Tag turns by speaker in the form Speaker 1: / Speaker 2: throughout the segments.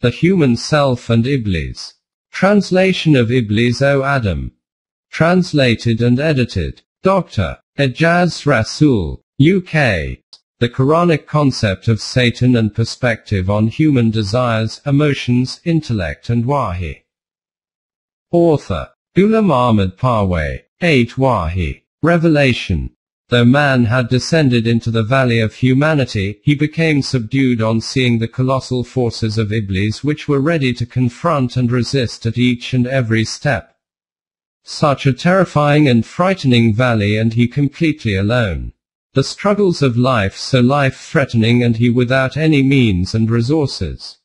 Speaker 1: The Human Self and Iblees. Translation of Iblees O Adam. Translated and edited. Dr. Ejaz Rasool, UK. The Quranic concept of Satan and perspective on human desires, emotions, intellect and wahi. Author. Ghulam Ahmad Parwez. 8 Wahi. Revelation. Though man had descended into the valley of humanity, he became subdued on seeing the colossal forces of Iblis which were ready to confront and resist at each and every step. Such a terrifying and frightening valley, and he completely alone. The struggles of life so life-threatening, and he without any means and resources.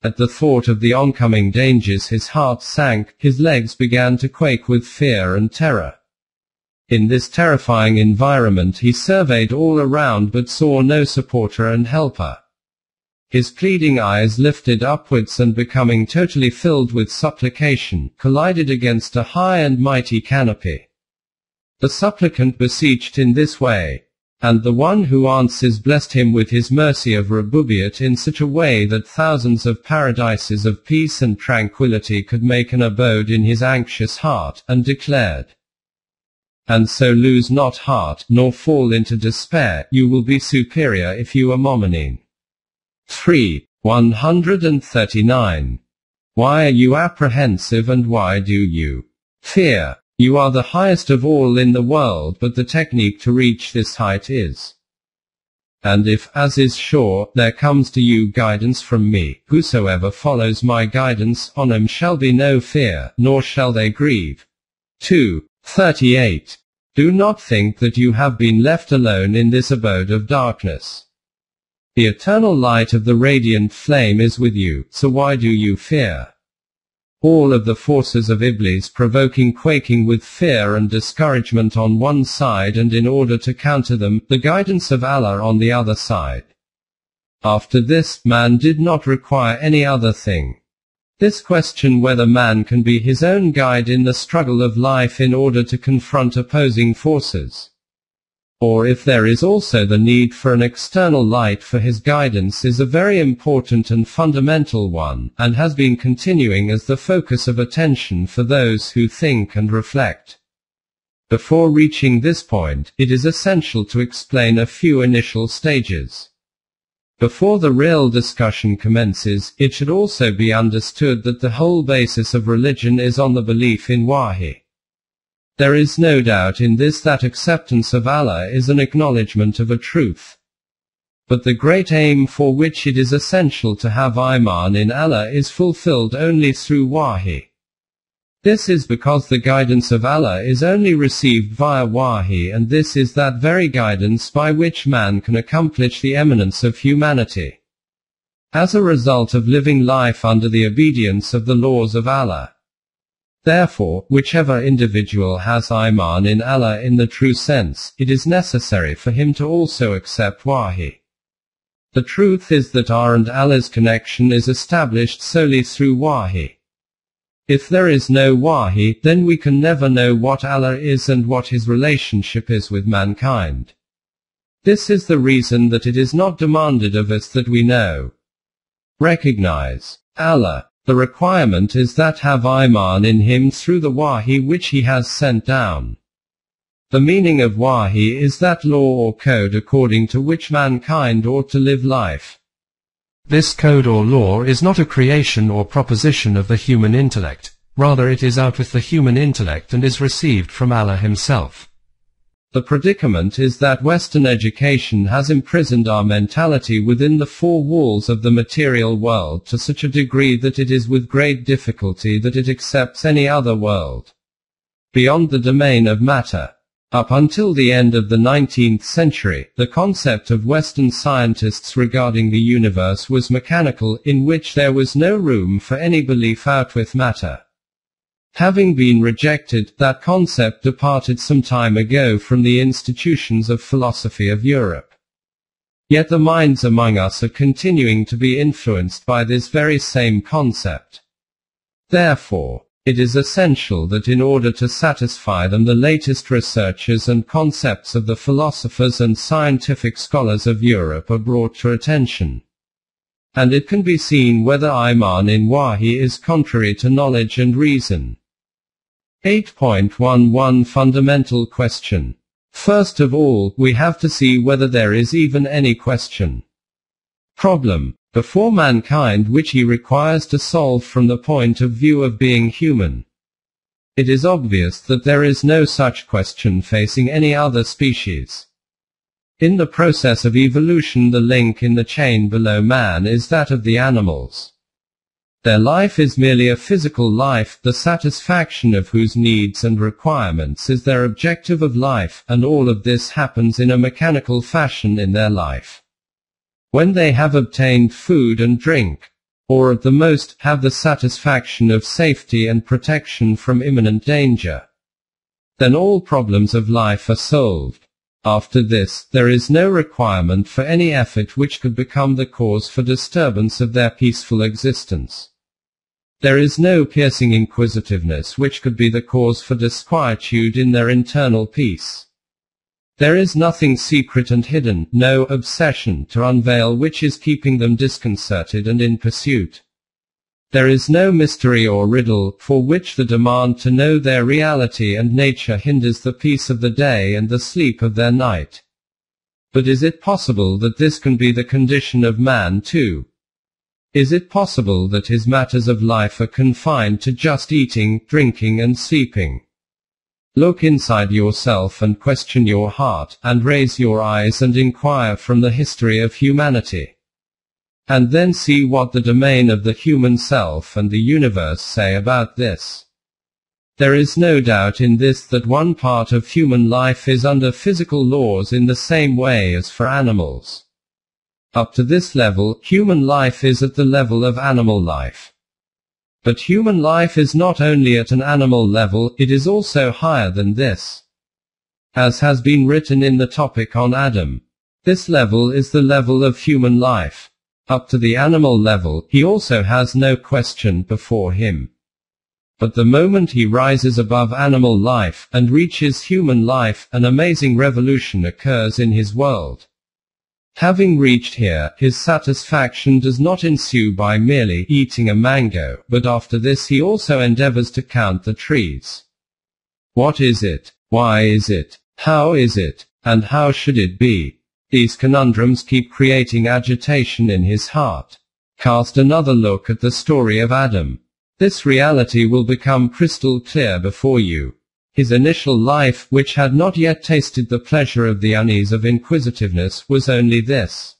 Speaker 1: At the thought of the oncoming dangers his heart sank, his legs began to quake with fear and terror. In this terrifying environment he surveyed all around but saw no supporter and helper. His pleading eyes lifted upwards and becoming totally filled with supplication, collided against a high and mighty canopy. The supplicant beseeched in this way, and the one who answers blessed him with his mercy of Rububiyyat in such a way that thousands of paradises of peace and tranquility could make an abode in his anxious heart, and declared, "And so lose not heart, nor fall into despair, you will be superior if you are Momineen." 3. 139. Why are you apprehensive and why do you fear? You are the highest of all in the world, but the technique to reach this height is. And if, as is sure, there comes to you guidance from me, whosoever follows my guidance, on him shall be no fear, nor shall they grieve. 2. 38. Do not think that you have been left alone in this abode of darkness. The eternal light of the radiant flame is with you, so why do you fear? All of the forces of Iblis provoking quaking with fear and discouragement on one side, and in order to counter them, the guidance of Allah on the other side. After this, man did not require any other thing. This question whether man can be his own guide in the struggle of life in order to confront opposing forces, or if there is also the need for an external light for his guidance, is a very important and fundamental one, and has been continuing as the focus of attention for those who think and reflect. Before reaching this point, it is essential to explain a few initial stages. Before the real discussion commences, it should also be understood that the whole basis of religion is on the belief in Wahi. There is no doubt in this that acceptance of Allah is an acknowledgement of a truth. But the great aim for which it is essential to have Iman in Allah is fulfilled only through Wahi. This is because the guidance of Allah is only received via Wahi, and this is that very guidance by which man can accomplish the eminence of humanity. As a result of living life under the obedience of the laws of Allah. Therefore, whichever individual has Iman in Allah in the true sense, it is necessary for him to also accept Wahi. The truth is that our and Allah's connection is established solely through Wahi. If there is no Wahi, then we can never know what Allah is and what his relationship is with mankind. This is the reason that it is not demanded of us that we know, recognize Allah. The requirement is that have Iman in him through the Wahi which he has sent down. The meaning of Wahi is that law or code according to which mankind ought to live life. This code or law is not a creation or proposition of the human intellect, rather it is out with the human intellect and is received from Allah himself. The predicament is that Western education has imprisoned our mentality within the four walls of the material world to such a degree that it is with great difficulty that it accepts any other world beyond the domain of matter. Up until the end of the 19th century, the concept of Western scientists regarding the universe was mechanical, in which there was no room for any belief out with matter. Having been rejected, that concept departed some time ago from the institutions of philosophy of Europe. Yet the minds among us are continuing to be influenced by this very same concept. Therefore, it is essential that in order to satisfy them the latest researches and concepts of the philosophers and scientific scholars of Europe are brought to attention. and it can be seen whether Iman in Wahi is contrary to knowledge and reason. 8.11 Fundamental question. First of all, we have to see whether there is even any question. Problem. Before mankind which he requires to solve from the point of view of being human. It is obvious that there is no such question facing any other species. In the process of evolution, the link in the chain below man is that of the animals. Their life is merely a physical life, the satisfaction of whose needs and requirements is their objective of life, and all of this happens in a mechanical fashion in their life. When they have obtained food and drink, or at the most, have the satisfaction of safety and protection from imminent danger, then all problems of life are solved. After this, there is no requirement for any effort which could become the cause for disturbance of their peaceful existence. There is no piercing inquisitiveness which could be the cause for disquietude in their internal peace. There is nothing secret and hidden, no obsession to unveil which is keeping them disconcerted and in pursuit. There is no mystery or riddle, for which the demand to know their reality and nature hinders the peace of the day and the sleep of their night. But is it possible that this can be the condition of man too? Is it possible that his matters of life are confined to just eating, drinking and sleeping? Look inside yourself and question your heart, and raise your eyes and inquire from the history of humanity. And then see what the domain of the human self and the universe say about this. There is no doubt in this that one part of human life is under physical laws in the same way as for animals. Up to this level, human life is at the level of animal life. But human life is not only at an animal level, it is also higher than this. As has been written in the topic on Adam, this level is the level of human life. Up to the animal level, he also has no question before him. But the moment he rises above animal life, and reaches human life, an amazing revolution occurs in his world. Having reached here, his satisfaction does not ensue by merely eating a mango, but after this he also endeavors to count the trees. What is it? Why is it? How is it? And how should it be? These conundrums keep creating agitation in his heart. Cast another look at the story of Adam. This reality will become crystal clear before you. His initial life, which had not yet tasted the pleasure of the unease of inquisitiveness, was only this.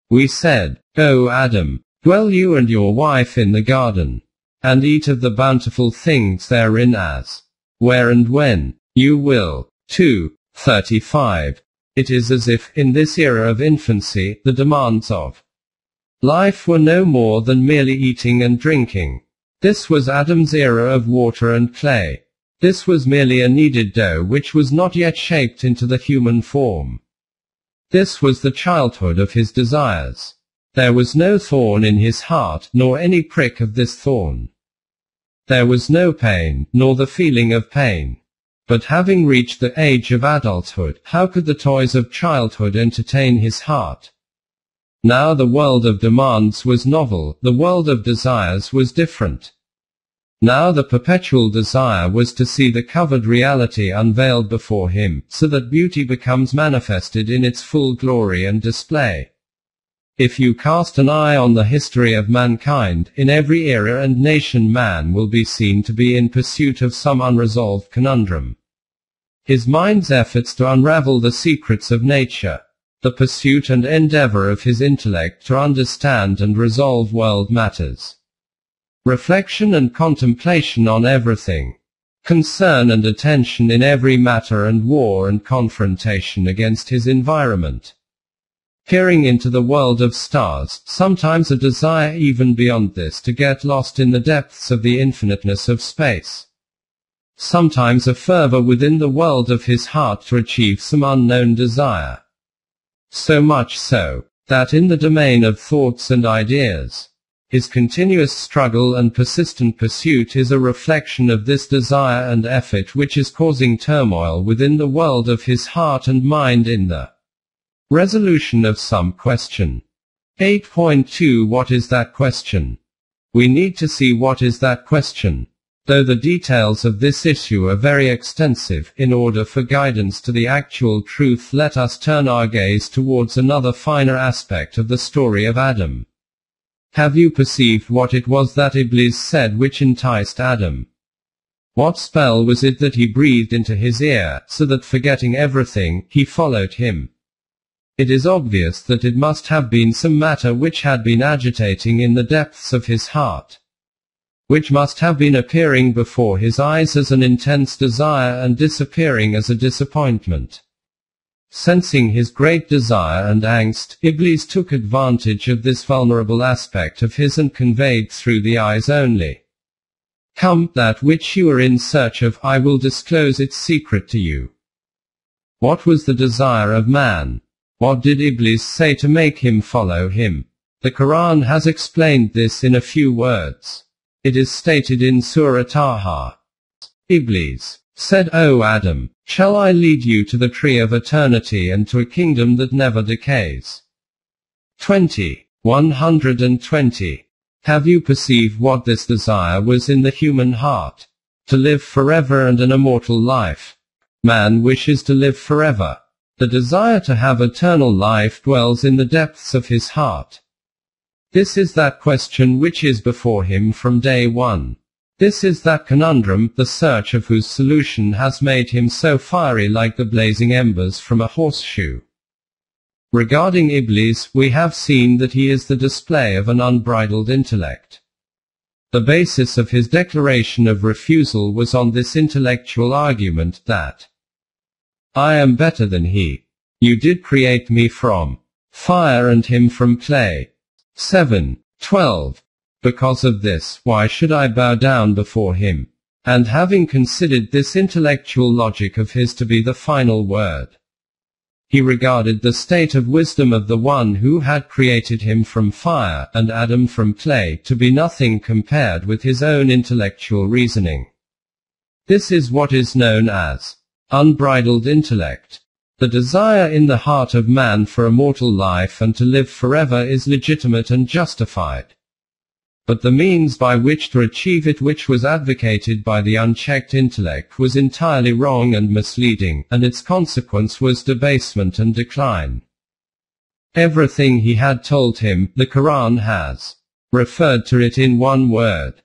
Speaker 1: We said, O Adam, dwell you and your wife in the garden, and eat of the bountiful things therein as, where and when, you will. 2:35. It is as if, in this era of infancy, the demands of life were no more than merely eating and drinking. This was Adam's era of water and clay. This was merely a kneaded dough which was not yet shaped into the human form. This was the childhood of his desires. There was no thorn in his heart, nor any prick of this thorn. There was no pain, nor the feeling of pain. But having reached the age of adulthood, how could the toys of childhood entertain his heart? Now the world of demands was novel, the world of desires was different. Now the perpetual desire was to see the covered reality unveiled before him, so that beauty becomes manifested in its full glory and display. If you cast an eye on the history of mankind, in every era and nation man will be seen to be in pursuit of some unresolved conundrum. His mind's efforts to unravel the secrets of nature, the pursuit and endeavor of his intellect to understand and resolve world matters, reflection and contemplation on everything, concern and attention in every matter, and war and confrontation against his environment. Peering into the world of stars, sometimes a desire even beyond this to get lost in the depths of the infiniteness of space. Sometimes a fervor within the world of his heart to achieve some unknown desire. So much so, that in the domain of thoughts and ideas, his continuous struggle and persistent pursuit is a reflection of this desire and effort which is causing turmoil within the world of his heart and mind in the resolution of some question. 8.2 What is that question? We need to see what is that question. Though the details of this issue are very extensive, in order for guidance to the actual truth, let us turn our gaze towards another finer aspect of the story of Adam. Have you perceived what it was that Iblis said which enticed Adam? What spell was it that he breathed into his ear, so that forgetting everything, he followed him? It is obvious that it must have been some matter which had been agitating in the depths of his heart, which must have been appearing before his eyes as an intense desire and disappearing as a disappointment. Sensing his great desire and angst, Iblis took advantage of this vulnerable aspect of his and conveyed through the eyes only, "Come, that which you are in search of, I will disclose its secret to you." What was the desire of man? What did Iblis say to make him follow him? The Quran has explained this in a few words. It is stated in Surah Taha. Iblis said, "O Adam, shall I lead you to the tree of eternity and to a kingdom that never decays?" 120. Have you perceived what this desire was in the human heart? To live forever and an immortal life. Man wishes to live forever. The desire to have eternal life dwells in the depths of his heart. This is that question which is before him from day one. This is that conundrum, the search of whose solution has made him so fiery like the blazing embers from a horseshoe. Regarding Iblis, we have seen that he is the display of an unbridled intellect. The basis of his declaration of refusal was on this intellectual argument that I am better than he. You did create me from fire and him from clay. 7:12. Because of this, why should I bow down before him? And having considered this intellectual logic of his to be the final word, he regarded the state of wisdom of the one who had created him from fire, and Adam from clay, to be nothing compared with his own intellectual reasoning. This is what is known as unbridled intellect. The desire in the heart of man for immortal life and to live forever is legitimate and justified. But the means by which to achieve it, which was advocated by the unchecked intellect, was entirely wrong and misleading, and its consequence was debasement and decline. Everything he had told him, the Quran has referred to it in one word.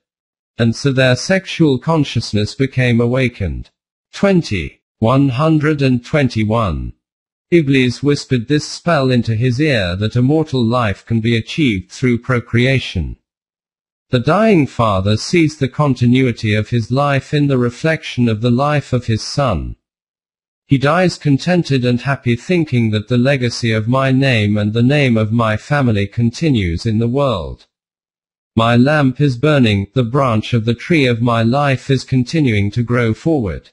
Speaker 1: And so their sexual consciousness became awakened. 121. Iblis whispered this spell into his ear that immortal life can be achieved through procreation. The dying father sees the continuity of his life in the reflection of the life of his son. He dies contented and happy, thinking that the legacy of my name and the name of my family continues in the world. My lamp is burning, the branch of the tree of my life is continuing to grow forward.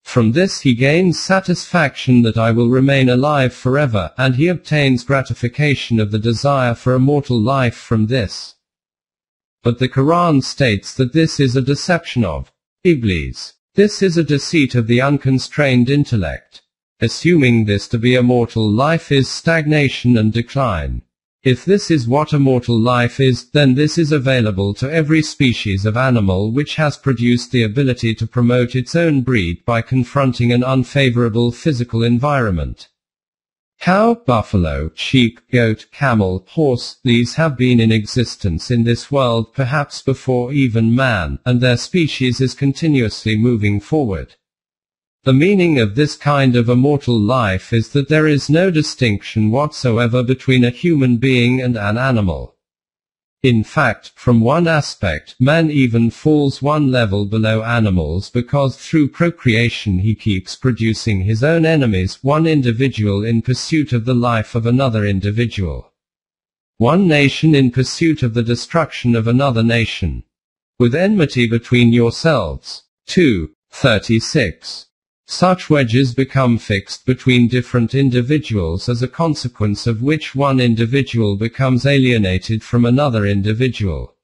Speaker 1: From this he gains satisfaction that I will remain alive forever, and he obtains gratification of the desire for immortal life from this. But the Quran states that this is a deception of Iblis. This is a deceit of the unconstrained intellect. Assuming this to be immortal life is stagnation and decline. If this is what immortal life is, then this is available to every species of animal which has produced the ability to promote its own breed by confronting an unfavorable physical environment. Cow, buffalo, sheep, goat, camel, horse, these have been in existence in this world perhaps before even man, and their species is continuously moving forward. The meaning of this kind of immortal life is that there is no distinction whatsoever between a human being and an animal. In fact, from one aspect, man even falls one level below animals because through procreation he keeps producing his own enemies, one individual in pursuit of the life of another individual. One nation in pursuit of the destruction of another nation. With enmity between yourselves. 2:36. Such wedges become fixed between different individuals, as a consequence of which one individual becomes alienated from another individual,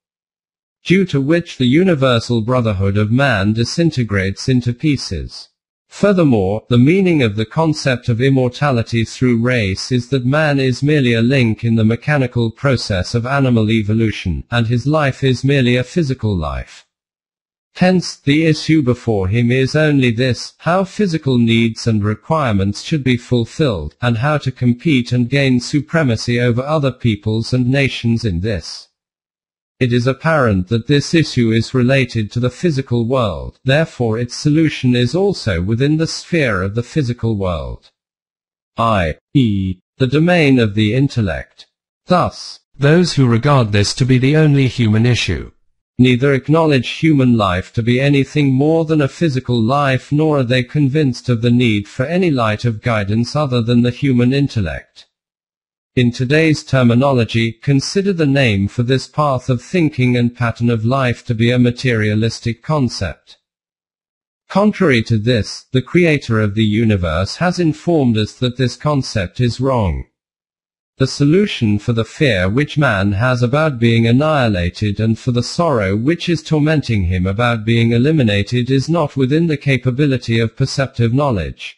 Speaker 1: due to which the universal brotherhood of man disintegrates into pieces. Furthermore, the meaning of the concept of immortality through race is that man is merely a link in the mechanical process of animal evolution, and his life is merely a physical life. Hence, the issue before him is only this: how physical needs and requirements should be fulfilled, and how to compete and gain supremacy over other peoples and nations in this. It is apparent that this issue is related to the physical world, therefore its solution is also within the sphere of the physical world, i.e., the domain of the intellect. Thus, those who regard this to be the only human issue neither acknowledge human life to be anything more than a physical life, nor are they convinced of the need for any light of guidance other than the human intellect. In today's terminology, consider the name for this path of thinking and pattern of life to be a materialistic concept. Contrary to this, the creator of the universe has informed us that this concept is wrong. The solution for the fear which man has about being annihilated and for the sorrow which is tormenting him about being eliminated is not within the capability of perceptive knowledge.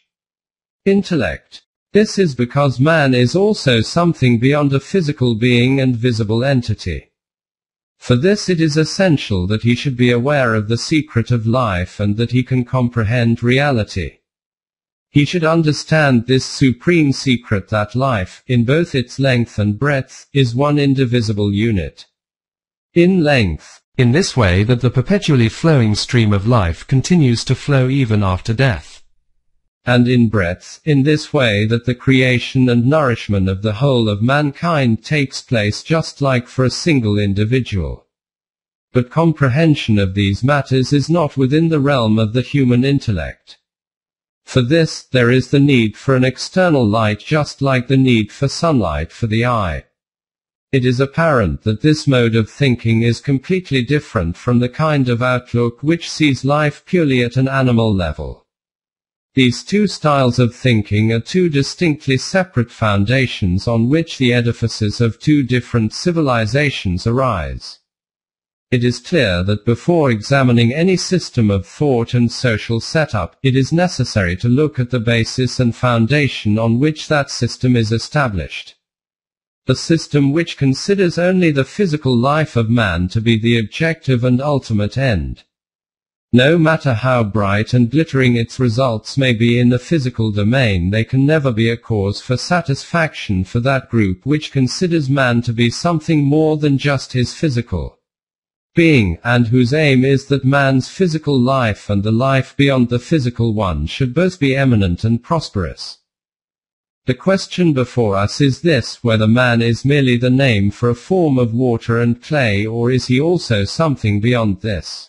Speaker 1: Intellect. This is because man is also something beyond a physical being and visible entity. For this it is essential that he should be aware of the secret of life and that he can comprehend reality. He should understand this supreme secret that life, in both its length and breadth, is one indivisible unit. In length, in this way that the perpetually flowing stream of life continues to flow even after death. And in breadth, in this way that the creation and nourishment of the whole of mankind takes place just like for a single individual. But comprehension of these matters is not within the realm of the human intellect. For this, there is the need for an external light just like the need for sunlight for the eye. It is apparent that this mode of thinking is completely different from the kind of outlook which sees life purely at an animal level. These two styles of thinking are two distinctly separate foundations on which the edifices of two different civilizations arise. It is clear that before examining any system of thought and social setup, it is necessary to look at the basis and foundation on which that system is established. The system which considers only the physical life of man to be the objective and ultimate end. No matter how bright and glittering its results may be in the physical domain, they can never be a cause for satisfaction for that group which considers man to be something more than just his physical being, and whose aim is that man's physical life and the life beyond the physical one should both be eminent and prosperous. The question before us is this: whether man is merely the name for a form of water and clay, or is he also something beyond this?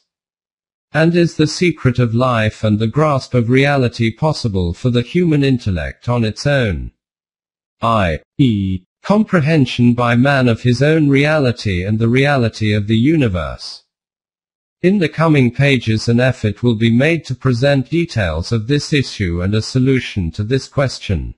Speaker 1: And is the secret of life and the grasp of reality possible for the human intellect on its own? i.e., comprehension by man of his own reality and the reality of the universe. In the coming pages an effort will be made to present details of this issue and a solution to this question.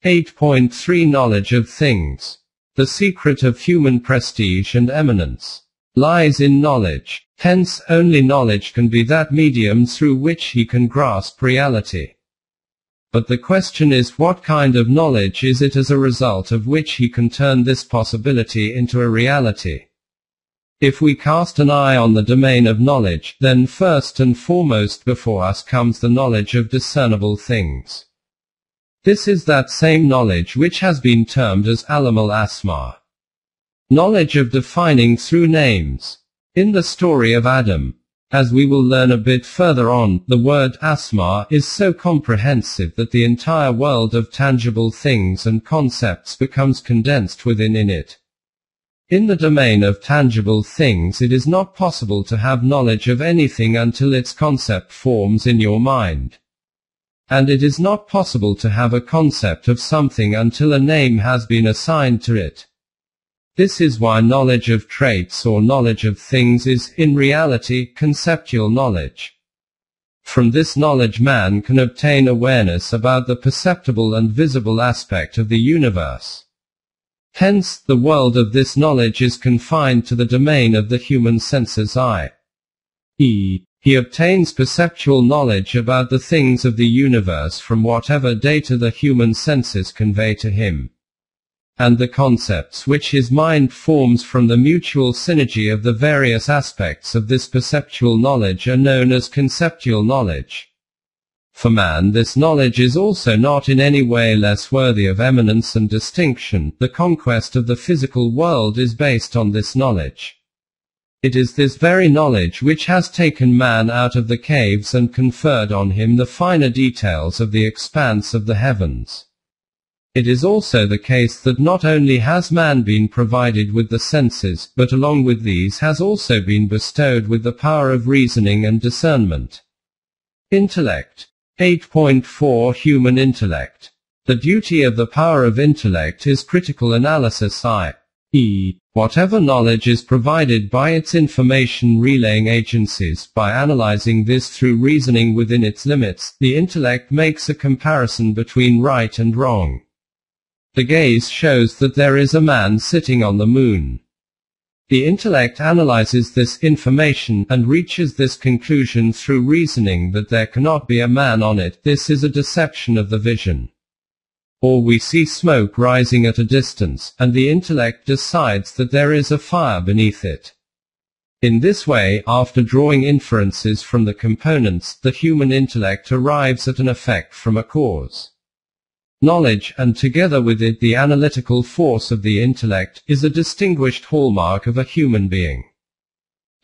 Speaker 1: 8.3 Knowledge of things. The secret of human prestige and eminence lies in knowledge. Hence, only knowledge can be that medium through which he can grasp reality. But the question is, what kind of knowledge is it as a result of which he can turn this possibility into a reality? If we cast an eye on the domain of knowledge, then first and foremost before us comes the knowledge of discernible things. This is that same knowledge which has been termed as Allama al-Asma. Knowledge of defining through names. In the story of Adam, as we will learn a bit further on, the word asma is so comprehensive that the entire world of tangible things and concepts becomes condensed within it. In the domain of tangible things it is not possible to have knowledge of anything until its concept forms in your mind. And it is not possible to have a concept of something until a name has been assigned to it. This is why knowledge of traits or knowledge of things is, in reality, conceptual knowledge. From this knowledge man can obtain awareness about the perceptible and visible aspect of the universe. Hence, the world of this knowledge is confined to the domain of the human senses i.e., He obtains perceptual knowledge about the things of the universe from whatever data the human senses convey to him. And the concepts which his mind forms from the mutual synergy of the various aspects of this perceptual knowledge are known as conceptual knowledge. For man, this knowledge is also not in any way less worthy of eminence and distinction. The conquest of the physical world is based on this knowledge. It is this very knowledge which has taken man out of the caves and conferred on him the finer details of the expanse of the heavens. It is also the case that not only has man been provided with the senses, but along with these has also been bestowed with the power of reasoning and discernment. Intellect. 8.4 Human Intellect. The duty of the power of intellect is critical analysis, i.e., whatever knowledge is provided by its information relaying agencies. By analyzing this through reasoning within its limits, the intellect makes a comparison between right and wrong. The gaze shows that there is a man sitting on the moon. The intellect analyzes this information, and reaches this conclusion through reasoning that there cannot be a man on it. This is a deception of the vision. Or we see smoke rising at a distance, and the intellect decides that there is a fire beneath it. In this way, after drawing inferences from the components, the human intellect arrives at an effect from a cause. Knowledge, and together with it the analytical force of the intellect, is a distinguished hallmark of a human being.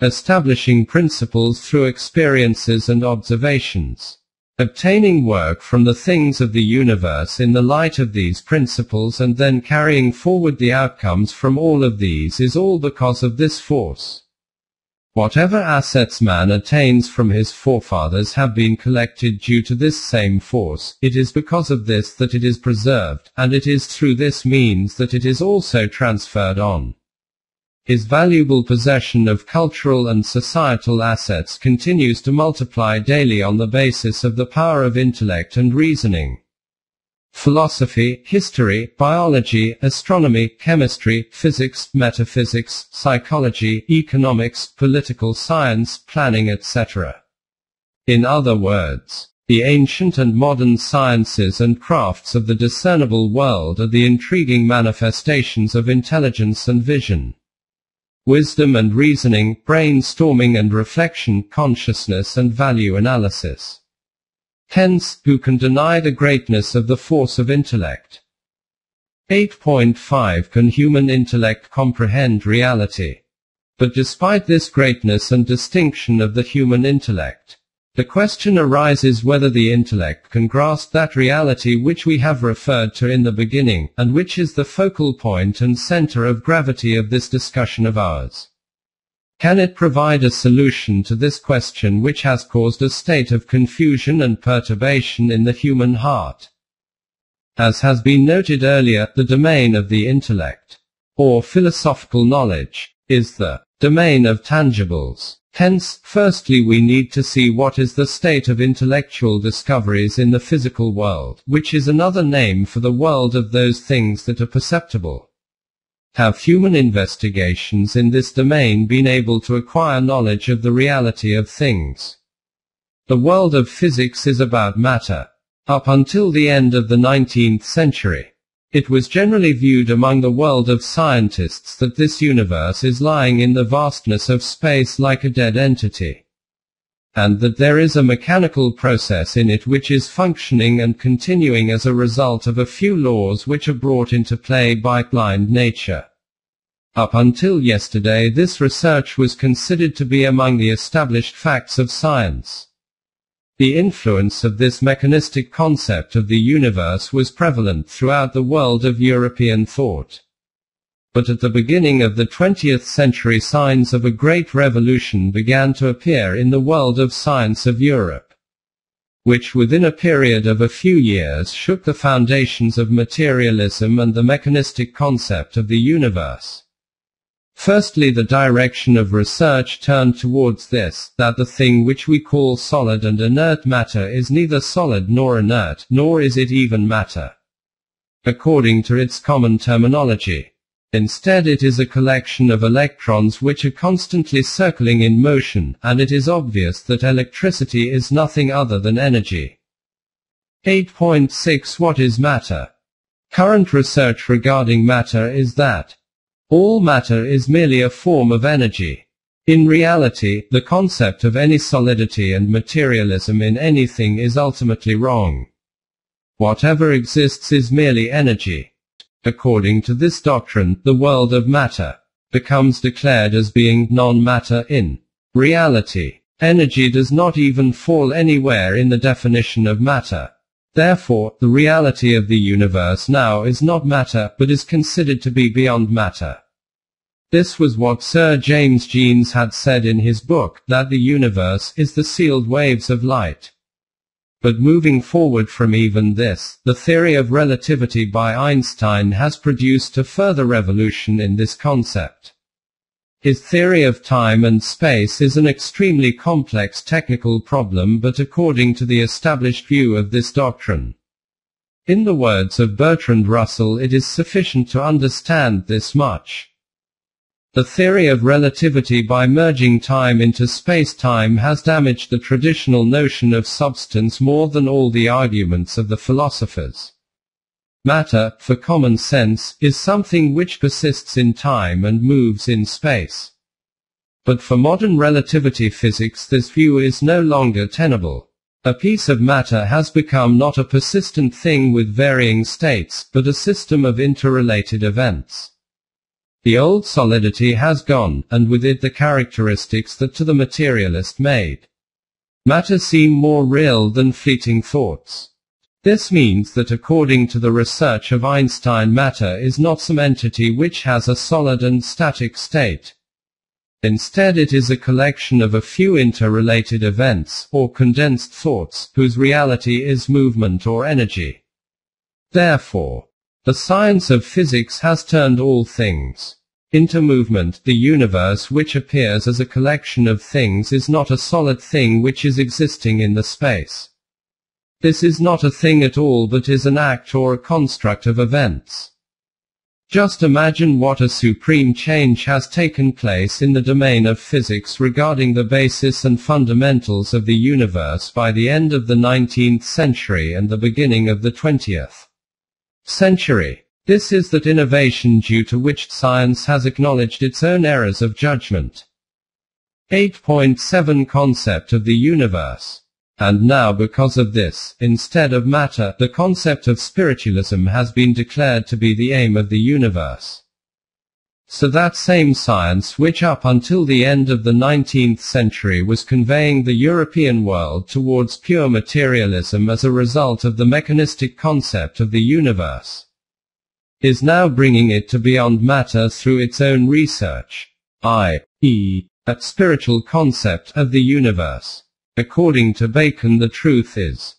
Speaker 1: Establishing principles through experiences and observations. Obtaining work from the things of the universe in the light of these principles and then carrying forward the outcomes from all of these is all because of this force. Whatever assets man attains from his forefathers have been collected due to this same force. It is because of this that it is preserved, and it is through this means that it is also transferred on. His valuable possession of cultural and societal assets continues to multiply daily on the basis of the power of intellect and reasoning. Philosophy, history, biology, astronomy, chemistry, physics, metaphysics, psychology, economics, political science, planning, etc. In other words, the ancient and modern sciences and crafts of the discernible world are the intriguing manifestations of intelligence and vision. Wisdom and reasoning, brainstorming and reflection, consciousness and value analysis. Hence, who can deny the greatness of the force of intellect? 8.5 Can human intellect comprehend reality? But despite this greatness and distinction of the human intellect, the question arises whether the intellect can grasp that reality which we have referred to in the beginning, and which is the focal point and center of gravity of this discussion of ours. Can it provide a solution to this question which has caused a state of confusion and perturbation in the human heart? As has been noted earlier, the domain of the intellect, or philosophical knowledge, is the domain of tangibles. Hence, firstly we need to see what is the state of intellectual discoveries in the physical world, which is another name for the world of those things that are perceptible. Have human investigations in this domain been able to acquire knowledge of the reality of things? The world of physics is about matter. Up until the end of the 19th century, it was generally viewed among the world of scientists that this universe is lying in the vastness of space like a dead entity, and that there is a mechanical process in it which is functioning and continuing as a result of a few laws which are brought into play by blind nature. Up until yesterday, this research was considered to be among the established facts of science. The influence of this mechanistic concept of the universe was prevalent throughout the world of European thought. But at the beginning of the 20th century, signs of a great revolution began to appear in the world of science of Europe, which within a period of a few years shook the foundations of materialism and the mechanistic concept of the universe. Firstly, the direction of research turned towards this, that the thing which we call solid and inert matter is neither solid nor inert, nor is it even matter, according to its common terminology. Instead, it is a collection of electrons which are constantly circling in motion, and it is obvious that electricity is nothing other than energy. 8.6 What is matter? Current research regarding matter is that all matter is merely a form of energy. In reality, the concept of any solidity and materialism in anything is ultimately wrong. Whatever exists is merely energy. According to this doctrine, the world of matter becomes declared as being non-matter in reality. Energy does not even fall anywhere in the definition of matter. Therefore, the reality of the universe now is not matter, but is considered to be beyond matter. This was what Sir James Jeans had said in his book, that the universe is the sealed waves of light. But moving forward from even this, the theory of relativity by Einstein has produced a further revolution in this concept. His theory of time and space is an extremely complex technical problem, but according to the established view of this doctrine, in the words of Bertrand Russell, it is sufficient to understand this much. The theory of relativity by merging time into space-time has damaged the traditional notion of substance more than all the arguments of the philosophers. Matter, for common sense, is something which persists in time and moves in space. But for modern relativity physics, this view is no longer tenable. A piece of matter has become not a persistent thing with varying states, but a system of interrelated events. The old solidity has gone, and with it the characteristics that to the materialist made matter seem more real than fleeting thoughts. This means that according to the research of Einstein, matter is not some entity which has a solid and static state. Instead, it is a collection of a few interrelated events, or condensed thoughts, whose reality is movement or energy. Therefore, the science of physics has turned all things into movement. The universe, which appears as a collection of things, is not a solid thing which is existing in the space. This is not a thing at all, but is an act or a construct of events. Just imagine what a supreme change has taken place in the domain of physics regarding the basis and fundamentals of the universe by the end of the 19th century and the beginning of the 20th century. This is that innovation due to which science has acknowledged its own errors of judgment. 8.7 Concept of the universe. And now, because of this, instead of matter, the concept of spiritualism has been declared to be the aim of the universe. So that same science which up until the end of the 19th century was conveying the European world towards pure materialism as a result of the mechanistic concept of the universe, is now bringing it to beyond matter through its own research, i.e., a spiritual concept of the universe. According to Bacon, the truth is,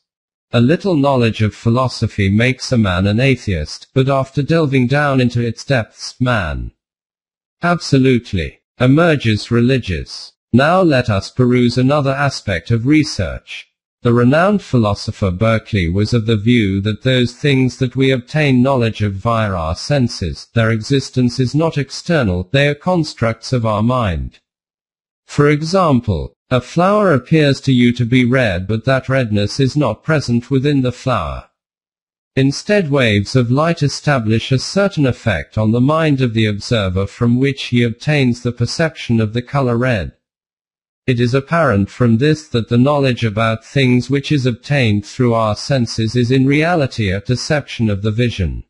Speaker 1: a little knowledge of philosophy makes a man an atheist, but after delving down into its depths, man absolutely emerges religious. Now let us peruse another aspect of research. The renowned philosopher Berkeley was of the view that those things that we obtain knowledge of via our senses, their existence is not external, they are constructs of our mind. For example, a flower appears to you to be red, but that redness is not present within the flower. Instead, waves of light establish a certain effect on the mind of the observer from which he obtains the perception of the color red. It is apparent from this that the knowledge about things which is obtained through our senses is in reality a deception of the vision.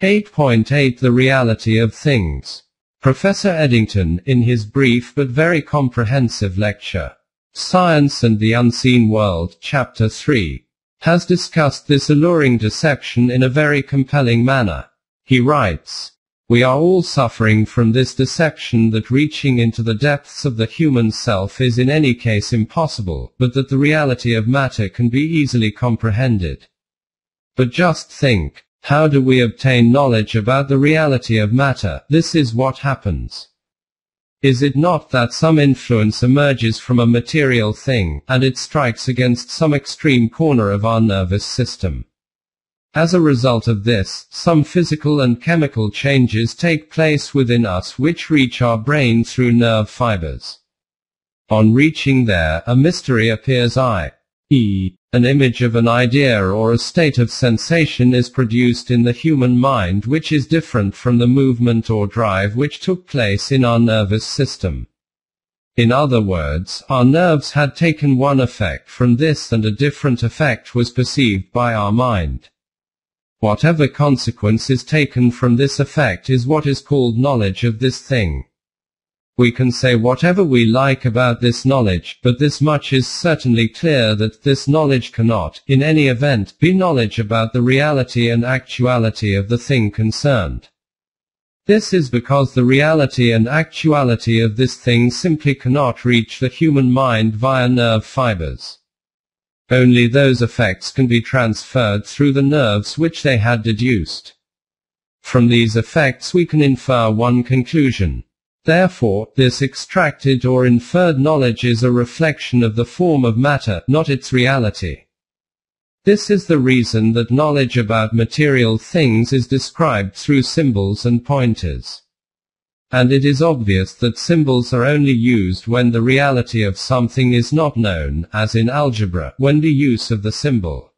Speaker 1: 8.8 The reality of things. Professor Eddington, in his brief but very comprehensive lecture, Science and the Unseen World, Chapter 3, has discussed this alluring deception in a very compelling manner. He writes, "We are all suffering from this deception that reaching into the depths of the human self is in any case impossible, but that the reality of matter can be easily comprehended. But just think, how do we obtain knowledge about the reality of matter? This is what happens. Is it not that some influence emerges from a material thing, and it strikes against some extreme corner of our nervous system? As a result of this, some physical and chemical changes take place within us which reach our brain through nerve fibers. On reaching there, a mystery appears, i.e., an image of an idea or a state of sensation is produced in the human mind which is different from the movement or drive which took place in our nervous system. In other words, our nerves had taken one effect from this and a different effect was perceived by our mind. Whatever consequence is taken from this effect is what is called knowledge of this thing. We can say whatever we like about this knowledge, but this much is certainly clear that this knowledge cannot, in any event, be knowledge about the reality and actuality of the thing concerned. This is because the reality and actuality of this thing simply cannot reach the human mind via nerve fibers. Only those effects can be transferred through the nerves which they had deduced. From these effects we can infer one conclusion. Therefore, this extracted or inferred knowledge is a reflection of the form of matter, not its reality. This is the reason that knowledge about material things is described through symbols and pointers. And it is obvious that symbols are only used when the reality of something is not known, as in algebra, when the use of the symbol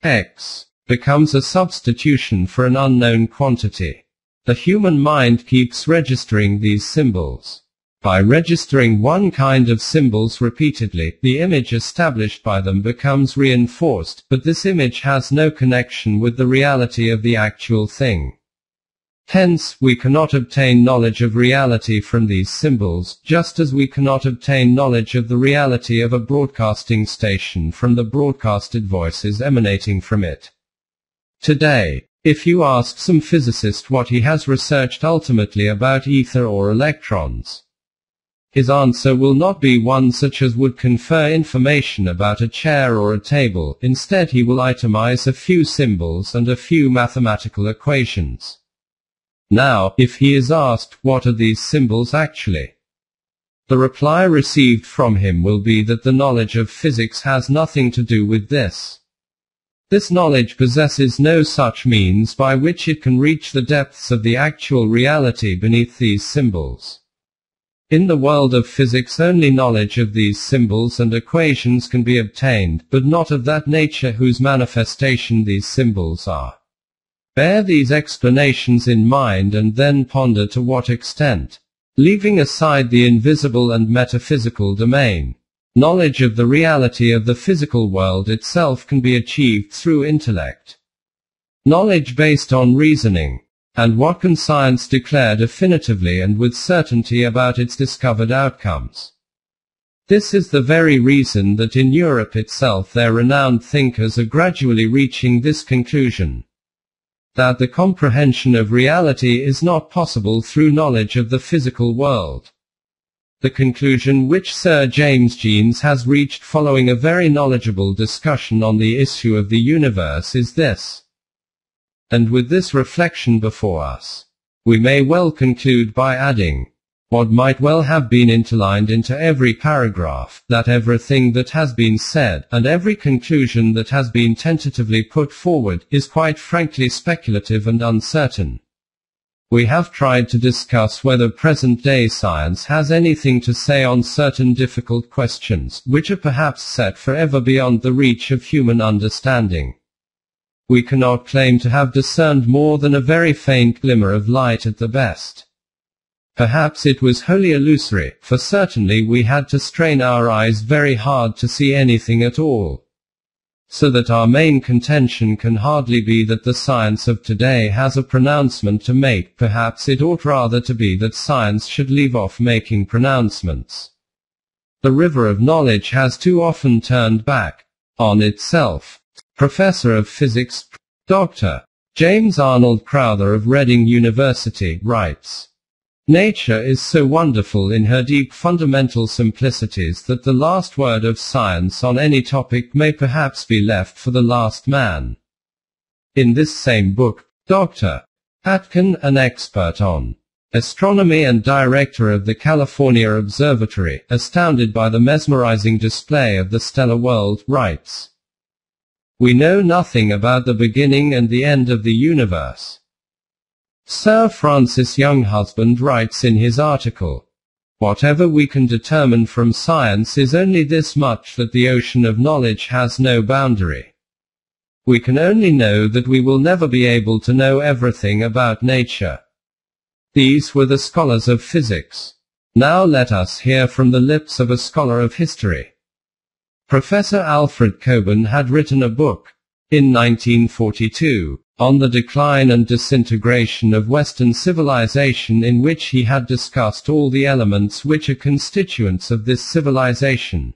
Speaker 1: x becomes a substitution for an unknown quantity. The human mind keeps registering these symbols. By registering one kind of symbols repeatedly, the image established by them becomes reinforced, but this image has no connection with the reality of the actual thing. Hence, we cannot obtain knowledge of reality from these symbols, just as we cannot obtain knowledge of the reality of a broadcasting station from the broadcasted voices emanating from it. Today, if you ask some physicist what he has researched ultimately about ether or electrons, his answer will not be one such as would confer information about a chair or a table. Instead, he will itemize a few symbols and a few mathematical equations. Now, if he is asked, what are these symbols actually? The reply received from him will be that the knowledge of physics has nothing to do with this. This knowledge possesses no such means by which it can reach the depths of the actual reality beneath these symbols. In the world of physics, only knowledge of these symbols and equations can be obtained, but not of that nature whose manifestation these symbols are. Bear these explanations in mind and then ponder to what extent, leaving aside the invisible and metaphysical domain, knowledge of the reality of the physical world itself can be achieved through intellect. Knowledge based on reasoning. And what can science declare definitively and with certainty about its discovered outcomes? This is the very reason that in Europe itself their renowned thinkers are gradually reaching this conclusion. That the comprehension of reality is not possible through knowledge of the physical world. The conclusion which Sir James Jeans has reached following a very knowledgeable discussion on the issue of the universe is this. And with this reflection before us, we may well conclude by adding, what might well have been interlined into every paragraph, that everything that has been said, and every conclusion that has been tentatively put forward, is quite frankly speculative and uncertain. We have tried to discuss whether present-day science has anything to say on certain difficult questions, which are perhaps set forever beyond the reach of human understanding. We cannot claim to have discerned more than a very faint glimmer of light at the best. Perhaps it was wholly illusory, for certainly we had to strain our eyes very hard to see anything at all. So that our main contention can hardly be that the science of today has a pronouncement to make. Perhaps it ought rather to be that science should leave off making pronouncements. The river of knowledge has too often turned back on itself. Professor of Physics, Dr. James Arnold Crowther of Reading University, writes, Nature is so wonderful in her deep fundamental simplicities that the last word of science on any topic may perhaps be left for the last man. In this same book, Dr. Atkin, an expert on astronomy and director of the California Observatory, astounded by the mesmerizing display of the stellar world, writes, We know nothing about the beginning and the end of the universe. Sir Francis Younghusband writes in his article, "Whatever we can determine from science is only this much, that the ocean of knowledge has no boundary. We can only know that we will never be able to know everything about nature." These were the scholars of physics. Now let us hear from the lips of a scholar of history. Professor Alfred Coburn had written a book, in 1942, on the decline and disintegration of Western civilization, in which he had discussed all the elements which are constituents of this civilization,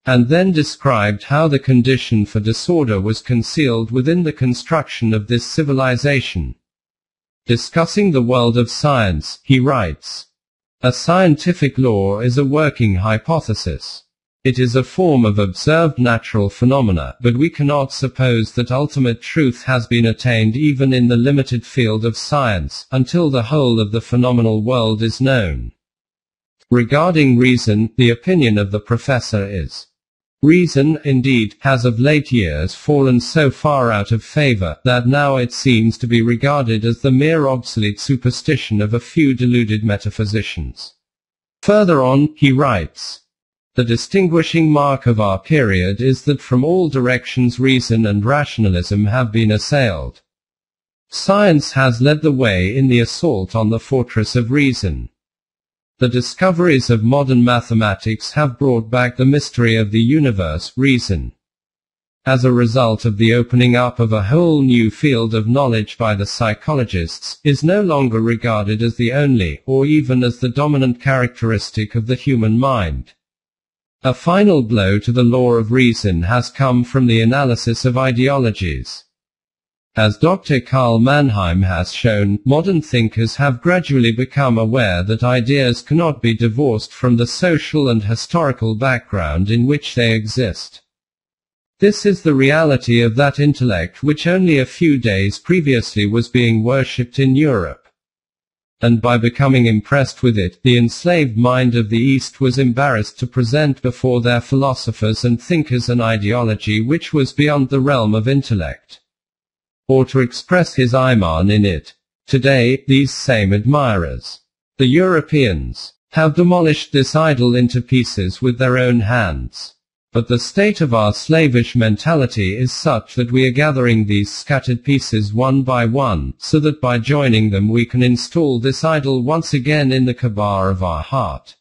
Speaker 1: and then described how the condition for disorder was concealed within the construction of this civilization. Discussing the world of science, he writes, "A scientific law is a working hypothesis. It is a form of observed natural phenomena, but we cannot suppose that ultimate truth has been attained even in the limited field of science, until the whole of the phenomenal world is known." Regarding reason, the opinion of the professor is, reason, indeed, has of late years fallen so far out of favor, that now it seems to be regarded as the mere obsolete superstition of a few deluded metaphysicians. Further on, he writes, "The distinguishing mark of our period is that from all directions reason and rationalism have been assailed. Science has led the way in the assault on the fortress of reason. The discoveries of modern mathematics have brought back the mystery of the universe, reason. As a result of the opening up of a whole new field of knowledge by the psychologists, is no longer regarded as the only, or even as the dominant characteristic of the human mind. A final blow to the law of reason has come from the analysis of ideologies. As Dr. Karl Mannheim has shown, modern thinkers have gradually become aware that ideas cannot be divorced from the social and historical background in which they exist. This is the reality of that intellect which only a few days previously was being worshipped in Europe. And by becoming impressed with it, the enslaved mind of the East was embarrassed to present before their philosophers and thinkers an ideology which was beyond the realm of intellect, or to express his iman in it. Today, these same admirers, the Europeans, have demolished this idol into pieces with their own hands. But the state of our slavish mentality is such that we are gathering these scattered pieces one by one, so that by joining them we can install this idol once again in the Kaaba of our heart.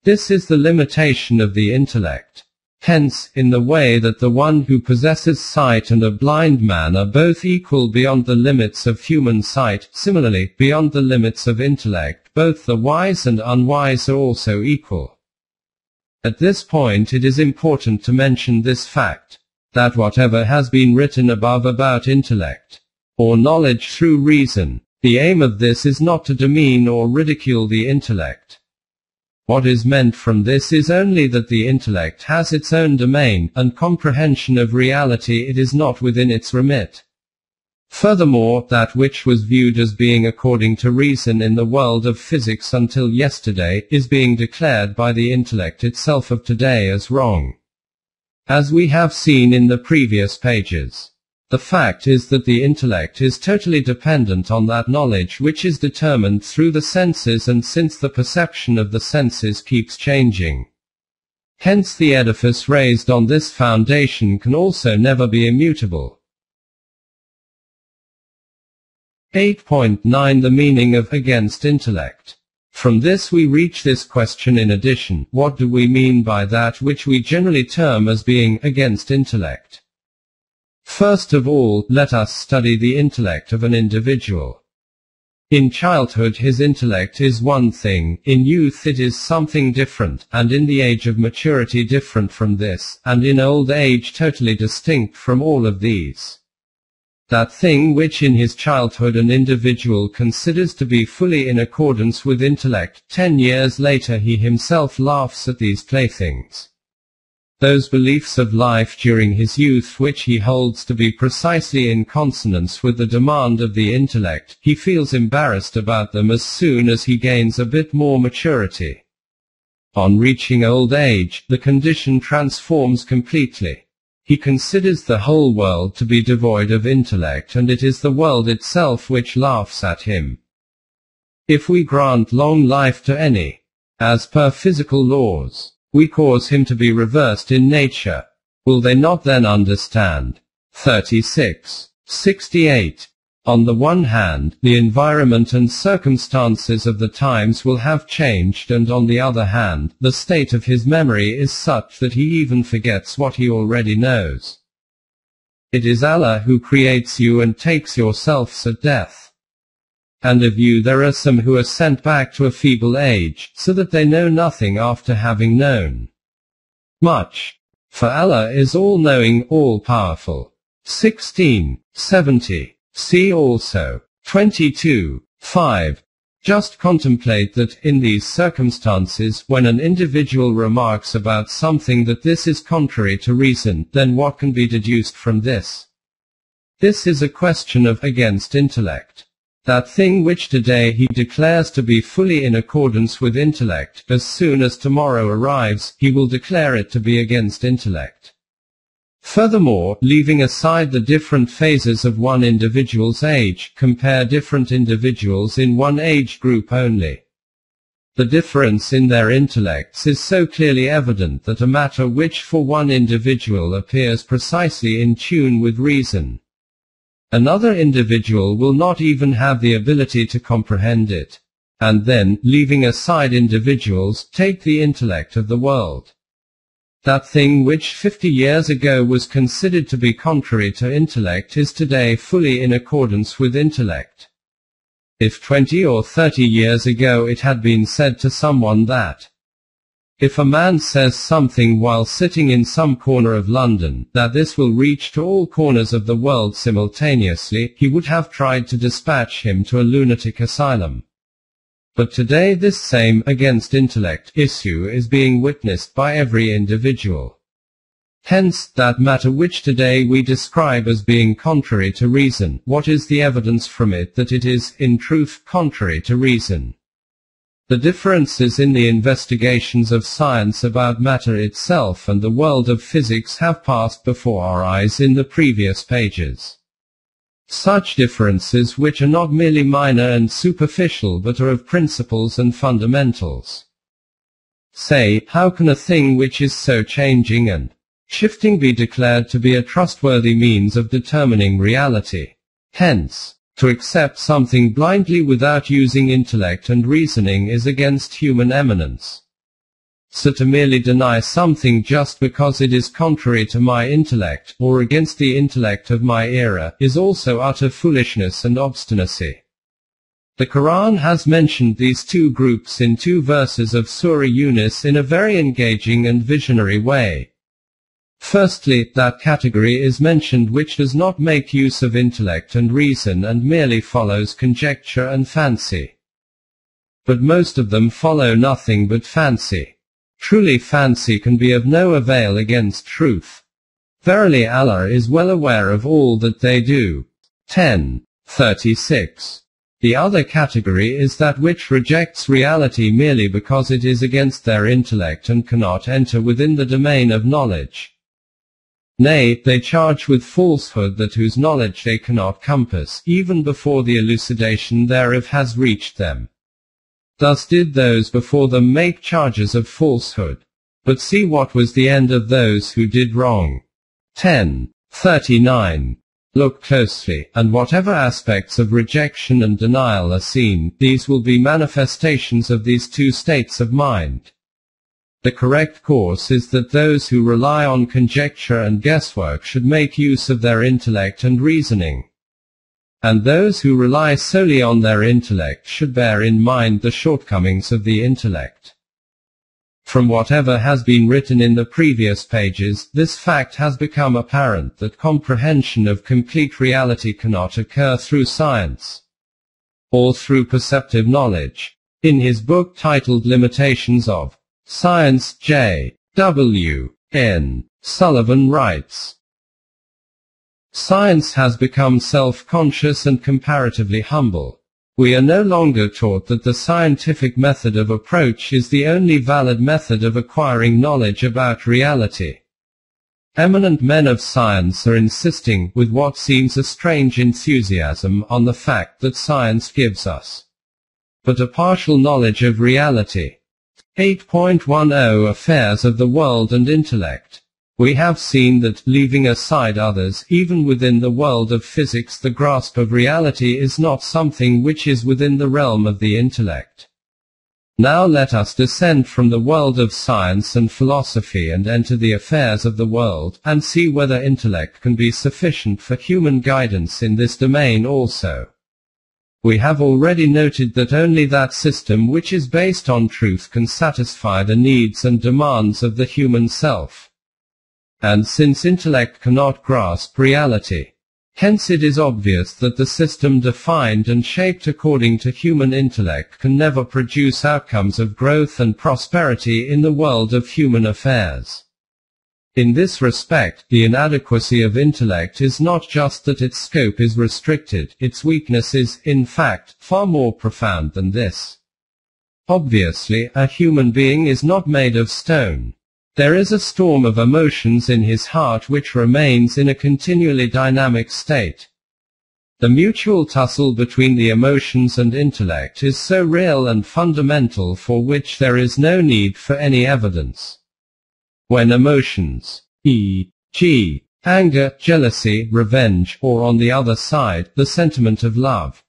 Speaker 1: This is the limitation of the intellect. Hence, in the way that the one who possesses sight and a blind man are both equal beyond the limits of human sight, similarly, beyond the limits of intellect, both the wise and unwise are also equal. At this point it is important to mention this fact, that whatever has been written above about intellect, or knowledge through reason, the aim of this is not to demean or ridicule the intellect. What is meant from this is only that the intellect has its own domain, and comprehension of reality it is not within its remit. Furthermore, that which was viewed as being according to reason in the world of physics until yesterday, is being declared by the intellect itself of today as wrong. As we have seen in the previous pages, the fact is that the intellect is totally dependent on that knowledge which is determined through the senses, and since the perception of the senses keeps changing, hence the edifice raised on this foundation can also never be immutable. 8.9 The meaning of against intellect. From this we reach this question in addition: what do we mean by that which we generally term as being against intellect? First of all, let us study the intellect of an individual. In childhood his intellect is one thing, in youth it is something different, and in the age of maturity different from this, and in old age totally distinct from all of these. That thing which in his childhood an individual considers to be fully in accordance with intellect, 10 years later he himself laughs at these playthings. Those beliefs of life during his youth which he holds to be precisely in consonance with the demand of the intellect, he feels embarrassed about them as soon as he gains a bit more maturity. On reaching old age, the condition transforms completely. He considers the whole world to be devoid of intellect, and it is the world itself which laughs at him. If we grant long life to any, as per physical laws, we cause him to be reversed in nature. Will they not then understand? 36. 68. On the one hand, the environment and circumstances of the times will have changed, and on the other hand, the state of his memory is such that he even forgets what he already knows. It is Allah who creates you and takes your selves at death. And of you there are some who are sent back to a feeble age, so that they know nothing after having known much. For Allah is all-knowing, all-powerful. 16. 70. See also 22. 5. Just contemplate that, in these circumstances, when an individual remarks about something that this is contrary to reason, then what can be deduced from this? This is a question of against intellect. That thing which today he declares to be fully in accordance with intellect, as soon as tomorrow arrives, he will declare it to be against intellect. Furthermore, leaving aside the different phases of one individual's age, compare different individuals in one age group only. The difference in their intellects is so clearly evident that a matter which for one individual appears precisely in tune with reason, another individual will not even have the ability to comprehend it. And then, leaving aside individuals, take the intellect of the world. That thing which 50 years ago was considered to be contrary to intellect is today fully in accordance with intellect. If 20 or 30 years ago it had been said to someone that, if a man says something while sitting in some corner of London, that this will reach to all corners of the world simultaneously, he would have tried to dispatch him to a lunatic asylum. But today this same against intellect issue is being witnessed by every individual. Hence, that matter which today we describe as being contrary to reason, what is the evidence from it that it is, in truth, contrary to reason? The differences in the investigations of science about matter itself and the world of physics have passed before our eyes in the previous pages. Such differences which are not merely minor and superficial but are of principles and fundamentals. Say, how can a thing which is so changing and shifting be declared to be a trustworthy means of determining reality? Hence, to accept something blindly without using intellect and reasoning is against human eminence. So to merely deny something just because it is contrary to my intellect, or against the intellect of my era, is also utter foolishness and obstinacy. The Quran has mentioned these two groups in 2 verses of Surah Yunus in a very engaging and visionary way. Firstly, that category is mentioned which does not make use of intellect and reason and merely follows conjecture and fancy. But most of them follow nothing but fancy. Truly fancy can be of no avail against truth. Verily Allah is well aware of all that they do. 10. 36. The other category is that which rejects reality merely because it is against their intellect and cannot enter within the domain of knowledge. Nay, they charge with falsehood that whose knowledge they cannot compass, even before the elucidation thereof has reached them. Thus did those before them make charges of falsehood. But see what was the end of those who did wrong. 10. 39. Look closely, and whatever aspects of rejection and denial are seen, these will be manifestations of these two states of mind. The correct course is that those who rely on conjecture and guesswork should make use of their intellect and reasoning. And those who rely solely on their intellect should bear in mind the shortcomings of the intellect. From whatever has been written in the previous pages, this fact has become apparent that comprehension of complete reality cannot occur through science or through perceptive knowledge. In his book titled Limitations of Science, J. W. N. Sullivan writes, science has become self-conscious and comparatively humble. We are no longer taught that the scientific method of approach is the only valid method of acquiring knowledge about reality. Eminent men of science are insisting, with what seems a strange enthusiasm, on the fact that science gives us but a partial knowledge of reality. 8.10 Affairs of the World and Intellect. We have seen that, leaving aside others, even within the world of physics, the grasp of reality is not something which is within the realm of the intellect. Now let us descend from the world of science and philosophy and enter the affairs of the world, and see whether intellect can be sufficient for human guidance in this domain also. We have already noted that only that system which is based on truth can satisfy the needs and demands of the human self. And since intellect cannot grasp reality, hence it is obvious that the system defined and shaped according to human intellect can never produce outcomes of growth and prosperity in the world of human affairs. In this respect, the inadequacy of intellect is not just that its scope is restricted, its weakness is, in fact, far more profound than this. Obviously, a human being is not made of stone. There is a storm of emotions in his heart which remains in a continually dynamic state. The mutual tussle between the emotions and intellect is so real and fundamental for which there is no need for any evidence. When emotions, e.g., anger, jealousy, revenge, or on the other side, the sentiment of love,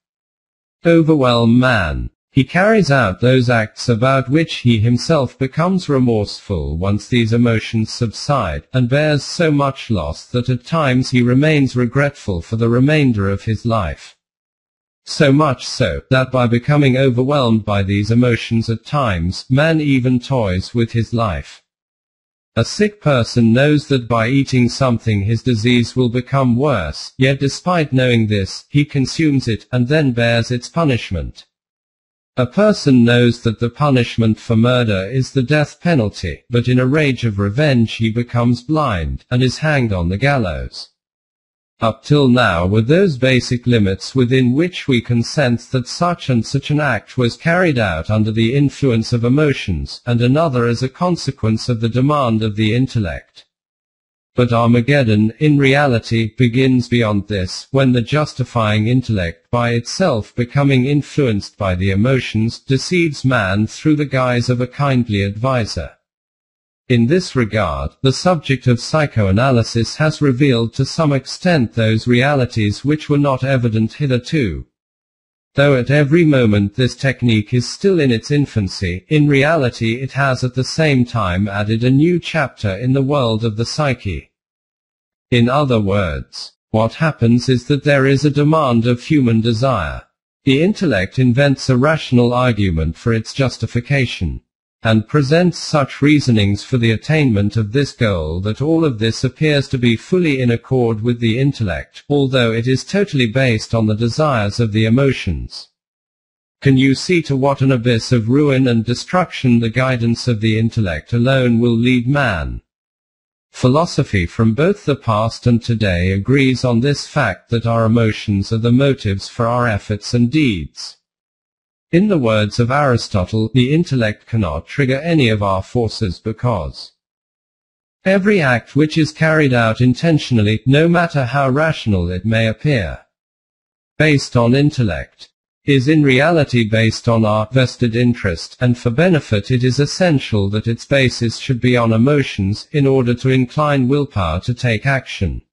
Speaker 1: overwhelm man, he carries out those acts about which he himself becomes remorseful once these emotions subside, and bears so much loss that at times he remains regretful for the remainder of his life. So much so, that by becoming overwhelmed by these emotions at times, man even toys with his life. A sick person knows that by eating something his disease will become worse, yet despite knowing this, he consumes it, and then bears its punishment. A person knows that the punishment for murder is the death penalty, but in a rage of revenge he becomes blind, and is hanged on the gallows. Up till now were those basic limits within which we can sense that such and such an act was carried out under the influence of emotions, and another as a consequence of the demand of the intellect. But Armageddon, in reality, begins beyond this, when the justifying intellect, by itself becoming influenced by the emotions, deceives man through the guise of a kindly advisor. In this regard, the subject of psychoanalysis has revealed to some extent those realities which were not evident hitherto. Though at every moment this technique is still in its infancy, in reality it has at the same time added a new chapter in the world of the psyche. In other words, what happens is that there is a demand of human desire. The intellect invents a rational argument for its justification, and presents such reasonings for the attainment of this goal that all of this appears to be fully in accord with the intellect, although it is totally based on the desires of the emotions. Can you see to what an abyss of ruin and destruction the guidance of the intellect alone will lead man? Philosophy from both the past and today agrees on this fact that our emotions are the motives for our efforts and deeds. In the words of Aristotle, the intellect cannot trigger any of our forces because every act which is carried out intentionally, no matter how rational it may appear, based on intellect, is in reality based on our vested interest, and for benefit it is essential that its basis should be on emotions, in order to incline willpower to take action.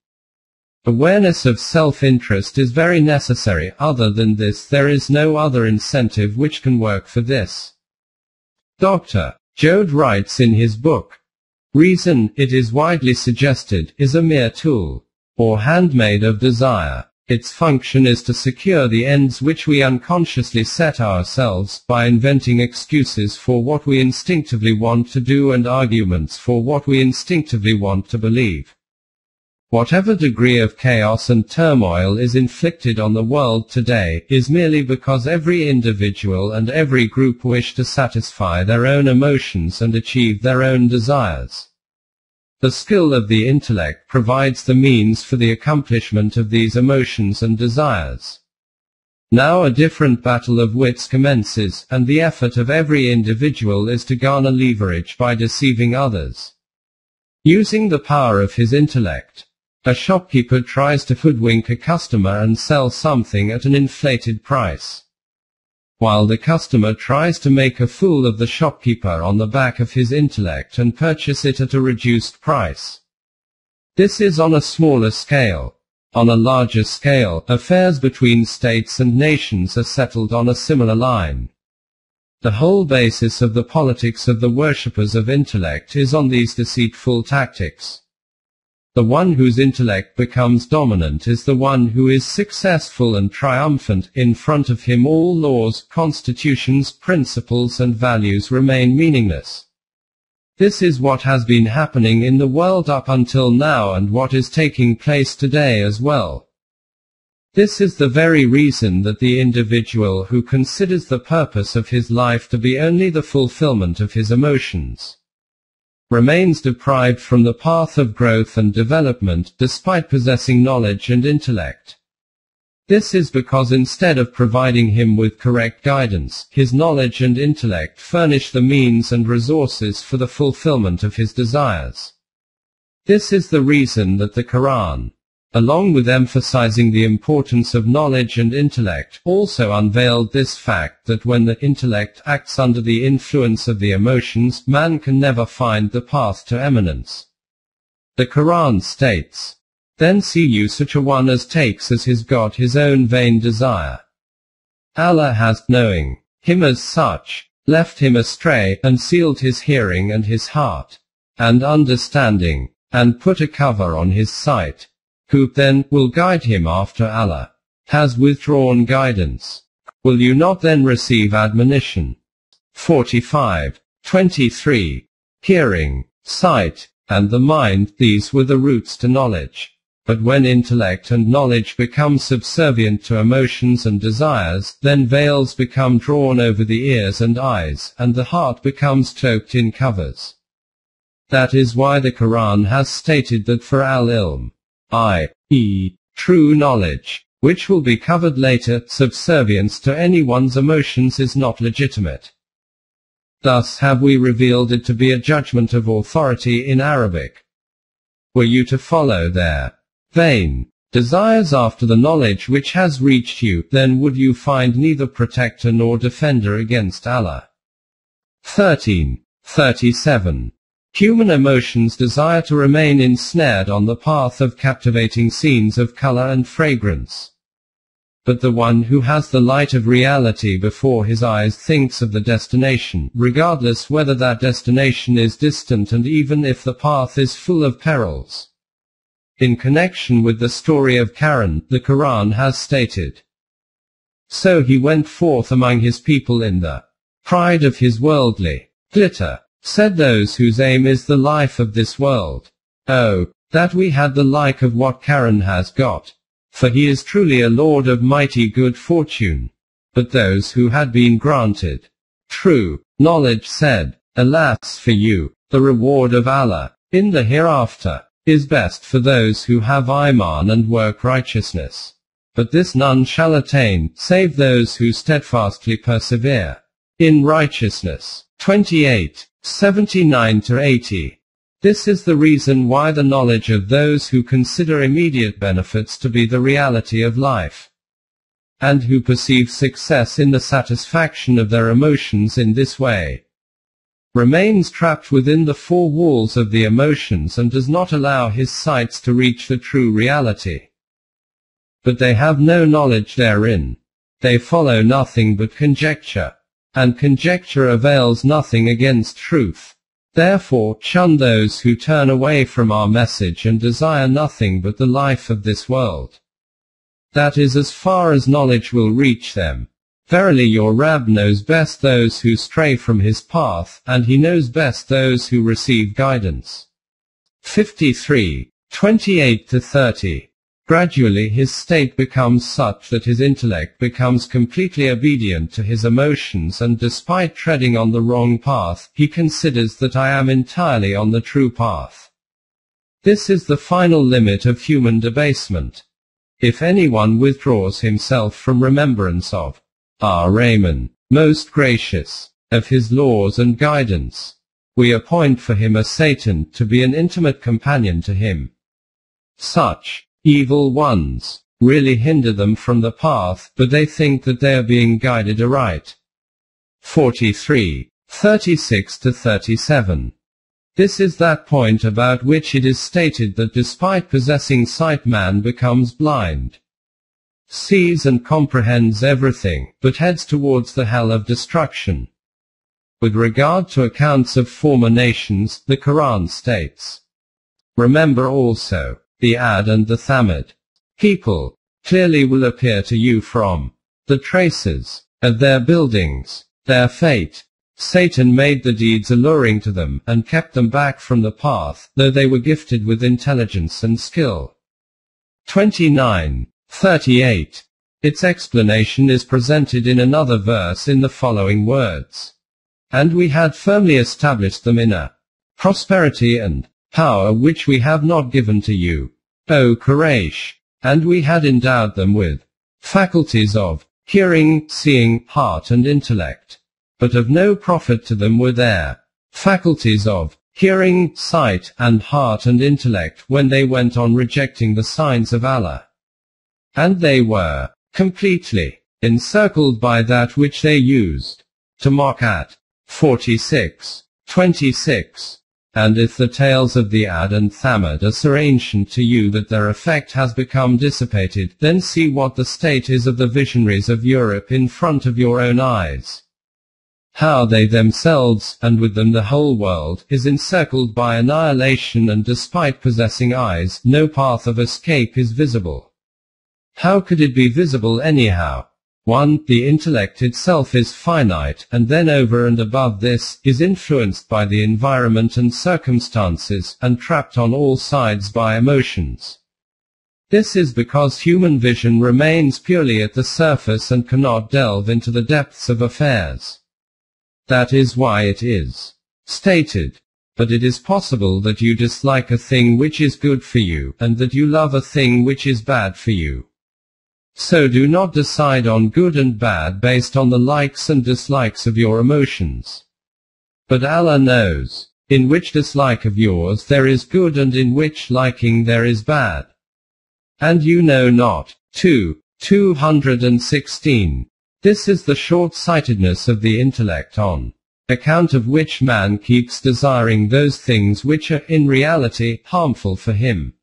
Speaker 1: Awareness of self-interest is very necessary. Other than this, there is no other incentive which can work for this. Dr. Joad writes in his book, "Reason, it is widely suggested, is a mere tool, or handmaid of desire. Its function is to secure the ends which we unconsciously set ourselves, by inventing excuses for what we instinctively want to do and arguments for what we instinctively want to believe. Whatever degree of chaos and turmoil is inflicted on the world today, is merely because every individual and every group wish to satisfy their own emotions and achieve their own desires. The skill of the intellect provides the means for the accomplishment of these emotions and desires. Now a different battle of wits commences, and the effort of every individual is to garner leverage by deceiving others. Using the power of his intellect, a shopkeeper tries to hoodwink a customer and sell something at an inflated price, while the customer tries to make a fool of the shopkeeper on the back of his intellect and purchase it at a reduced price. This is on a smaller scale. On a larger scale, affairs between states and nations are settled on a similar line. The whole basis of the politics of the worshippers of intellect is on these deceitful tactics. The one whose intellect becomes dominant is the one who is successful and triumphant. In front of him all laws, constitutions, principles and values remain meaningless. This is what has been happening in the world up until now and what is taking place today as well. This is the very reason that the individual who considers the purpose of his life to be only the fulfillment of his emotions remains deprived from the path of growth and development, despite possessing knowledge and intellect. This is because instead of providing him with correct guidance, his knowledge and intellect furnish the means and resources for the fulfillment of his desires. This is the reason that the Quran, along with emphasizing the importance of knowledge and intellect, also unveiled this fact that when the intellect acts under the influence of the emotions, man can never find the path to eminence. The Quran states, "Then see you such a one as takes as his God his own vain desire. Allah has, knowing him as such, left him astray, and sealed his hearing and his heart, and understanding, and put a cover on his sight. Who, then, will guide him after Allah has withdrawn guidance? Will you not then receive admonition?" 45:23. Hearing, sight, and the mind, these were the roots to knowledge. But when intellect and knowledge become subservient to emotions and desires, then veils become drawn over the ears and eyes, and the heart becomes cloaked in covers. That is why the Quran has stated that for al-ilm, i.e., true knowledge, which will be covered later, subservience to anyone's emotions is not legitimate. Thus have we revealed it to be a judgment of authority in Arabic. Were you to follow their vain desires after the knowledge which has reached you, then would you find neither protector nor defender against Allah. 13:37. Human emotions desire to remain ensnared on the path of captivating scenes of color and fragrance. But the one who has the light of reality before his eyes thinks of the destination, regardless whether that destination is distant and even if the path is full of perils. In connection with the story of Karen, the Quran has stated, "So he went forth among his people in the pride of his worldly glitter. Said those whose aim is the life of this world, oh, that we had the like of what Karen has got. For he is truly a lord of mighty good fortune." But those who had been granted true knowledge said, "Alas for you, the reward of Allah in the hereafter is best for those who have Iman and work righteousness. But this none shall attain, save those who steadfastly persevere in righteousness." 28:79-80. This is the reason why the knowledge of those who consider immediate benefits to be the reality of life, and who perceive success in the satisfaction of their emotions in this way, remains trapped within the four walls of the emotions and does not allow his sights to reach the true reality. But they have no knowledge therein. They follow nothing but conjecture, and conjecture avails nothing against truth. Therefore, shun those who turn away from our message and desire nothing but the life of this world. That is as far as knowledge will reach them. Verily your Rabb knows best those who stray from his path, and he knows best those who receive guidance. 53:28-30. Gradually his state becomes such that his intellect becomes completely obedient to his emotions, and despite treading on the wrong path, he considers that I am entirely on the true path. This is the final limit of human debasement. If anyone withdraws himself from remembrance of our Rahman, most gracious, of his laws and guidance, We appoint for him a Satan, to be an intimate companion to him. Such evil ones really hinder them from the path, but they think that they are being guided aright. 43. 36-37. This is that point about which it is stated that despite possessing sight man becomes blind. Sees and comprehends everything, but heads towards the hell of destruction. With regard to accounts of former nations, the Quran states, "Remember also the Ad and the Thamud people clearly will appear to you from the traces of their buildings, their fate. Satan made the deeds alluring to them, and kept them back from the path, though they were gifted with intelligence and skill." 29:38. Its explanation is presented in another verse in the following words. "And we had firmly established them in a prosperity and power which we have not given to you, O Quraysh. And we had endowed them with faculties of hearing, seeing, heart and intellect. But of no profit to them were their faculties of hearing, sight, and heart and intellect when they went on rejecting the signs of Allah. And they were completely encircled by that which they used to mock at." 46:26. "And if the tales of the Ad and Thamud are so ancient to you that their effect has become dissipated, then see what the state is of the visionaries of Europe in front of your own eyes. How they themselves, and with them the whole world, is encircled by annihilation, and despite possessing eyes, no path of escape is visible. How could it be visible anyhow? 1. The intellect itself is finite, and then over and above this, is influenced by the environment and circumstances, and trapped on all sides by emotions. This is because human vision remains purely at the surface and cannot delve into the depths of affairs. That is why it is stated, but it is possible that you dislike a thing which is good for you, and that you love a thing which is bad for you. So do not decide on good and bad based on the likes and dislikes of your emotions. But Allah knows in which dislike of yours there is good and in which liking there is bad. And you know not. 216. This is the short-sightedness of the intellect, on account of which man keeps desiring those things which are, in reality, harmful for him.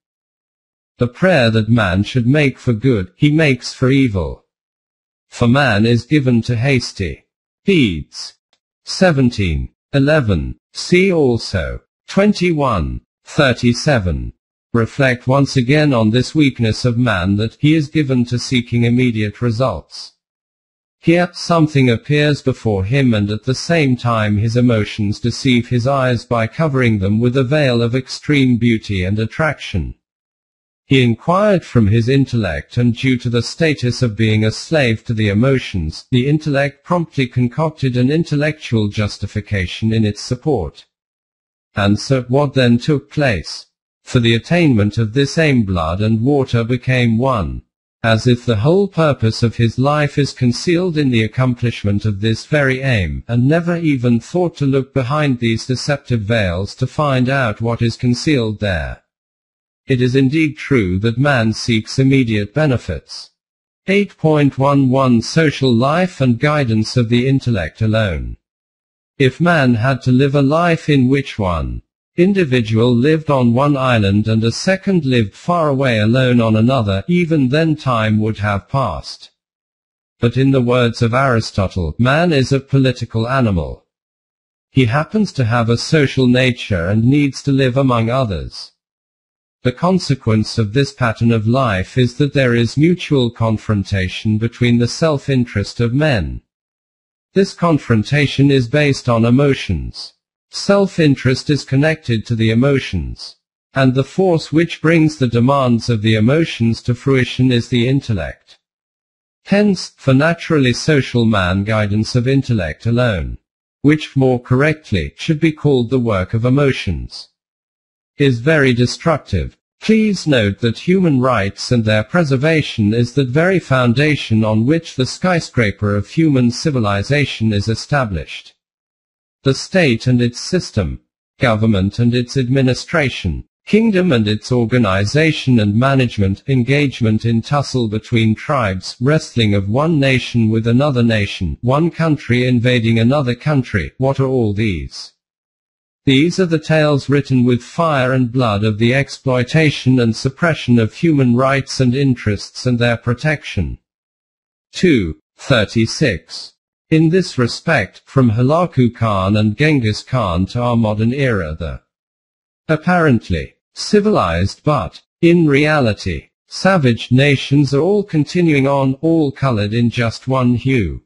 Speaker 1: The prayer that man should make for good, he makes for evil. For man is given to hasty deeds. 17:11. See also 21:37. Reflect once again on this weakness of man, that he is given to seeking immediate results. Here, something appears before him, and at the same time his emotions deceive his eyes by covering them with a veil of extreme beauty and attraction. He inquired from his intellect, and due to the status of being a slave to the emotions, the intellect promptly concocted an intellectual justification in its support. And so, what then took place? For the attainment of this aim, blood and water became one. As if the whole purpose of his life is concealed in the accomplishment of this very aim, and never even thought to look behind these deceptive veils to find out what is concealed there. It is indeed true that man seeks immediate benefits. 8.11 Social life and guidance of the intellect alone. If man had to live a life in which one individual lived on one island and a second lived far away alone on another, even then time would have passed. But in the words of Aristotle, man is a political animal. He happens to have a social nature and needs to live among others. The consequence of this pattern of life is that there is mutual confrontation between the self-interest of men. This confrontation is based on emotions. Self-interest is connected to the emotions. And the force which brings the demands of the emotions to fruition is the intellect. Hence, for naturally social man, guidance of intellect alone, which more correctly should be called the work of emotions, is very destructive. Please note that human rights and their preservation is that very foundation on which the skyscraper of human civilization is established. the state and its system, government and its administration, kingdom and its organization and management, engagement in tussle between tribes, wrestling of one nation with another nation, one country invading another country. What are all these? These are the tales written with fire and blood of the exploitation and suppression of human rights and interests and their protection. 2:36. In this respect, from Hulagu Khan and Genghis Khan to our modern era, the apparently civilized but, in reality, savage nations are all continuing on, all colored in just one hue.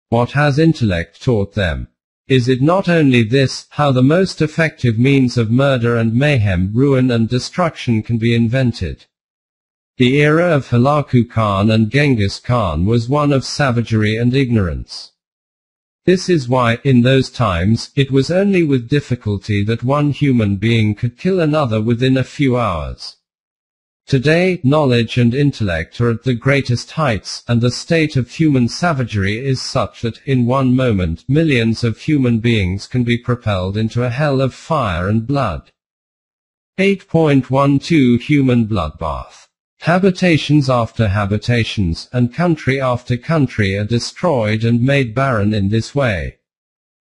Speaker 1: What has intellect taught them? Is it not only this, how the most effective means of murder and mayhem, ruin and destruction can be invented? The era of Hulagu Khan and Genghis Khan was one of savagery and ignorance. This is why, in those times, it was only with difficulty that one human being could kill another within a few hours. Today, knowledge and intellect are at the greatest heights, and the state of human savagery is such that, in one moment, millions of human beings can be propelled into a hell of fire and blood. 8.12 Human bloodbath. Habitations after habitations, and country after country are destroyed and made barren in this way,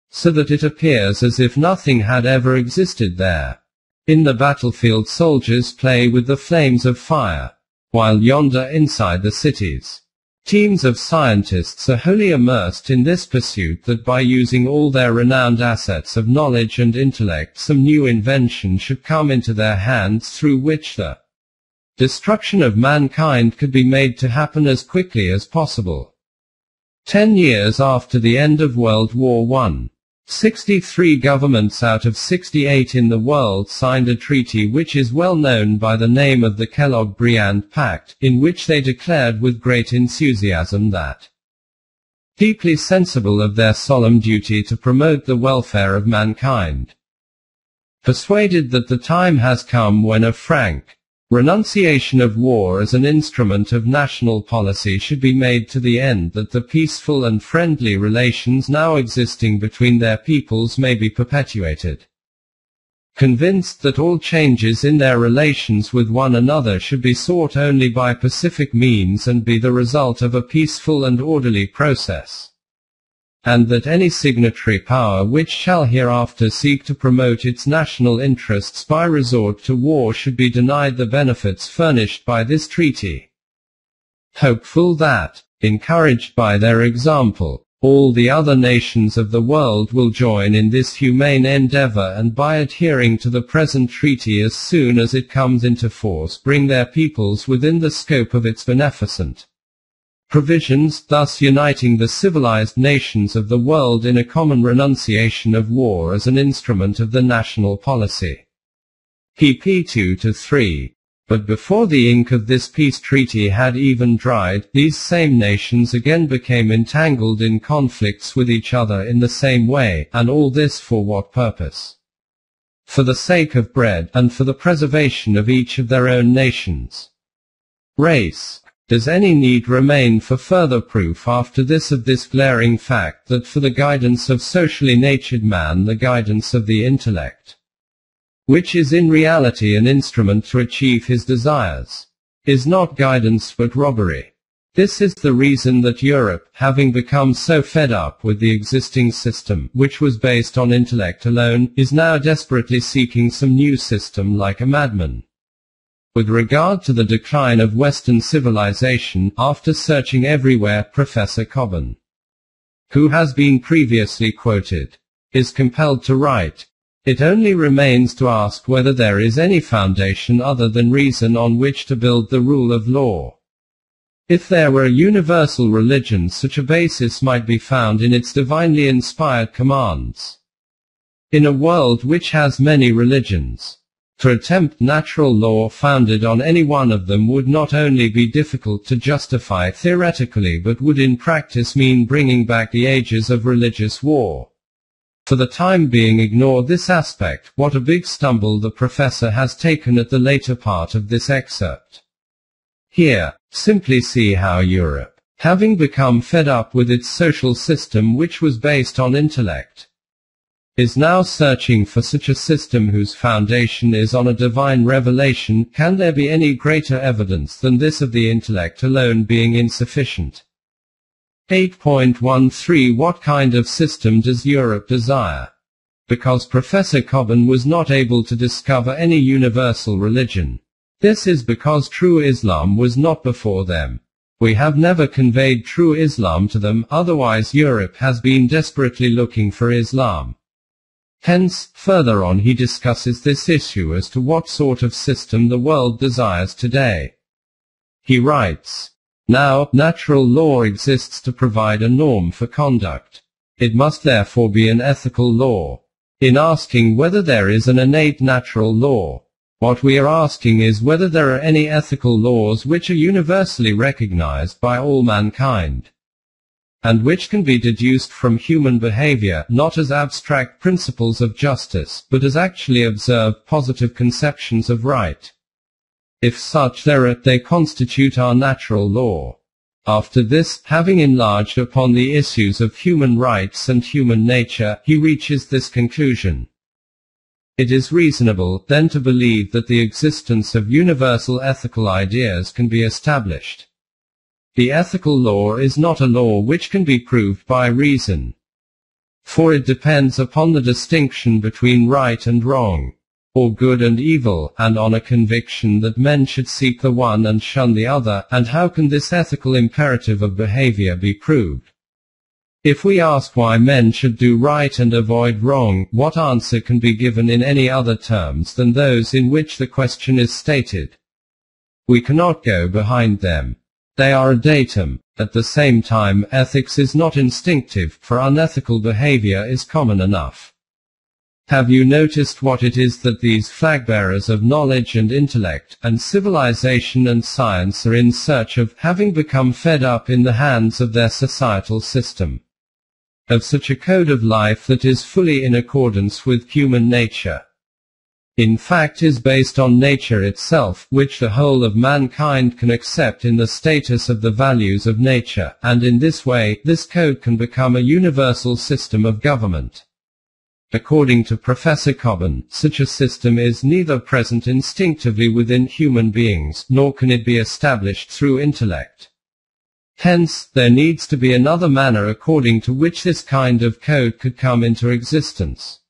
Speaker 1: so that it appears as if nothing had ever existed there. In the battlefield soldiers play with the flames of fire, while yonder inside the cities, teams of scientists are wholly immersed in this pursuit that by using all their renowned assets of knowledge and intellect some new invention should come into their hands through which the destruction of mankind could be made to happen as quickly as possible. 10 years after the end of World War I, 63 governments out of 68 in the world signed a treaty which is well known by the name of the Kellogg-Brianne Pact, in which they declared with great enthusiasm that, deeply sensible of their solemn duty to promote the welfare of mankind, persuaded that the time has come when a frank renunciation of war as an instrument of national policy should be made to the end that the peaceful and friendly relations now existing between their peoples may be perpetuated. Convinced that all changes in their relations with one another should be sought only by pacific means and be the result of a peaceful and orderly process, and that any signatory power which shall hereafter seek to promote its national interests by resort to war should be denied the benefits furnished by this treaty. Hopeful that, encouraged by their example, all the other nations of the world will join in this humane endeavor and by adhering to the present treaty as soon as it comes into force bring their peoples within the scope of its beneficent provisions, thus uniting the civilized nations of the world in a common renunciation of war as an instrument of the national policy. pp. 2-3. But before the ink of this peace treaty had even dried, these same nations again became entangled in conflicts with each other in the same way, and all this for what purpose? For the sake of bread, and for the preservation of each of their own nations. Race. Does any need remain for further proof after this of this glaring fact that for the guidance of socially natured man the guidance of the intellect, which is in reality an instrument to achieve his desires, is not guidance but robbery? This is the reason that Europe, having become so fed up with the existing system, which was based on intellect alone, is now desperately seeking some new system like a madman. With regard to the decline of Western civilization, after searching everywhere, Professor Coburn, who has been previously quoted, is compelled to write, it only remains to ask whether there is any foundation other than reason on which to build the rule of law. If there were a universal religion, such a basis might be found in its divinely inspired commands. In a world which has many religions, to attempt natural law founded on any one of them would not only be difficult to justify theoretically but would in practice mean bringing back the ages of religious war. For the time being ignore this aspect. What a big stumble the professor has taken at the later part of this excerpt. Here, simply see how Europe, having become fed up with its social system which was based on intellect, is now searching for such a system whose foundation is on a divine revelation. Can there be any greater evidence than this of the intellect alone being insufficient? 8.13 What kind of system does Europe desire? Because Professor Coburn was not able to discover any universal religion. This is because true Islam was not before them. We have never conveyed true Islam to them, otherwise Europe has been desperately looking for Islam. Hence, further on he discusses this issue as to what sort of system the world desires today. He writes, "Now, natural law exists to provide a norm for conduct. It must therefore be an ethical law. In asking whether there is an innate natural law, what we are asking is whether there are any ethical laws which are universally recognized by all mankind, and which can be deduced from human behavior, not as abstract principles of justice, but as actually observed positive conceptions of right. If such there are, they constitute our natural law." After this, having enlarged upon the issues of human rights and human nature, he reaches this conclusion. It is reasonable, then, to believe that the existence of universal ethical ideas can be established. The ethical law is not a law which can be proved by reason, for it depends upon the distinction between right and wrong, or good and evil, and on a conviction that men should seek the one and shun the other. And how can this ethical imperative of behavior be proved? If we ask why men should do right and avoid wrong, what answer can be given in any other terms than those in which the question is stated? We cannot go behind them. They are a datum. At the same time, ethics is not instinctive, for unethical behavior is common enough. Have you noticed what it is that these flagbearers of knowledge and intellect, and civilization and science are in search of, having become fed up in the hands of their societal system? Of such a code of life that is fully in accordance with human nature. In fact is based on nature itself, which the whole of mankind can accept in the status of the values of nature, and in this way, this code can become a universal system of government. According to Professor Coburn, such a system is neither present instinctively within human beings, nor can it be established through intellect. Hence, there needs to be another manner according to which this kind of code could come into existence.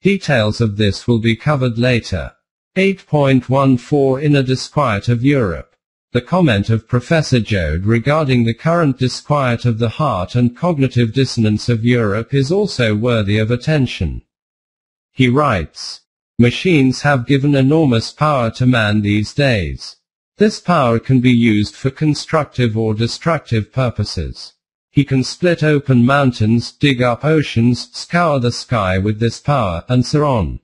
Speaker 1: Details of this will be covered later. 8.14 Inner disquiet of Europe. The comment of Professor Joad regarding the current disquiet of the heart and cognitive dissonance of Europe is also worthy of attention. He writes, "Machines have given enormous power to man these days. This power can be used for constructive or destructive purposes. He can split open mountains, dig up oceans, scour the sky with this power, and so on.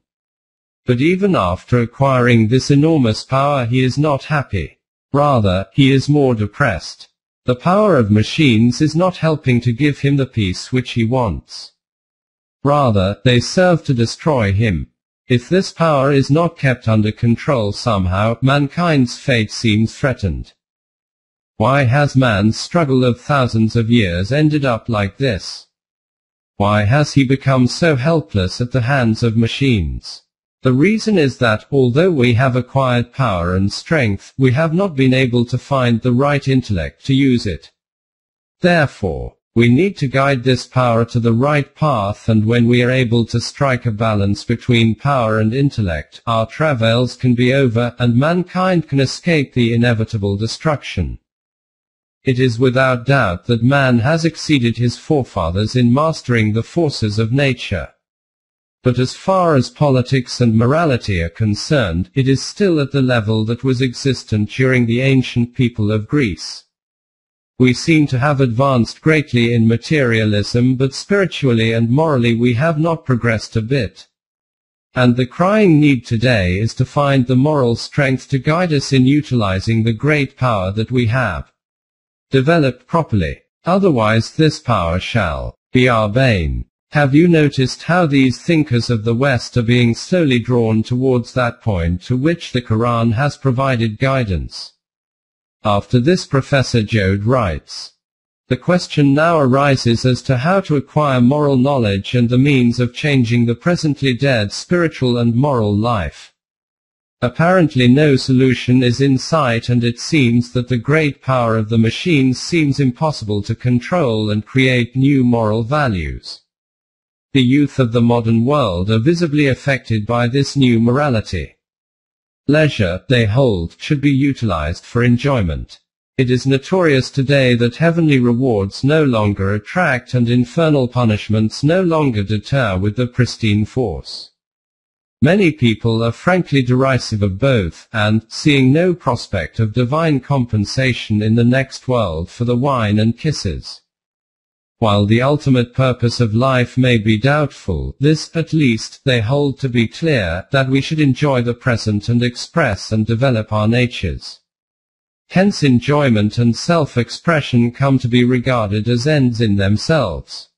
Speaker 1: But even after acquiring this enormous power he is not happy. Rather, he is more depressed. The power of machines is not helping to give him the peace which he wants. Rather, they serve to destroy him. If this power is not kept under control somehow, mankind's fate seems threatened. Why has man's struggle of thousands of years ended up like this? Why has he become so helpless at the hands of machines? The reason is that, although we have acquired power and strength, we have not been able to find the right intellect to use it. Therefore, we need to guide this power to the right path, and when we are able to strike a balance between power and intellect, our travails can be over, and mankind can escape the inevitable destruction. It is without doubt that man has exceeded his forefathers in mastering the forces of nature. But as far as politics and morality are concerned, it is still at the level that was existent during the ancient people of Greece. We seem to have advanced greatly in materialism, but spiritually and morally we have not progressed a bit. And the crying need today is to find the moral strength to guide us in utilizing the great power that we have developed properly. Otherwise this power shall be our bane. Have you noticed how these thinkers of the West are being slowly drawn towards that point to which the Quran has provided guidance? After this Professor Joad writes, The question now arises as to how to acquire moral knowledge and the means of changing the presently dead spiritual and moral life. Apparently no solution is in sight, and it seems that the great power of the machines seems impossible to control and create new moral values. The youth of the modern world are visibly affected by this new morality. Leisure, they hold, should be utilized for enjoyment. It is notorious today that heavenly rewards no longer attract and infernal punishments no longer deter with the pristine force. Many people are frankly derisive of both, and, seeing no prospect of divine compensation in the next world for the wine and kisses. While the ultimate purpose of life may be doubtful, this, at least, they hold to be clear, that we should enjoy the present and express and develop our natures. Hence enjoyment and self-expression come to be regarded as ends in themselves.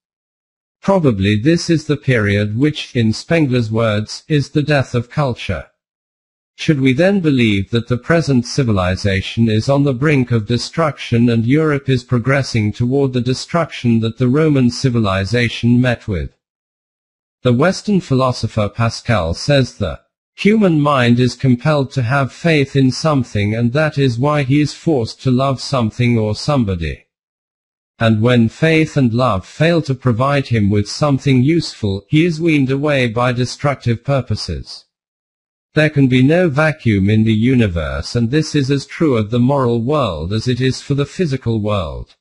Speaker 1: Probably this is the period which, in Spengler's words, is the death of culture. Should we then believe that the present civilization is on the brink of destruction and Europe is progressing toward the destruction that the Roman civilization met with? The Western philosopher Pascal says the human mind is compelled to have faith in something, and that is why he is forced to love something or somebody. And when faith and love fail to provide him with something useful, he is weaned away by destructive purposes. There can be no vacuum in the universe, and this is as true of the moral world as it is for the physical world.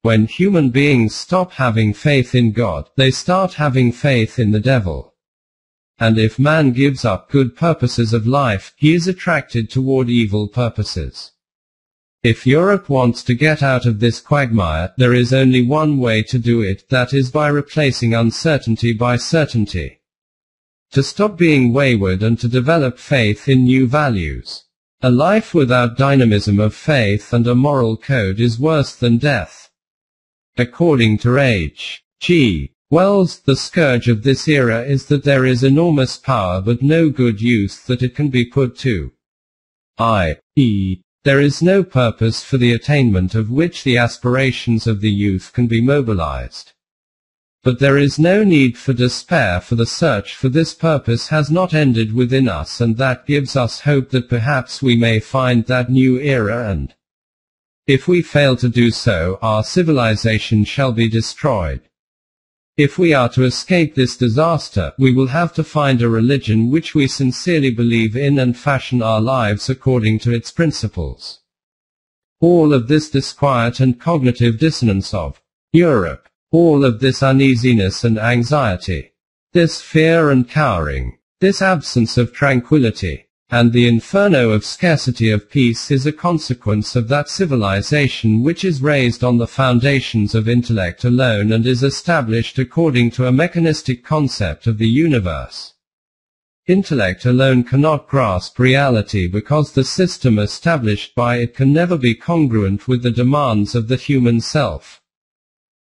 Speaker 1: When human beings stop having faith in God, they start having faith in the devil. And if man gives up good purposes of life, he is attracted toward evil purposes. If Europe wants to get out of this quagmire, there is only one way to do it, that is by replacing uncertainty by certainty. To stop being wayward and to develop faith in new values. A life without dynamism of faith and a moral code is worse than death. According to H.G. Wells, the scourge of this era is that there is enormous power but no good use that it can be put to. I.e., there is no purpose for the attainment of which the aspirations of the youth can be mobilized. But there is no need for despair, for the search for this purpose has not ended within us, and that gives us hope that perhaps we may find that new era, and if we fail to do so, our civilization shall be destroyed. If we are to escape this disaster, we will have to find a religion which we sincerely believe in and fashion our lives according to its principles. All of this disquiet and cognitive dissonance of Europe, all of this uneasiness and anxiety, this fear and cowering, this absence of tranquility, and the inferno of scarcity of peace is a consequence of that civilization which is raised on the foundations of intellect alone and is established according to a mechanistic concept of the universe. Intellect alone cannot grasp reality because the system established by it can never be congruent with the demands of the human self.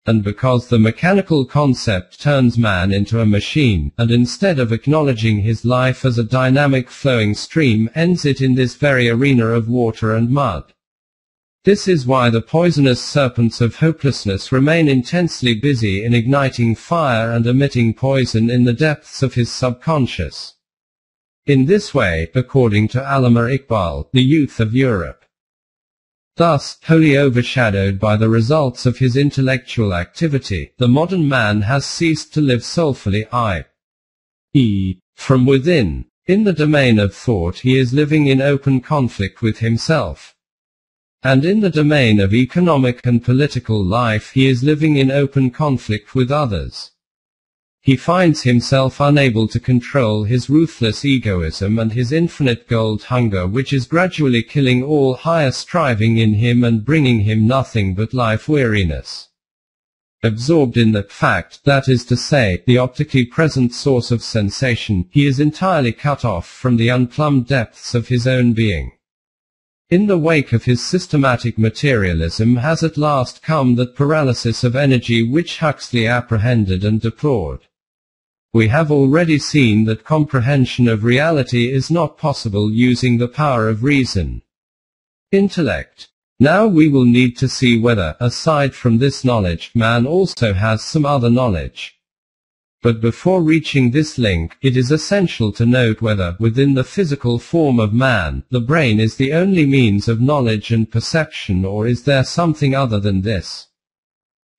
Speaker 1: And because the mechanical concept turns man into a machine, and instead of acknowledging his life as a dynamic flowing stream, ends it in this very arena of water and mud. This is why the poisonous serpents of hopelessness remain intensely busy in igniting fire and emitting poison in the depths of his subconscious. In this way, according to Allama Iqbal, the youth of Europe, thus, wholly overshadowed by the results of his intellectual activity, the modern man has ceased to live soulfully, i.e., from within. In the domain of thought he is living in open conflict with himself. And in the domain of economic and political life he is living in open conflict with others. He finds himself unable to control his ruthless egoism and his infinite gold hunger, which is gradually killing all higher striving in him and bringing him nothing but life weariness. Absorbed in the fact, that is to say, the optically present source of sensation, he is entirely cut off from the unplumbed depths of his own being. In the wake of his systematic materialism has at last come that paralysis of energy which Huxley apprehended and deplored. We have already seen that comprehension of reality is not possible using the power of reason. Intellect, Now we will need to see whether, aside from this knowledge, man also has some other knowledge. But before reaching this link, it is essential to note whether, within the physical form of man, the brain is the only means of knowledge and perception, or is there something other than this?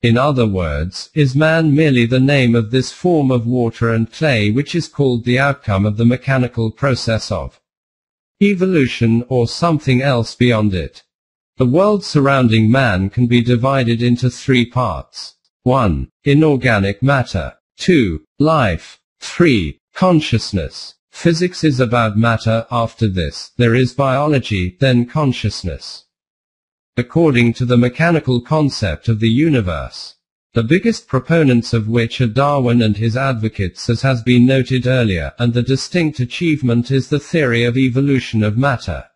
Speaker 1: In other words, is man merely the name of this form of water and clay which is called the outcome of the mechanical process of evolution, or something else beyond it? The world surrounding man can be divided into three parts. 1. Inorganic matter. 2. Life. 3. Consciousness. Physics is about matter. After this, there is biology, then consciousness. According to the mechanical concept of the universe, the biggest proponents of which are Darwin and his advocates, as has been noted earlier, and the distinct achievement is the theory of evolution of matter.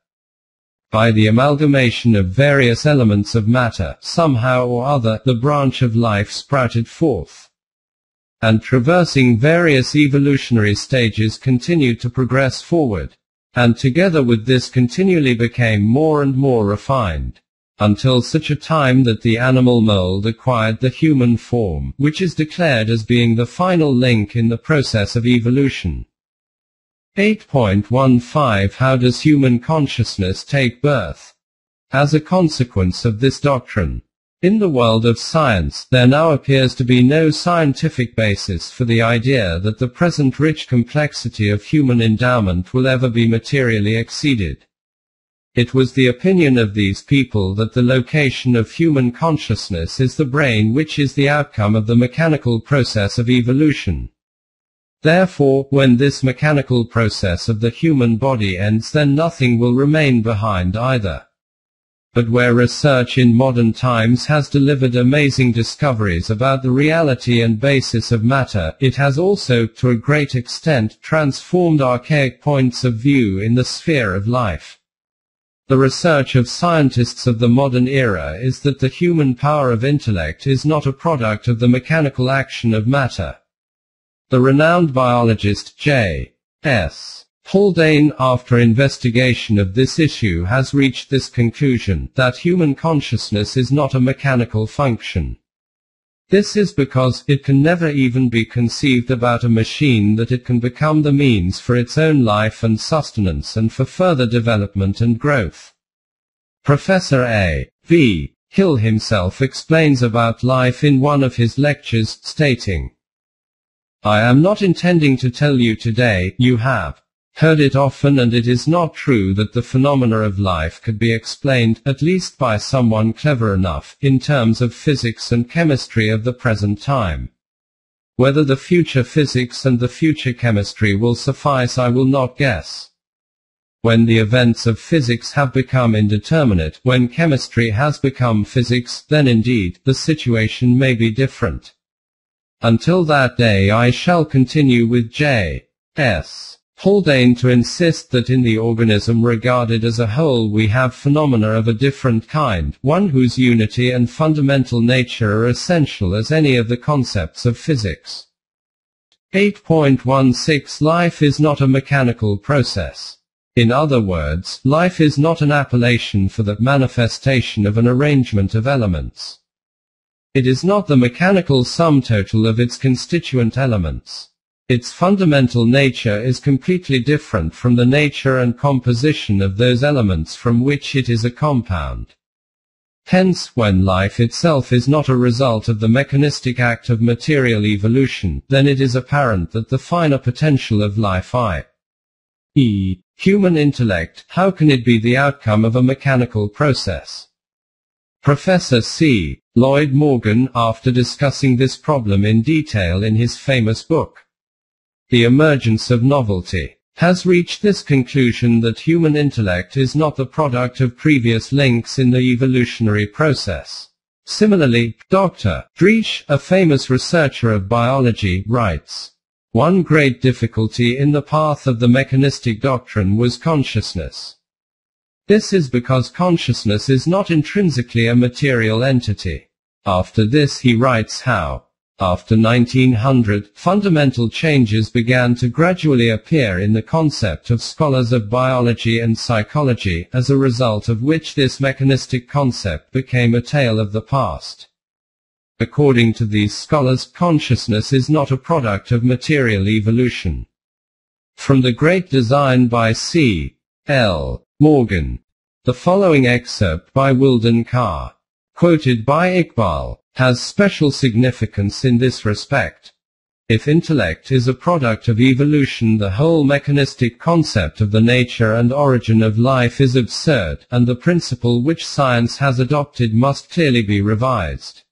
Speaker 1: By the amalgamation of various elements of matter, somehow or other, the branch of life sprouted forth, and traversing various evolutionary stages continued to progress forward, and together with this continually became more and more refined, until such a time that the animal mold acquired the human form, which is declared as being the final link in the process of evolution. 8.15 How does human consciousness take birth? As a consequence of this doctrine, in the world of science, there now appears to be no scientific basis for the idea that the present rich complexity of human endowment will ever be materially exceeded. It was the opinion of these people that the location of human consciousness is the brain, which is the outcome of the mechanical process of evolution. Therefore, when this mechanical process of the human body ends, then nothing will remain behind either. But where research in modern times has delivered amazing discoveries about the reality and basis of matter, it has also, to a great extent, transformed archaic points of view in the sphere of life. The research of scientists of the modern era is that the human power of intellect is not a product of the mechanical action of matter. The renowned biologist J.S. Haldane, after investigation of this issue, has reached this conclusion, that human consciousness is not a mechanical function. This is because it can never even be conceived about a machine, that it can become the means for its own life and sustenance and for further development and growth. Professor A.V. Hill himself explains about life in one of his lectures, stating, "I am not intending to tell you today, you have heard it often, and it is not true that the phenomena of life could be explained, at least by someone clever enough, in terms of physics and chemistry of the present time. Whether the future physics and the future chemistry will suffice I will not guess. When the events of physics have become indeterminate, when chemistry has become physics, then indeed, the situation may be different. Until that day I shall continue with J.S. Haldane to insist that in the organism regarded as a whole we have phenomena of a different kind, one whose unity and fundamental nature are essential as any of the concepts of physics." 8.16 Life is not a mechanical process. In other words, life is not an appellation for the manifestation of an arrangement of elements. It is not the mechanical sum total of its constituent elements. Its fundamental nature is completely different from the nature and composition of those elements from which it is a compound. Hence, when life itself is not a result of the mechanistic act of material evolution, then it is apparent that the finer potential of life, i.e., human intellect, how can it be the outcome of a mechanical process? Professor C. Lloyd Morgan, after discussing this problem in detail in his famous book, The Emergence of Novelty, has reached this conclusion that human intellect is not the product of previous links in the evolutionary process. Similarly, Dr. Driesch, a famous researcher of biology, writes, "One great difficulty in the path of the mechanistic doctrine was consciousness. This is because consciousness is not intrinsically a material entity." After this he writes how After 1900, fundamental changes began to gradually appear in the concept of scholars of biology and psychology, as a result of which this mechanistic concept became a tale of the past. According to these scholars, consciousness is not a product of material evolution. From The Great Design by C. L. Morgan. The following excerpt by Wilden Carr, quoted by Iqbal, has special significance in this respect. If intellect is a product of evolution, the whole mechanistic concept of the nature and origin of life is absurd, and the principle which science has adopted must clearly be revised.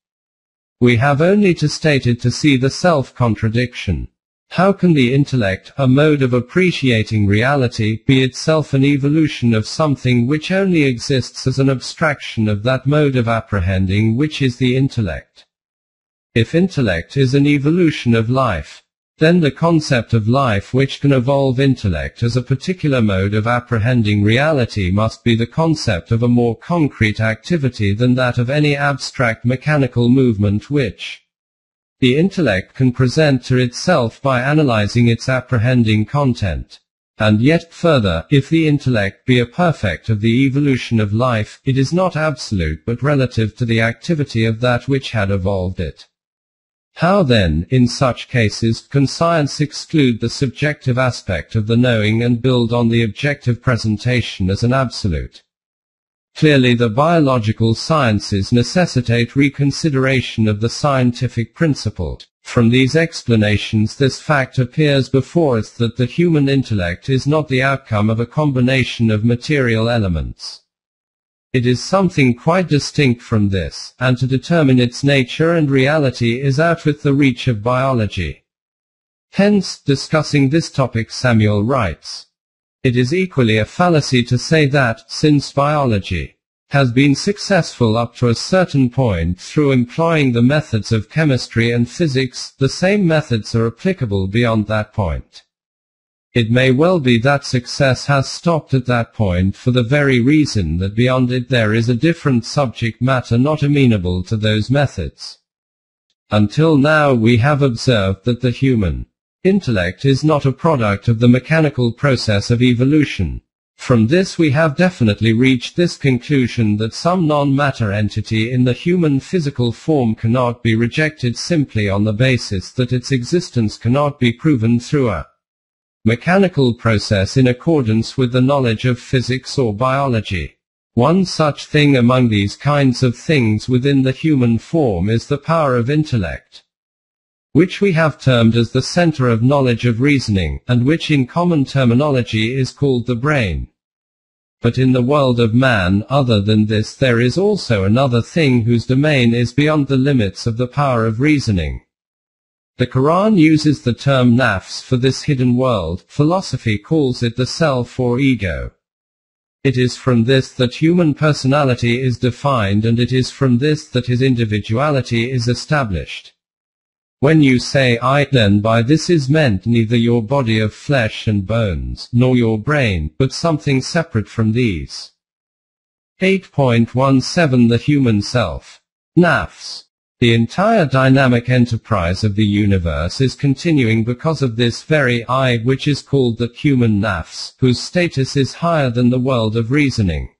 Speaker 1: We have only to state it to see the self-contradiction. How can the intellect, a mode of appreciating reality, be itself an evolution of something which only exists as an abstraction of that mode of apprehending which is the intellect? If intellect is an evolution of life, then the concept of life which can evolve intellect as a particular mode of apprehending reality must be the concept of a more concrete activity than that of any abstract mechanical movement which the intellect can present to itself by analyzing its apprehending content. And yet further, if the intellect be a perfect of the evolution of life, it is not absolute but relative to the activity of that which had evolved it. How then, in such cases, can science exclude the subjective aspect of the knowing and build on the objective presentation as an absolute? Clearly the biological sciences necessitate reconsideration of the scientific principle. From these explanations this fact appears before us that the human intellect is not the outcome of a combination of material elements. It is something quite distinct from this, and to determine its nature and reality is out with the reach of biology. Hence, discussing this topic, Samuel writes, "It is equally a fallacy to say that, since biology has been successful up to a certain point through employing the methods of chemistry and physics, the same methods are applicable beyond that point. It may well be that success has stopped at that point for the very reason that beyond it there is a different subject matter not amenable to those methods. Until now we have observed that the human intellect is not a product of the mechanical process of evolution. From this we have definitely reached this conclusion that some non-matter entity in the human physical form cannot be rejected simply on the basis that its existence cannot be proven through a mechanical process in accordance with the knowledge of physics or biology. One such thing among these kinds of things within the human form is the power of intellect, which we have termed as the center of knowledge of reasoning, and which in common terminology is called the brain. But in the world of man, other than this, there is also another thing whose domain is beyond the limits of the power of reasoning. The Quran uses the term nafs for this hidden world, philosophy calls it the self or ego. It is from this that human personality is defined, and it is from this that his individuality is established. When you say I, then by this is meant neither your body of flesh and bones, nor your brain, but something separate from these. 8.17 The human self. Nafs. The entire dynamic enterprise of the universe is continuing because of this very I, which is called the human nafs, whose status is higher than the world of reasoning.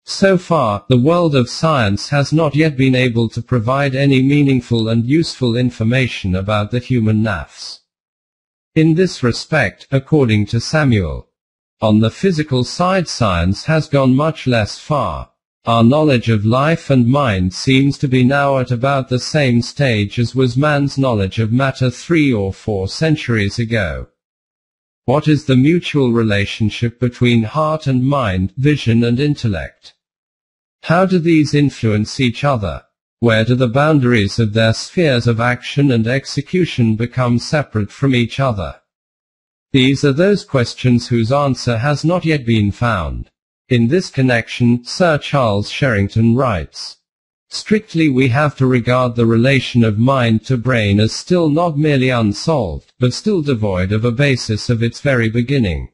Speaker 1: So far, the world of science has not yet been able to provide any meaningful and useful information about the human nafs. In this respect, according to Samuel, on the physical side science has gone much less far. Our knowledge of life and mind seems to be now at about the same stage as was man's knowledge of matter 3 or 4 centuries ago. What is the mutual relationship between heart and mind, vision and intellect? How do these influence each other? Where do the boundaries of their spheres of action and execution become separate from each other? These are those questions whose answer has not yet been found. In this connection, Sir Charles Sherrington writes, "Strictly we have to regard the relation of mind to brain as still not merely unsolved, but still devoid of a basis of its very beginning."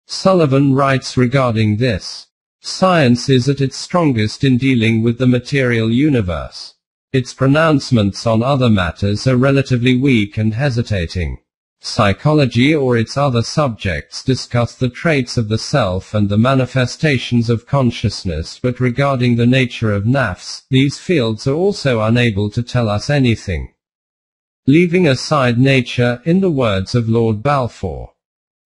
Speaker 1: Sullivan writes regarding this, "Science is at its strongest in dealing with the material universe. Its pronouncements on other matters are relatively weak and hesitating. Psychology or its other subjects discuss the traits of the self and the manifestations of consciousness, but regarding the nature of nafs, these fields are also unable to tell us anything. Leaving aside nature, in the words of Lord Balfour,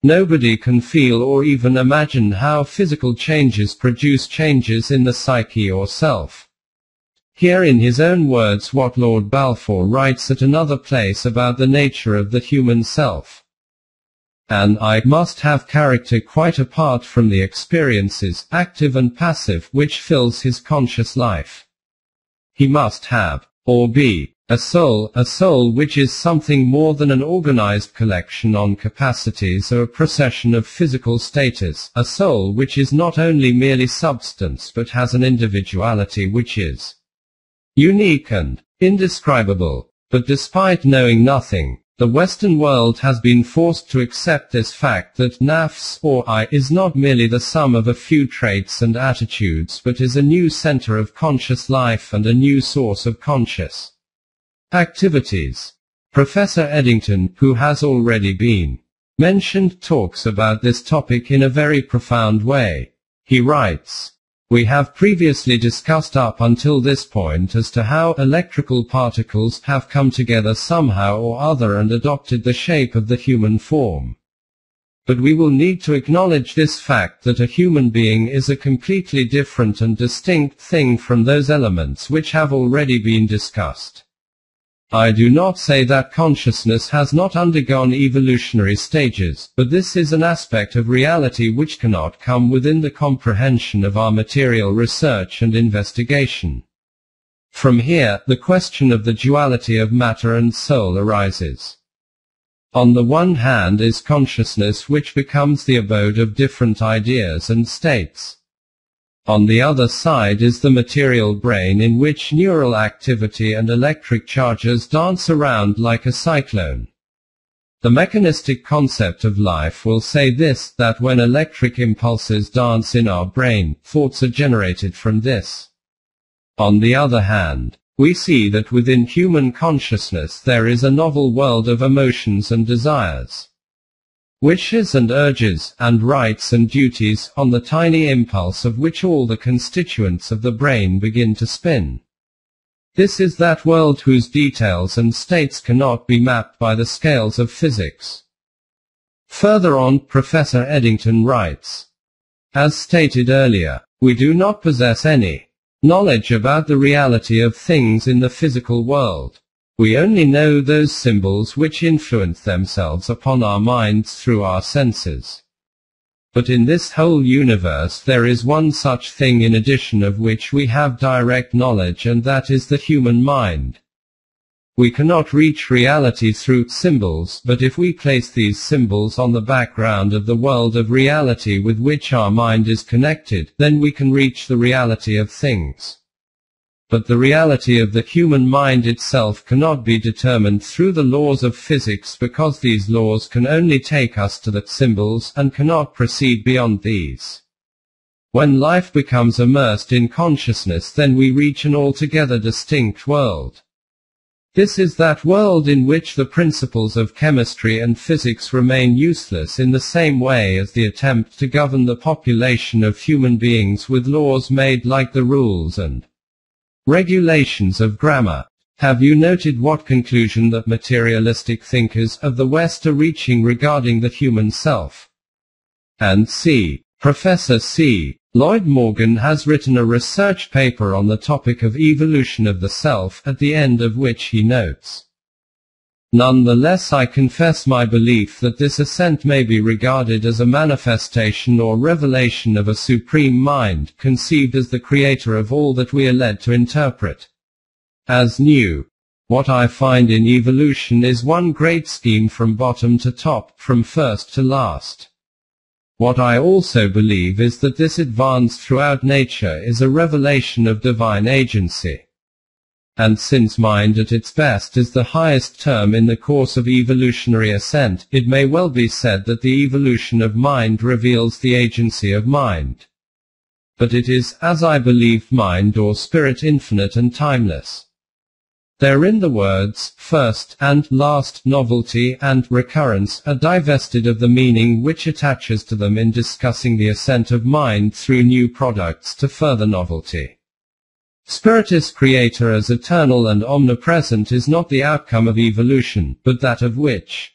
Speaker 1: nobody can feel or even imagine how physical changes produce changes in the psyche or self. Here in his own words what Lord Balfour writes at another place about the nature of the human self. An I must have character quite apart from the experiences, active and passive, which fills his conscious life. He must have, or be, a soul which is something more than an organized collection on capacities or a procession of physical status, a soul which is not only merely substance but has an individuality which is unique and indescribable. But despite knowing nothing, the Western world has been forced to accept this fact that nafs, or I, is not merely the sum of a few traits and attitudes but is a new center of conscious life and a new source of conscious activities. Professor Eddington, who has already been mentioned, talks about this topic in a very profound way. He writes, "We have previously discussed up until this point as to how electrical particles have come together somehow or other and adopted the shape of the human form. But we will need to acknowledge this fact that a human being is a completely different and distinct thing from those elements which have already been discussed. I do not say that consciousness has not undergone evolutionary stages, but this is an aspect of reality which cannot come within the comprehension of our material research and investigation. From here, the question of the duality of matter and soul arises. On the one hand is consciousness, which becomes the abode of different ideas and states. On the other side is the material brain, in which neural activity and electric charges dance around like a cyclone. The mechanistic concept of life will say this, that when electric impulses dance in our brain, thoughts are generated from this. On the other hand, we see that within human consciousness there is a novel world of emotions and desires, wishes and urges, and rights and duties, on the tiny impulse of which all the constituents of the brain begin to spin. This is that world whose details and states cannot be mapped by the scales of physics." Further on, Professor Eddington writes, "As stated earlier, we do not possess any knowledge about the reality of things in the physical world. We only know those symbols which influence themselves upon our minds through our senses. But in this whole universe there is one such thing in addition of which we have direct knowledge, and that is the human mind. We cannot reach reality through symbols, but if we place these symbols on the background of the world of reality with which our mind is connected, then we can reach the reality of things. But the reality of the human mind itself cannot be determined through the laws of physics, because these laws can only take us to the symbols, and cannot proceed beyond these. When life becomes immersed in consciousness, then we reach an altogether distinct world. This is that world in which the principles of chemistry and physics remain useless, in the same way as the attempt to govern the population of human beings with laws made like the rules and regulations of grammar. Have you noted what conclusion that materialistic thinkers of the West are reaching regarding the human self? And C. Professor C. Lloyd Morgan has written a research paper on the topic of evolution of the self, at the end of which he notes, "Nonetheless, I confess my belief that this ascent may be regarded as a manifestation or revelation of a supreme mind, conceived as the creator of all that we are led to interpret as new. What I find in evolution is one great scheme from bottom to top, from first to last. What I also believe is that this advance throughout nature is a revelation of divine agency. And since mind at its best is the highest term in the course of evolutionary ascent, it may well be said that the evolution of mind reveals the agency of mind. But it is, as I believe, mind or spirit infinite and timeless. Therein the words, first, and last, novelty, and recurrence, are divested of the meaning which attaches to them in discussing the ascent of mind through new products to further novelty. Spiritus Creator as eternal and omnipresent is not the outcome of evolution, but that of which.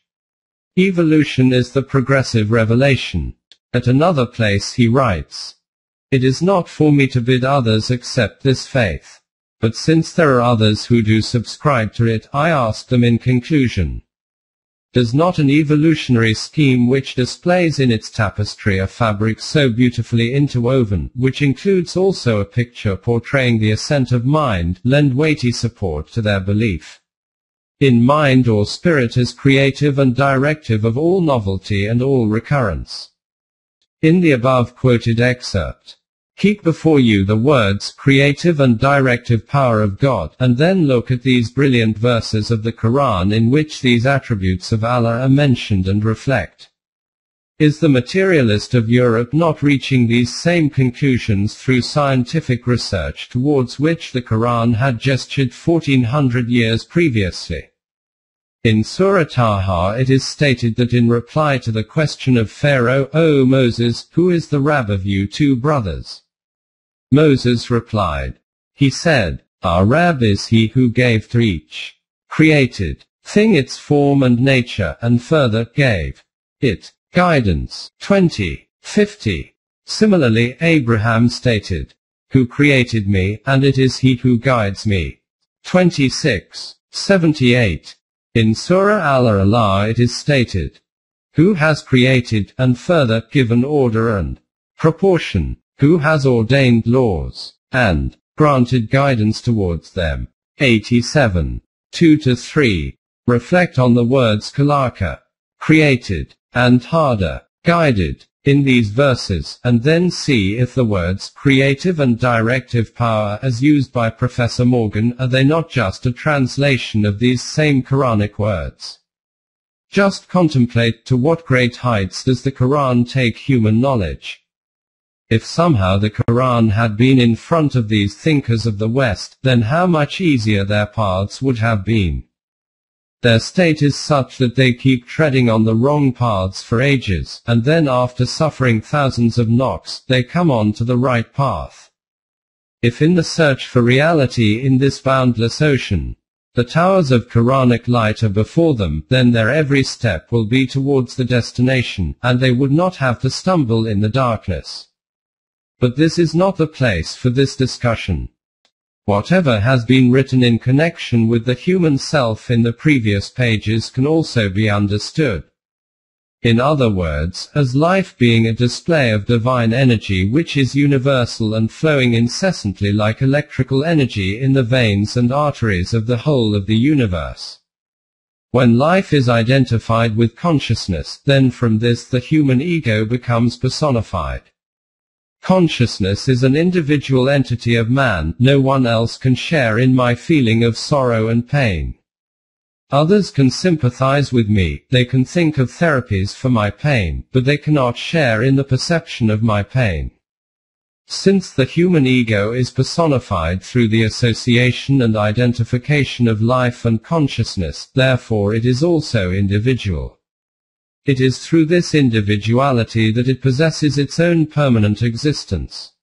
Speaker 1: Evolution is the progressive revelation. At another place he writes, "It is not for me to bid others accept this faith. But since there are others who do subscribe to it, I ask them in conclusion, does not an evolutionary scheme which displays in its tapestry a fabric so beautifully interwoven, which includes also a picture portraying the ascent of mind, lend weighty support to their belief in mind or spirit as creative and directive of all novelty and all recurrence?" In the above quoted excerpt, keep before you the words creative and directive power of God, and then look at these brilliant verses of the Quran in which these attributes of Allah are mentioned and reflect. Is the materialist of Europe not reaching these same conclusions through scientific research towards which the Quran had gestured 1400 years previously? In Surah Taha it is stated that in reply to the question of Pharaoh, "O Moses, who is the Rab of you two brothers?" Moses replied, he said, "Our Rab is he who gave to each created thing its form and nature, and further gave it guidance." 20:50. Similarly, Abraham stated, "Who created me, and it is he who guides me." 26:78. In Surah Al-A'la it is stated, "Who has created, and further given order and proportion, who has ordained laws, and granted guidance towards them." 87:2-3. Reflect on the words Kalaka, created, and Hada, guided, in these verses, and then see if the words creative and directive power as used by Professor Morgan are they not just a translation of these same Quranic words. Just contemplate to what great heights does the Quran take human knowledge. If somehow the Quran had been in front of these thinkers of the West, then how much easier their paths would have been. Their state is such that they keep treading on the wrong paths for ages, and then after suffering thousands of knocks, they come on to the right path. If in the search for reality in this boundless ocean, the towers of Quranic light are before them, then their every step will be towards the destination, and they would not have to stumble in the darkness. But this is not the place for this discussion. Whatever has been written in connection with the human self in the previous pages can also be understood. In other words, as life being a display of divine energy which is universal and flowing incessantly like electrical energy in the veins and arteries of the whole of the universe. When life is identified with consciousness, then from this the human ego becomes personified. Consciousness is an individual entity of man. No one else can share in my feeling of sorrow and pain. Others can sympathize with me, they can think of therapies for my pain, but they cannot share in the perception of my pain. Since the human ego is personified through the association and identification of life and consciousness, therefore it is also individual. It is through this individuality that it possesses its own permanent existence.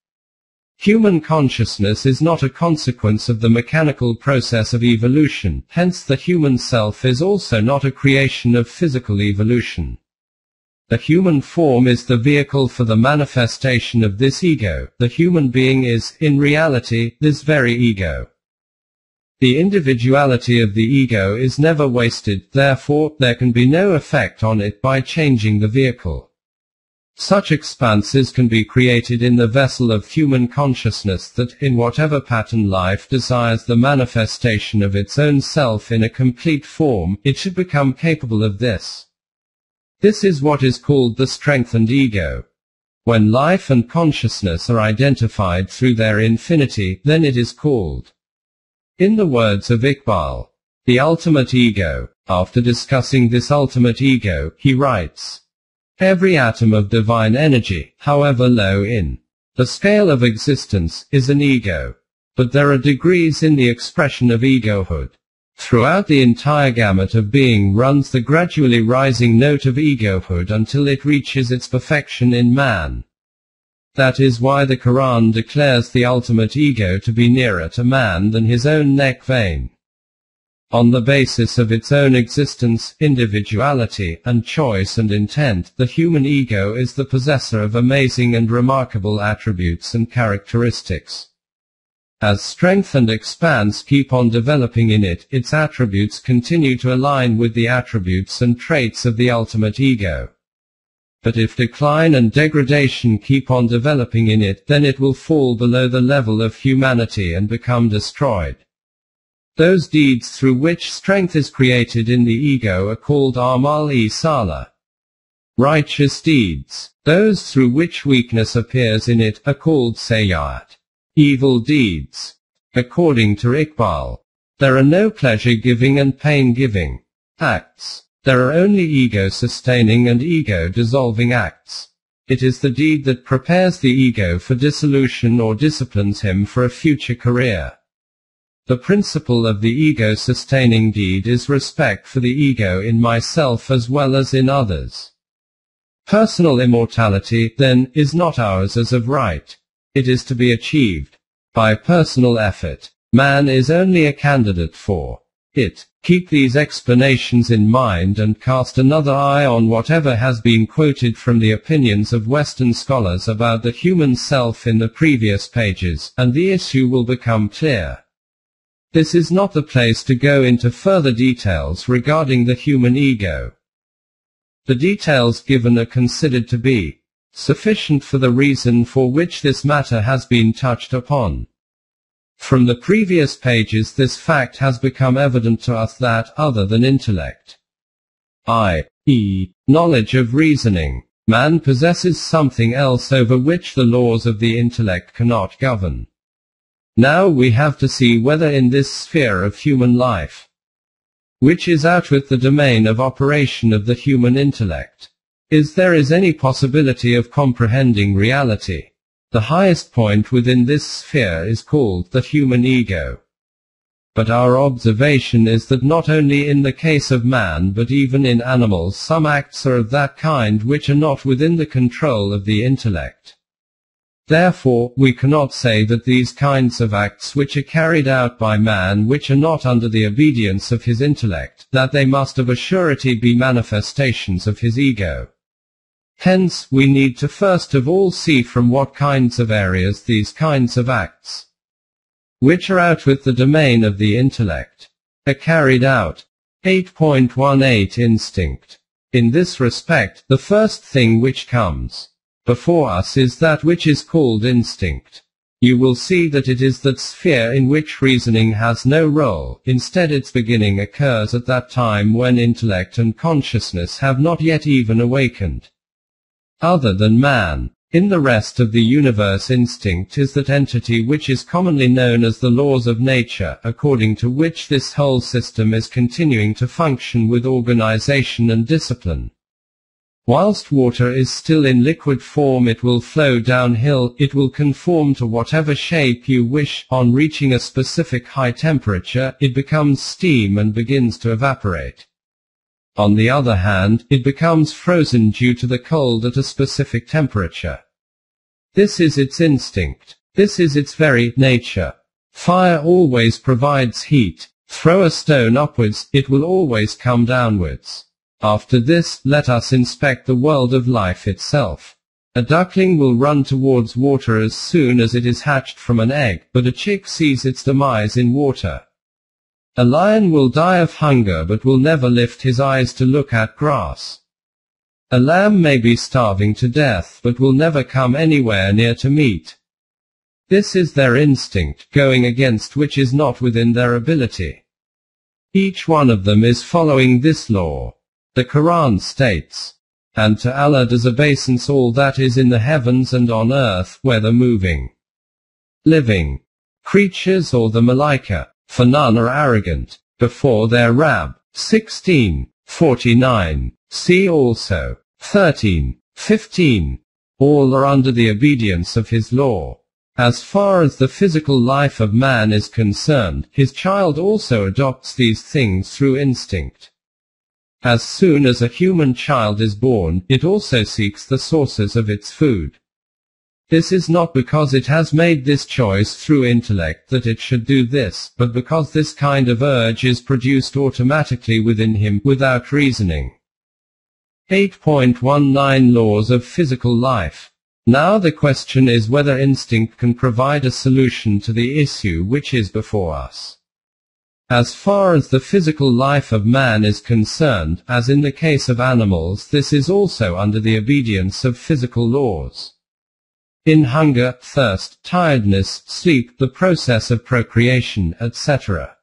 Speaker 1: Human consciousness is not a consequence of the mechanical process of evolution, hence the human self is also not a creation of physical evolution. The human form is the vehicle for the manifestation of this ego. The human being is, in reality, this very ego. The individuality of the ego is never wasted, therefore, there can be no effect on it by changing the vehicle. Such expanses can be created in the vessel of human consciousness that, in whatever pattern life desires the manifestation of its own self in a complete form, it should become capable of this. This is what is called the strengthened ego. When life and consciousness are identified through their infinity, then it is called, in the words of Iqbal, the ultimate ego. After discussing this ultimate ego, he writes, every atom of divine energy, however low in the scale of existence, is an ego. But there are degrees in the expression of egohood. Throughout the entire gamut of being runs the gradually rising note of egohood until it reaches its perfection in man. That is why the Quran declares the ultimate ego to be nearer to man than his own neck vein. On the basis of its own existence, individuality, and choice and intent, the human ego is the possessor of amazing and remarkable attributes and characteristics. As strength and expanse keep on developing in it, its attributes continue to align with the attributes and traits of the ultimate ego. But if decline and degradation keep on developing in it, then it will fall below the level of humanity and become destroyed. Those deeds through which strength is created in the ego are called amal-e-sala. Righteous deeds, those through which weakness appears in it, are called sayyat. Evil deeds. According to Iqbal, there are no pleasure-giving and pain-giving acts. There are only ego-sustaining and ego-dissolving acts. It is the deed that prepares the ego for dissolution or disciplines him for a future career. The principle of the ego-sustaining deed is respect for the ego in myself as well as in others. Personal immortality, then, is not ours as of right. It is to be achieved by personal effort. Man is only a candidate for it. Keep these explanations in mind and cast another eye on whatever has been quoted from the opinions of Western scholars about the human self in the previous pages, and the issue will become clear. This is not the place to go into further details regarding the human ego. The details given are considered to be sufficient for the reason for which this matter has been touched upon. From the previous pages this fact has become evident to us that, other than intellect, i.e., knowledge of reasoning, man possesses something else over which the laws of the intellect cannot govern. Now we have to see whether in this sphere of human life, which is outwith the domain of operation of the human intellect, there is any possibility of comprehending reality. The highest point within this sphere is called the human ego. But our observation is that not only in the case of man but even in animals some acts are of that kind which are not within the control of the intellect. Therefore, we cannot say that these kinds of acts which are carried out by man which are not under the obedience of his intellect, that they must of a surety be manifestations of his ego. Hence, we need to first of all see from what kinds of areas these kinds of acts, which are outwith the domain of the intellect, are carried out. 8.18 Instinct. In this respect, the first thing which comes before us is that which is called instinct. You will see that it is that sphere in which reasoning has no role, instead its beginning occurs at that time when intellect and consciousness have not yet even awakened. Other than man, in the rest of the universe, instinct is that entity which is commonly known as the laws of nature, according to which this whole system is continuing to function with organization and discipline. Whilst water is still in liquid form, it will flow downhill, it will conform to whatever shape you wish. On reaching a specific high temperature, it becomes steam and begins to evaporate. On the other hand, it becomes frozen due to the cold at a specific temperature. This is its instinct. This is its very nature. Fire always provides heat. Throw a stone upwards, it will always come downwards. After this, let us inspect the world of life itself. A duckling will run towards water as soon as it is hatched from an egg, but a chick sees its demise in water. A lion will die of hunger but will never lift his eyes to look at grass. A lamb may be starving to death but will never come anywhere near to meat. This is their instinct, going against which is not within their ability. Each one of them is following this law. The Quran states, "And to Allah does obeisance all that is in the heavens and on earth, whether moving, living creatures or the Malaika, for none are arrogant before their Rabb." 16:49. See also 13:15. All are under the obedience of his law. As far as the physical life of man is concerned, his child also adopts these things through instinct. As soon as a human child is born, it also seeks the sources of its food. This is not because it has made this choice through intellect that it should do this, but because this kind of urge is produced automatically within him, without reasoning. 8.19 Laws of Physical Life. Now the question is whether instinct can provide a solution to the issue which is before us. As far as the physical life of man is concerned, as in the case of animals, this is also under the obedience of physical laws. In hunger, thirst, tiredness, sleep, the process of procreation, etc.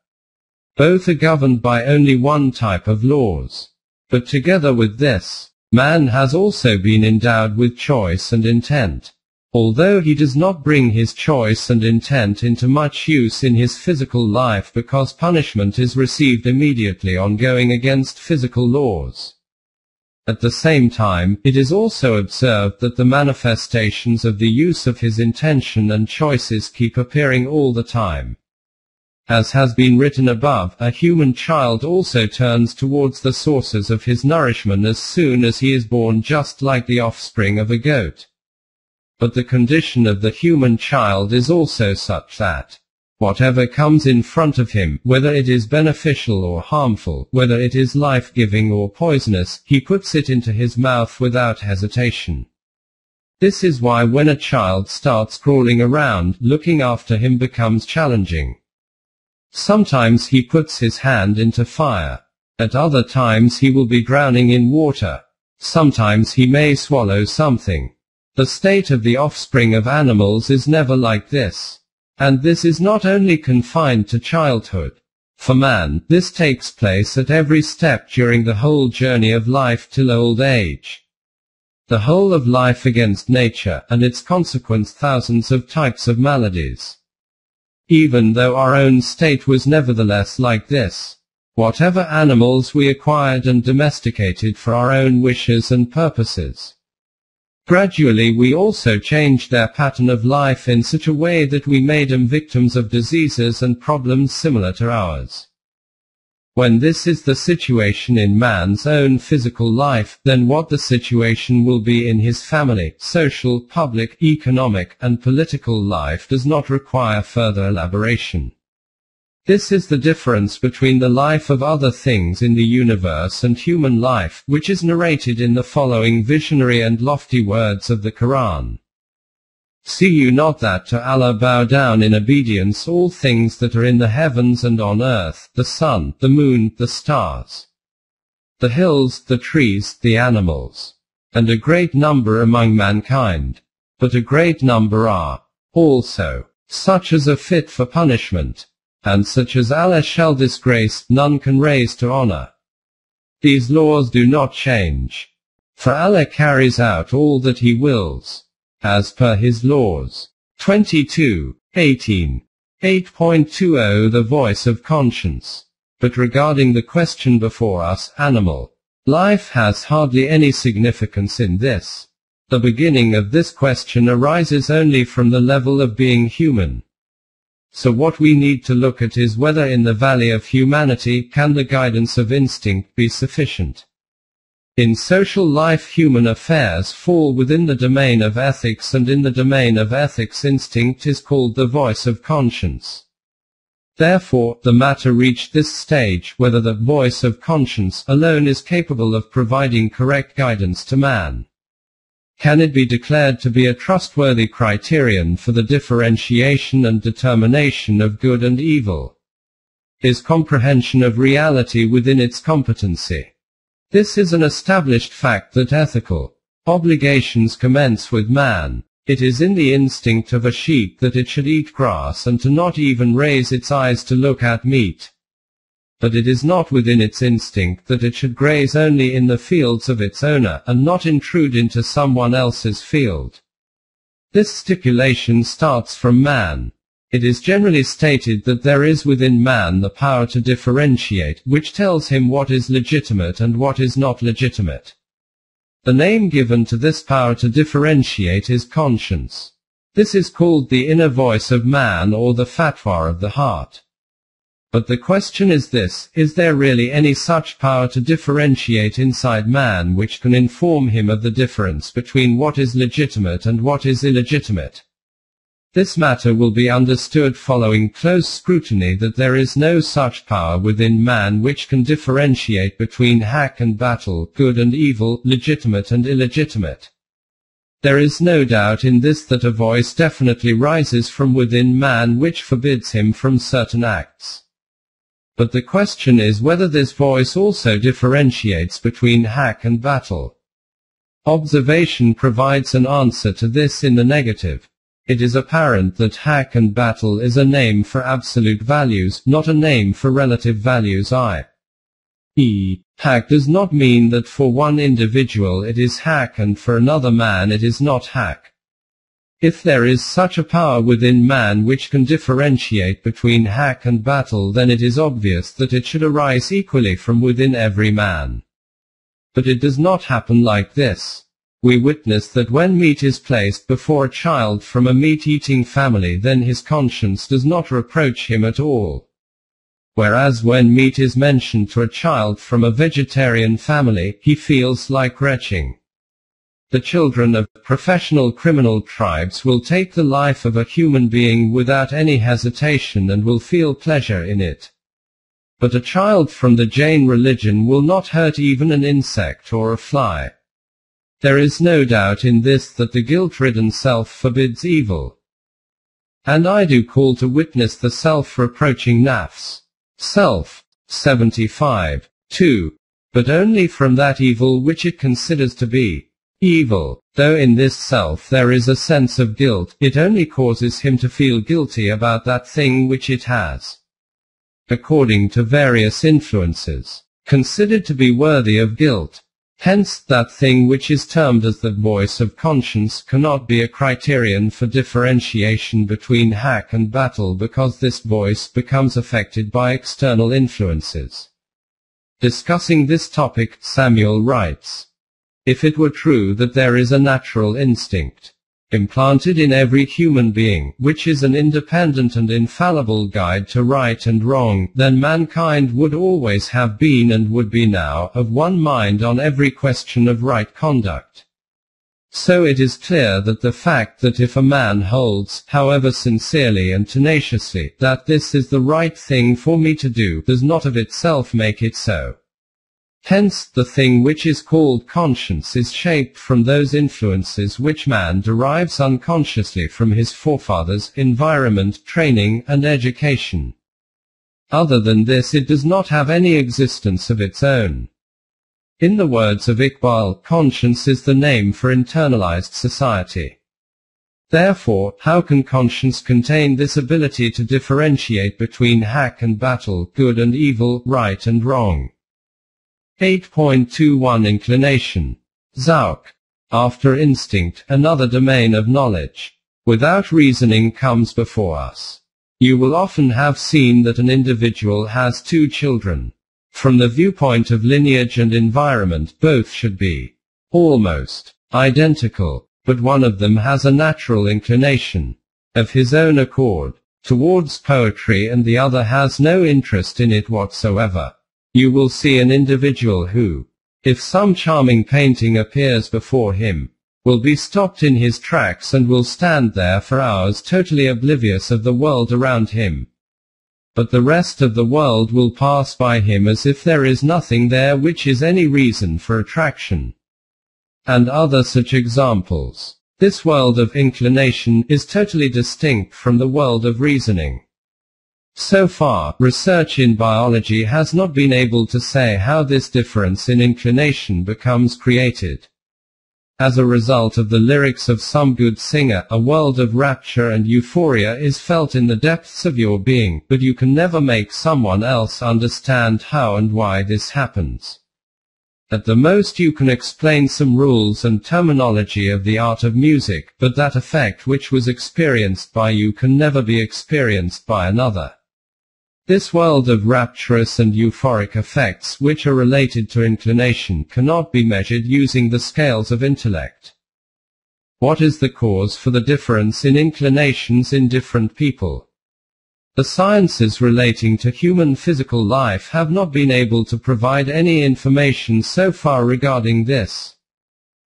Speaker 1: Both are governed by only one type of laws. But together with this, man has also been endowed with choice and intent. Although he does not bring his choice and intent into much use in his physical life because punishment is received immediately on going against physical laws. At the same time, it is also observed that the manifestations of the use of his intention and choices keep appearing all the time. As has been written above, a human child also turns towards the sources of his nourishment as soon as he is born, just like the offspring of a goat. But the condition of the human child is also such that whatever comes in front of him, whether it is beneficial or harmful, whether it is life-giving or poisonous, he puts it into his mouth without hesitation. This is why when a child starts crawling around, looking after him becomes challenging. Sometimes he puts his hand into fire. At other times he will be drowning in water. Sometimes he may swallow something. The state of the offspring of animals is never like this. And this is not only confined to childhood. For man, this takes place at every step during the whole journey of life till old age. The whole of life against nature, and its consequence thousands of types of maladies. Even though our own state was nevertheless like this. Whatever animals we acquired and domesticated for our own wishes and purposes. Gradually we also changed their pattern of life in such a way that we made them victims of diseases and problems similar to ours. When this is the situation in man's own physical life, then what the situation will be in his family, social, public, economic, and political life does not require further elaboration. This is the difference between the life of other things in the universe and human life, which is narrated in the following visionary and lofty words of the Quran. See you not that to Allah bow down in obedience all things that are in the heavens and on earth, the sun, the moon, the stars, the hills, the trees, the animals, and a great number among mankind. But a great number are also such as are fit for punishment, and such as Allah shall disgrace, none can raise to honor. These laws do not change. For Allah carries out all that He wills, as per His laws. 22:18. 8.20 The voice of conscience. But regarding the question before us, animal life has hardly any significance in this. The beginning of this question arises only from the level of being human. So what we need to look at is whether in the valley of humanity can the guidance of instinct be sufficient. In social life human affairs fall within the domain of ethics, and in the domain of ethics instinct is called the voice of conscience. Therefore, the matter reached this stage whether the voice of conscience alone is capable of providing correct guidance to man. Can it be declared to be a trustworthy criterion for the differentiation and determination of good and evil? Is comprehension of reality within its competency? This is an established fact that ethical obligations commence with man. It is in the instinct of a sheep that it should eat grass and to not even raise its eyes to look at meat. But it is not within its instinct that it should graze only in the fields of its owner, and not intrude into someone else's field. This stipulation starts from man. It is generally stated that there is within man the power to differentiate, which tells him what is legitimate and what is not legitimate. The name given to this power to differentiate is conscience. This is called the inner voice of man or the fatwa of the heart. But the question is this: is there really any such power to differentiate inside man which can inform him of the difference between what is legitimate and what is illegitimate? This matter will be understood following close scrutiny that there is no such power within man which can differentiate between haq and batil, good and evil, legitimate and illegitimate. There is no doubt in this that a voice definitely rises from within man which forbids him from certain acts. But the question is whether this voice also differentiates between haq and batil. Observation provides an answer to this in the negative. It is apparent that haq and batil is a name for absolute values, not a name for relative values i.e., haq does not mean that for one individual it is haq and for another man it is not haq. If there is such a power within man which can differentiate between haq and batil, then it is obvious that it should arise equally from within every man. But it does not happen like this. We witness that when meat is placed before a child from a meat-eating family, then his conscience does not reproach him at all. Whereas when meat is mentioned to a child from a vegetarian family, he feels like retching. The children of professional criminal tribes will take the life of a human being without any hesitation and will feel pleasure in it. But a child from the Jain religion will not hurt even an insect or a fly. There is no doubt in this that the guilt-ridden self forbids evil. And I do call to witness the self-reproaching nafs. Self. 75. 2. But only from that evil which it considers to be evil. Though in this self there is a sense of guilt, it only causes him to feel guilty about that thing which it has, according to various influences, considered to be worthy of guilt. Hence, that thing which is termed as the voice of conscience cannot be a criterion for differentiation between haq and batil, because this voice becomes affected by external influences. Discussing this topic, Samuel writes, if it were true that there is a natural instinct implanted in every human being, which is an independent and infallible guide to right and wrong, then mankind would always have been and would be now of one mind on every question of right conduct. So it is clear that the fact that if a man holds, however sincerely and tenaciously, that this is the right thing for me to do, does not of itself make it so. Hence, the thing which is called conscience is shaped from those influences which man derives unconsciously from his forefathers, environment, training, and education. Other than this, it does not have any existence of its own. In the words of Iqbal, conscience is the name for internalized society. Therefore, how can conscience contain this ability to differentiate between haq and batil, good and evil, right and wrong? 8.21 Inclination. Zawq. After instinct, another domain of knowledge, without reasoning, comes before us. You will often have seen that an individual has two children. From the viewpoint of lineage and environment, both should be almost identical, but one of them has a natural inclination, of his own accord, towards poetry and the other has no interest in it whatsoever. You will see an individual who, if some charming painting appears before him, will be stopped in his tracks and will stand there for hours totally oblivious of the world around him. But the rest of the world will pass by him as if there is nothing there which is any reason for attraction. And other such examples. This world of inclination is totally distinct from the world of reasoning. So far, research in biology has not been able to say how this difference in inclination becomes created. As a result of the lyrics of some good singer, a world of rapture and euphoria is felt in the depths of your being, but you can never make someone else understand how and why this happens. At the most you can explain some rules and terminology of the art of music, but that effect which was experienced by you can never be experienced by another. This world of rapturous and euphoric effects which are related to inclination cannot be measured using the scales of intellect. What is the cause for the difference in inclinations in different people? The sciences relating to human physical life have not been able to provide any information so far regarding this.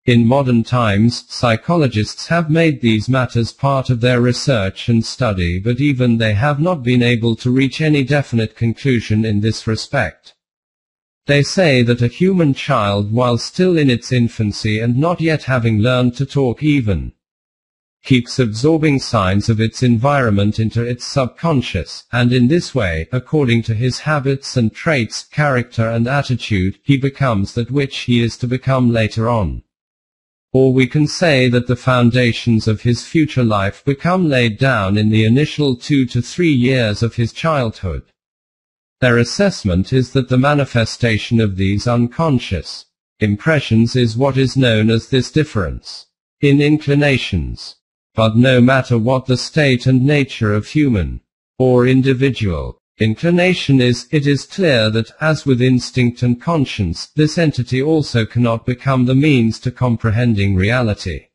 Speaker 1: In modern times, psychologists have made these matters part of their research and study, but even they have not been able to reach any definite conclusion in this respect. They say that a human child, while still in its infancy and not yet having learned to talk even, keeps absorbing signs of its environment into its subconscious, and in this way, according to his habits and traits, character and attitude, he becomes that which he is to become later on. Or we can say that the foundations of his future life become laid down in the initial 2 to 3 years of his childhood. Their assessment is that the manifestation of these unconscious impressions is what is known as this difference in inclinations. But no matter what the state and nature of human or individual inclination is, it is clear that, as with instinct and conscience, this entity also cannot become the means to comprehending reality.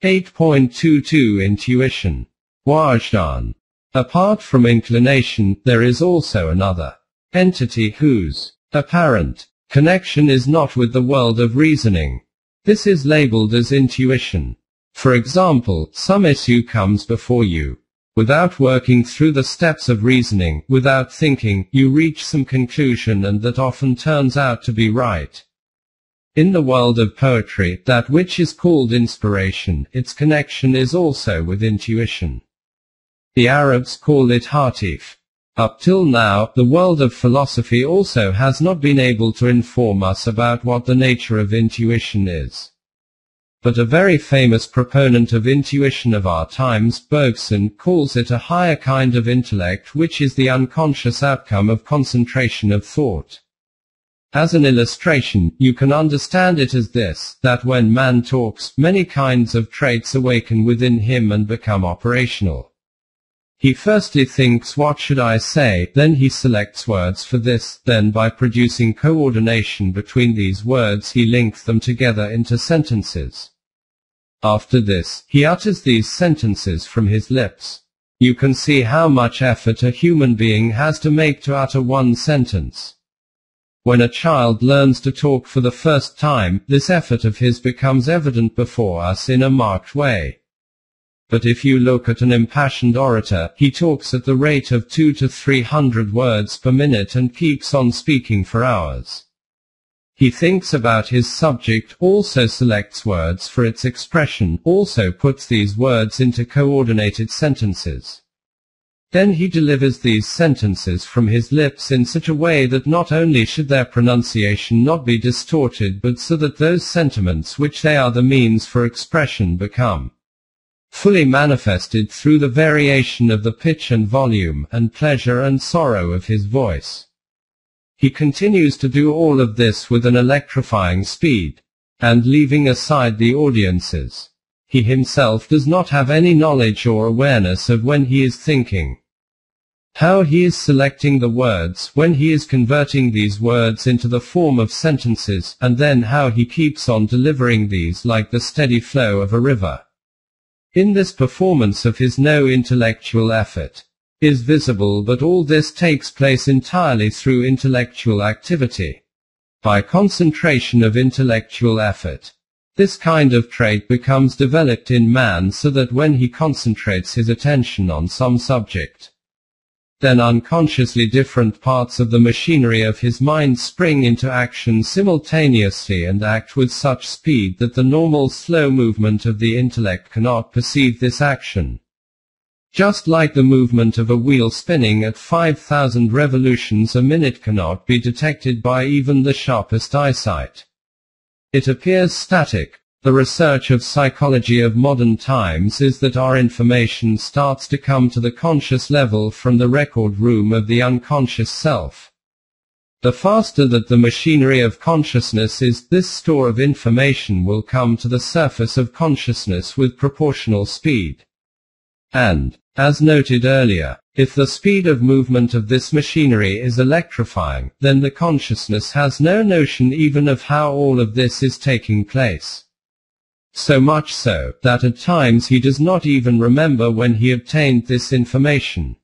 Speaker 1: 8.22 Intuition. Wajdan. Apart from inclination, there is also another entity whose apparent connection is not with the world of reasoning. This is labeled as intuition. For example, some issue comes before you. Without working through the steps of reasoning, without thinking, you reach some conclusion, and that often turns out to be right. In the world of poetry, that which is called inspiration, its connection is also with intuition. The Arabs call it hatif. Up till now, the world of philosophy also has not been able to inform us about what the nature of intuition is. But a very famous proponent of intuition of our times, Bergson, calls it a higher kind of intellect, which is the unconscious outcome of concentration of thought. As an illustration, you can understand it as this, that when man talks, many kinds of traits awaken within him and become operational. He firstly thinks, what should I say, then he selects words for this, then by producing coordination between these words he links them together into sentences. After this, he utters these sentences from his lips. You can see how much effort a human being has to make to utter one sentence. When a child learns to talk for the first time, this effort of his becomes evident before us in a marked way. But if you look at an impassioned orator, he talks at the rate of 200 to 300 words per minute and keeps on speaking for hours. He thinks about his subject, also selects words for its expression, also puts these words into coordinated sentences. Then he delivers these sentences from his lips in such a way that not only should their pronunciation not be distorted, but so that those sentiments which they are the means for expression become fully manifested through the variation of the pitch and volume, and pleasure and sorrow of his voice. He continues to do all of this with an electrifying speed, and leaving aside the audiences. He himself does not have any knowledge or awareness of when he is thinking, how he is selecting the words, when he is converting these words into the form of sentences, and then how he keeps on delivering these like the steady flow of a river. In this performance of his no intellectual effort is visible, but all this takes place entirely through intellectual activity. By concentration of intellectual effort, this kind of trait becomes developed in man so that when he concentrates his attention on some subject, then unconsciously different parts of the machinery of his mind spring into action simultaneously and act with such speed that the normal slow movement of the intellect cannot perceive this action. Just like the movement of a wheel spinning at 5,000 revolutions a minute cannot be detected by even the sharpest eyesight. It appears static. The research of psychology of modern times is that our information starts to come to the conscious level from the record room of the unconscious self. The faster that the machinery of consciousness is, this store of information will come to the surface of consciousness with proportional speed. And, as noted earlier, if the speed of movement of this machinery is electrifying, then the consciousness has no notion even of how all of this is taking place. So much so, that at times he does not even remember when he obtained this information.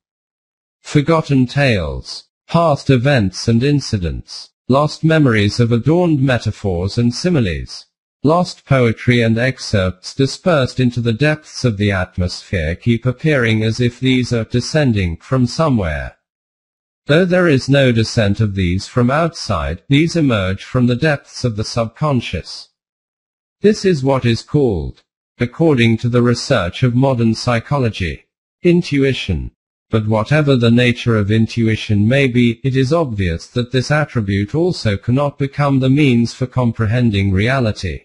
Speaker 1: Forgotten tales, past events and incidents, lost memories of adorned metaphors and similes, lost poetry and excerpts dispersed into the depths of the atmosphere keep appearing as if these are descending from somewhere. Though there is no descent of these from outside, these emerge from the depths of the subconscious. This is what is called, according to the research of modern psychology, intuition. But whatever the nature of intuition may be, it is obvious that this attribute also cannot become the means for comprehending reality.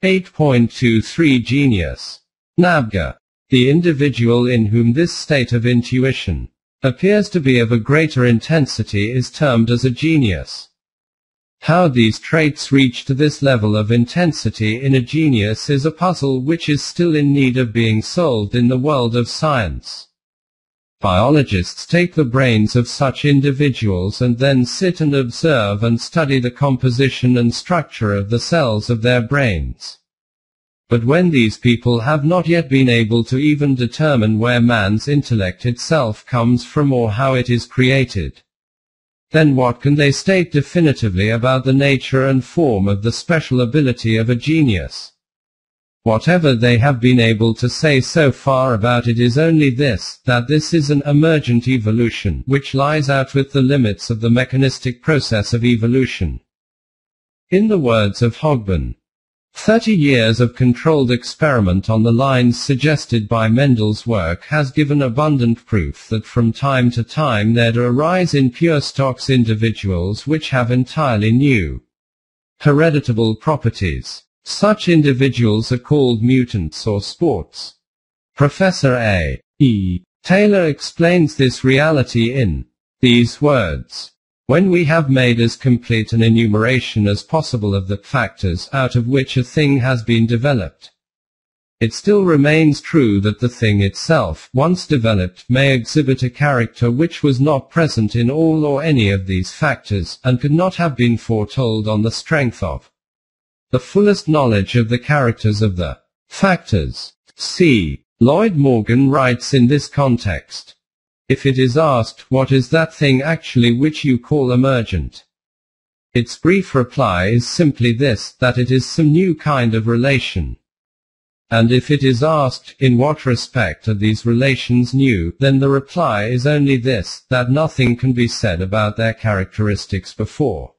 Speaker 1: 8.23 Genius. Nabga. The individual in whom this state of intuition appears to be of a greater intensity is termed as a genius. How these traits reach to this level of intensity in a genius is a puzzle which is still in need of being solved in the world of science. Biologists take the brains of such individuals and then sit and observe and study the composition and structure of the cells of their brains. But when these people have not yet been able to even determine where man's intellect itself comes from or how it is created, then what can they state definitively about the nature and form of the special ability of a genius? Whatever they have been able to say so far about it is only this, that this is an emergent evolution, which lies out with the limits of the mechanistic process of evolution. In the words of Coburn, 30 years of controlled experiment on the lines suggested by Mendel's work has given abundant proof that from time to time there do arise in pure stocks individuals which have entirely new, hereditable properties. Such individuals are called mutants or sports. Professor A. E. Taylor explains this reality in these words. When we have made as complete an enumeration as possible of the factors out of which a thing has been developed, it still remains true that the thing itself, once developed, may exhibit a character which was not present in all or any of these factors, and could not have been foretold on the strength of the fullest knowledge of the characters of the factors. C. Lloyd Morgan writes in this context, if it is asked, what is that thing actually which you call emergent? Its brief reply is simply this, that it is some new kind of relation. And if it is asked, in what respect are these relations new, then the reply is only this, that nothing can be said about their characteristics before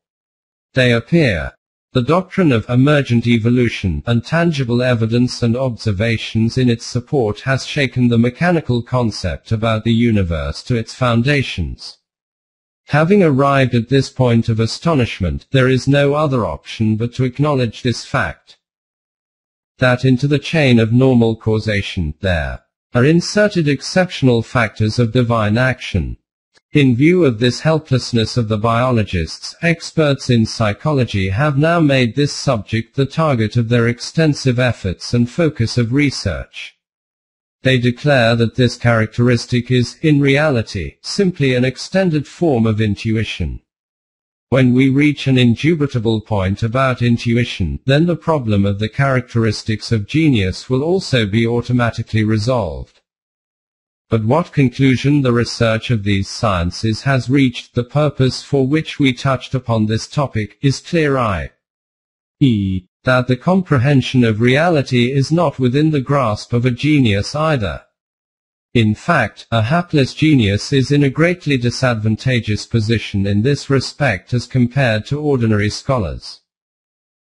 Speaker 1: they appear. The doctrine of emergent evolution, and tangible evidence and observations in its support has shaken the mechanical concept about the universe to its foundations. Having arrived at this point of astonishment, there is no other option but to acknowledge this fact, that into the chain of normal causation, there are inserted exceptional factors of divine action. In view of this helplessness of the biologists, experts in psychology have now made this subject the target of their extensive efforts and focus of research. They declare that this characteristic is, in reality, simply an extended form of intuition. When we reach an indubitable point about intuition, then the problem of the characteristics of genius will also be automatically resolved. But what conclusion the research of these sciences has reached, the purpose for which we touched upon this topic, is clear, i.e., that the comprehension of reality is not within the grasp of a genius either. In fact, a hapless genius is in a greatly disadvantageous position in this respect as compared to ordinary scholars.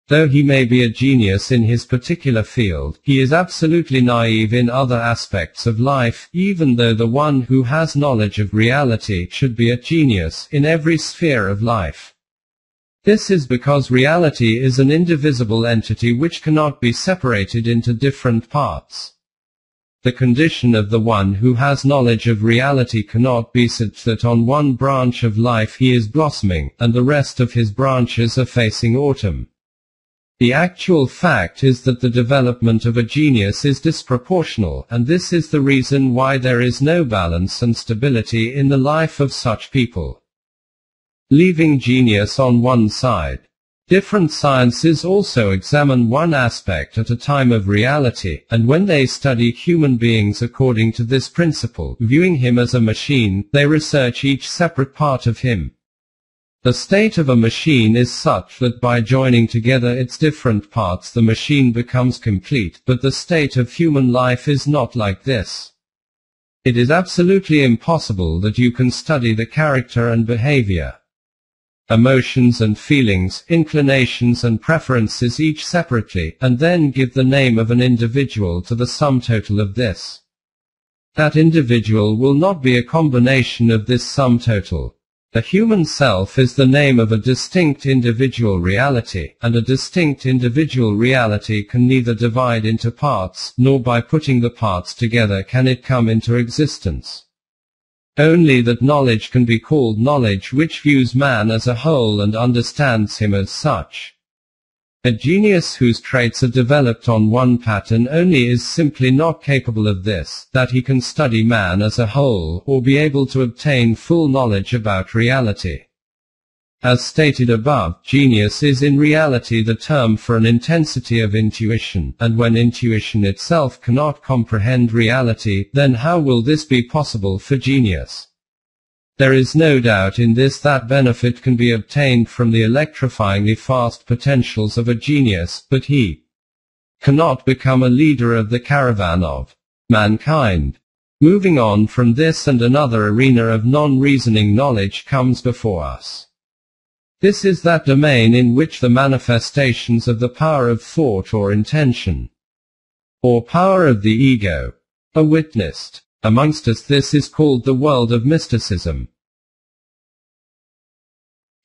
Speaker 1: Though he may be a genius in his particular field, he is absolutely naive in other aspects of life, even though the one who has knowledge of reality should be a genius in every sphere of life. This is because reality is an indivisible entity which cannot be separated into different parts. The condition of the one who has knowledge of reality cannot be such that on one branch of life he is blossoming, and the rest of his branches are facing autumn. The actual fact is that the development of a genius is disproportional, and this is the reason why there is no balance and stability in the life of such people. Leaving genius on one side, Different sciences also examine one aspect at a time of reality, and when they study human beings according to this principle, viewing him as a machine, they research each separate part of him. The state of a machine is such that by joining together its different parts the machine becomes complete, but the state of human life is not like this. It is absolutely impossible that you can study the character and behavior, emotions and feelings, inclinations and preferences each separately, and then give the name of an individual to the sum total of this. That individual will not be a combination of this sum total. The human self is the name of a distinct individual reality, and a distinct individual reality can neither divide into parts, nor by putting the parts together can it come into existence. Only that knowledge can be called knowledge which views man as a whole and understands him as such. A genius whose traits are developed on one pattern only is simply not capable of this, that he can study man as a whole, or be able to obtain full knowledge about reality. As stated above, genius is in reality the term for an intensity of intuition, and when intuition itself cannot comprehend reality, then how will this be possible for genius? There is no doubt in this that benefit can be obtained from the electrifyingly fast potentials of a genius, but he cannot become a leader of the caravan of mankind. Moving on from this, and another arena of non-reasoning knowledge comes before us. This is that domain in which the manifestations of the power of thought or intention, or power of the ego, are witnessed. Amongst us this is called the world of mysticism.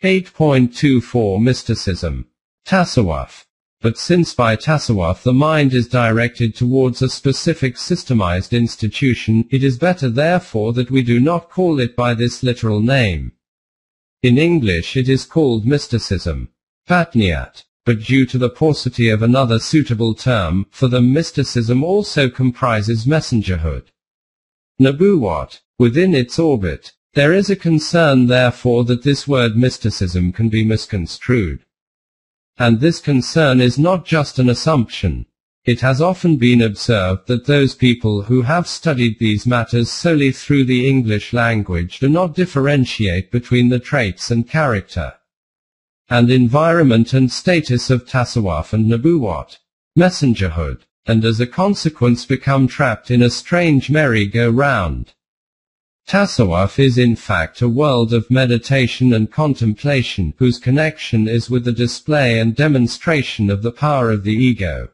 Speaker 1: 8.24 Mysticism. Tasawwuf. But since by tasawwuf the mind is directed towards a specific systemized institution, it is better therefore that we do not call it by this literal name. In English it is called mysticism, Batniyat, but due to the paucity of another suitable term, for them mysticism also comprises messengerhood, Nubuwwat, within its orbit. There is a concern therefore that this word mysticism can be misconstrued. And this concern is not just an assumption. It has often been observed that those people who have studied these matters solely through the English language do not differentiate between the traits and character, and environment and status of tasawwuf and nubuwwat, messengerhood, and as a consequence become trapped in a strange merry-go-round. Tasawwuf is in fact a world of meditation and contemplation, whose connection is with the display and demonstration of the power of the ego.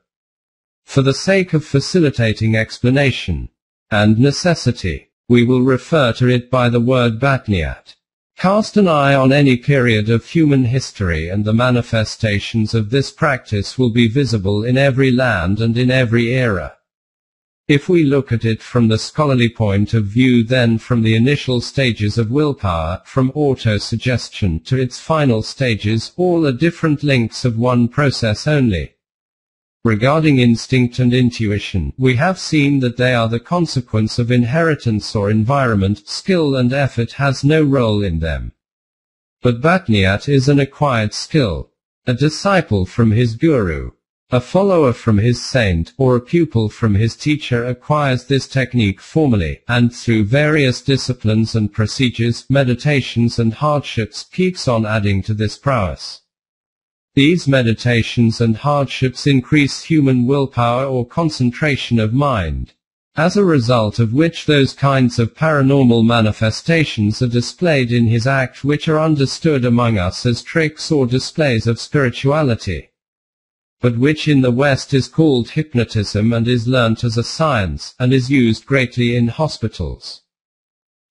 Speaker 1: For the sake of facilitating explanation and necessity, we will refer to it by the word Batniyat. Cast an eye on any period of human history and the manifestations of this practice will be visible in every land and in every era. If we look at it from the scholarly point of view, then from the initial stages of willpower, from auto-suggestion to its final stages, all are different links of one process only. Regarding instinct and intuition, we have seen that they are the consequence of inheritance or environment. Skill and effort has no role in them. But Batniyat is an acquired skill. A disciple from his guru, a follower from his saint, or a pupil from his teacher acquires this technique formally, and through various disciplines and procedures, meditations and hardships, keeps on adding to this prowess. These meditations and hardships increase human willpower or concentration of mind, as a result of which those kinds of paranormal manifestations are displayed in his act which are understood among us as tricks or displays of spirituality, but which in the West is called hypnotism and is learnt as a science, and is used greatly in hospitals.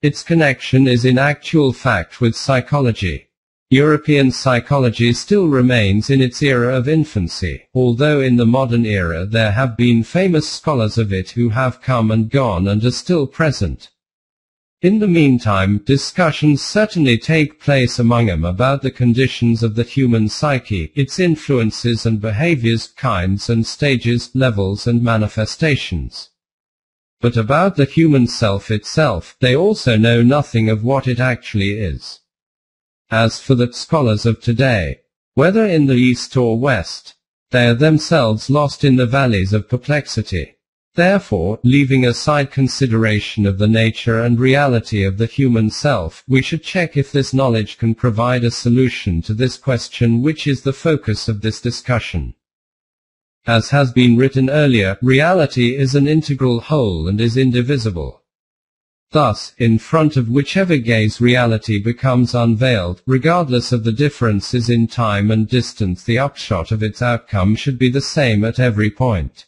Speaker 1: Its connection is in actual fact with psychology. European psychology still remains in its era of infancy, although in the modern era there have been famous scholars of it who have come and gone and are still present. In the meantime, discussions certainly take place among them about the conditions of the human psyche, its influences and behaviors, kinds and stages, levels and manifestations. But about the human self itself, they also know nothing of what it actually is. As for the scholars of today, Whether in the East or West, they are themselves lost in the valleys of perplexity. Therefore, leaving aside consideration of the nature and reality of the human self, we should check if this knowledge can provide a solution to this question, which is the focus of this discussion. As has been written earlier, reality is an integral whole and is indivisible. Thus, in front of whichever gaze reality becomes unveiled, regardless of the differences in time and distance, the upshot of its outcome should be the same at every point.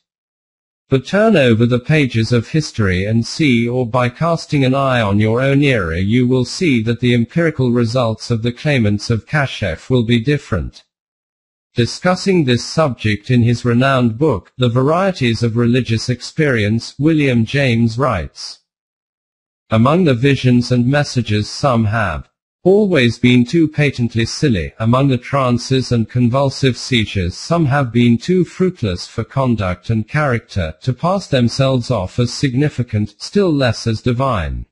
Speaker 1: But turn over the pages of history and see, or by casting an eye on your own era, you will see that the empirical results of the claimants of Kashf will be different. Discussing this subject in his renowned book, The Varieties of Religious Experience, William James writes, "Among the visions and messages some have always been too patently silly, among the trances and convulsive seizures some have been too fruitless for conduct and character, to pass themselves off as significant, still less as divine.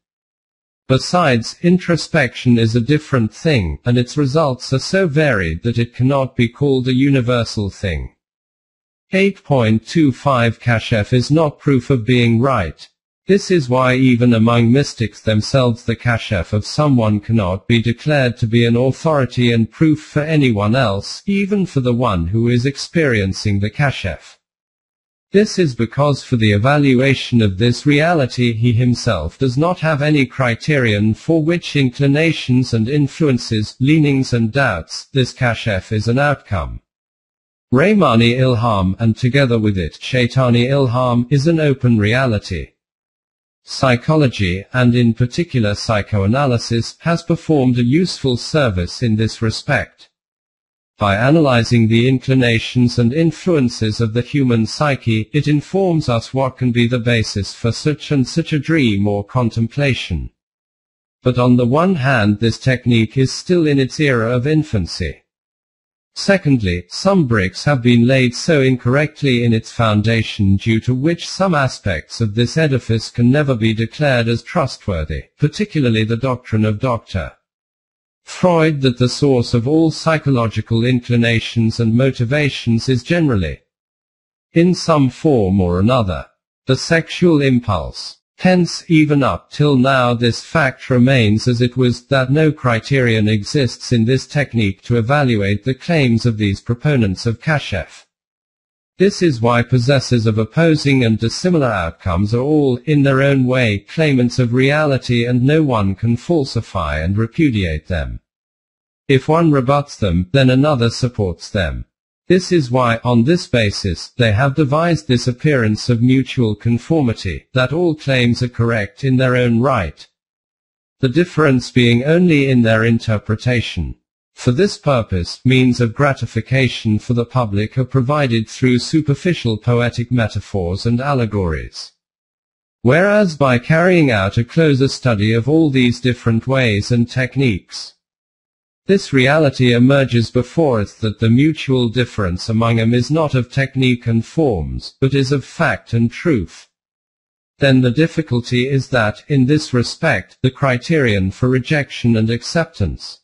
Speaker 1: Besides, introspection is a different thing, and its results are so varied that it cannot be called a universal thing." 8.25 Kashf is not proof of being right. This is why even among mystics themselves the Kashf of someone cannot be declared to be an authority and proof for anyone else, even for the one who is experiencing the Kashf. This is because for the evaluation of this reality he himself does not have any criterion for which inclinations and influences, leanings and doubts, this Kashf is an outcome. Rahmani Ilham, and together with it Shaitani Ilham, is an open reality. Psychology, and in particular psychoanalysis, has performed a useful service in this respect. By analyzing the inclinations and influences of the human psyche, it informs us what can be the basis for such and such a dream or contemplation. But on the one hand, this technique is still in its era of infancy. Secondly, some bricks have been laid so incorrectly in its foundation, due to which some aspects of this edifice can never be declared as trustworthy, particularly the doctrine of Dr. Freud that the source of all psychological inclinations and motivations is generally, in some form or another, the sexual impulse. Hence, even up till now this fact remains as it was, that no criterion exists in this technique to evaluate the claims of these proponents of Kashf. This is why possessors of opposing and dissimilar outcomes are all, in their own way, claimants of reality, and no one can falsify and repudiate them. If one rebuts them, then another supports them. This is why, on this basis, they have devised this appearance of mutual conformity, that all claims are correct in their own right, the difference being only in their interpretation. For this purpose, means of gratification for the public are provided through superficial poetic metaphors and allegories. Whereas by carrying out a closer study of all these different ways and techniques, this reality emerges before us, that the mutual difference among them is not of technique and forms, but is of fact and truth. Then the difficulty is that, in this respect, the criterion for rejection and acceptance,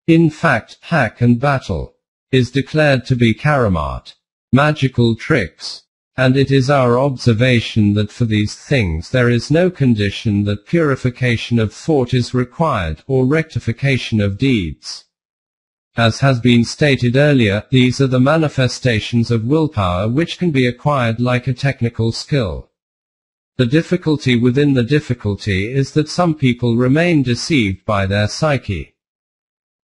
Speaker 1: in fact, hack and battle, is declared to be karamat, magical tricks. And it is our observation that for these things there is no condition that purification of thought is required, or rectification of deeds. As has been stated earlier, these are the manifestations of willpower which can be acquired like a technical skill. The difficulty within the difficulty is that some people remain deceived by their psyche,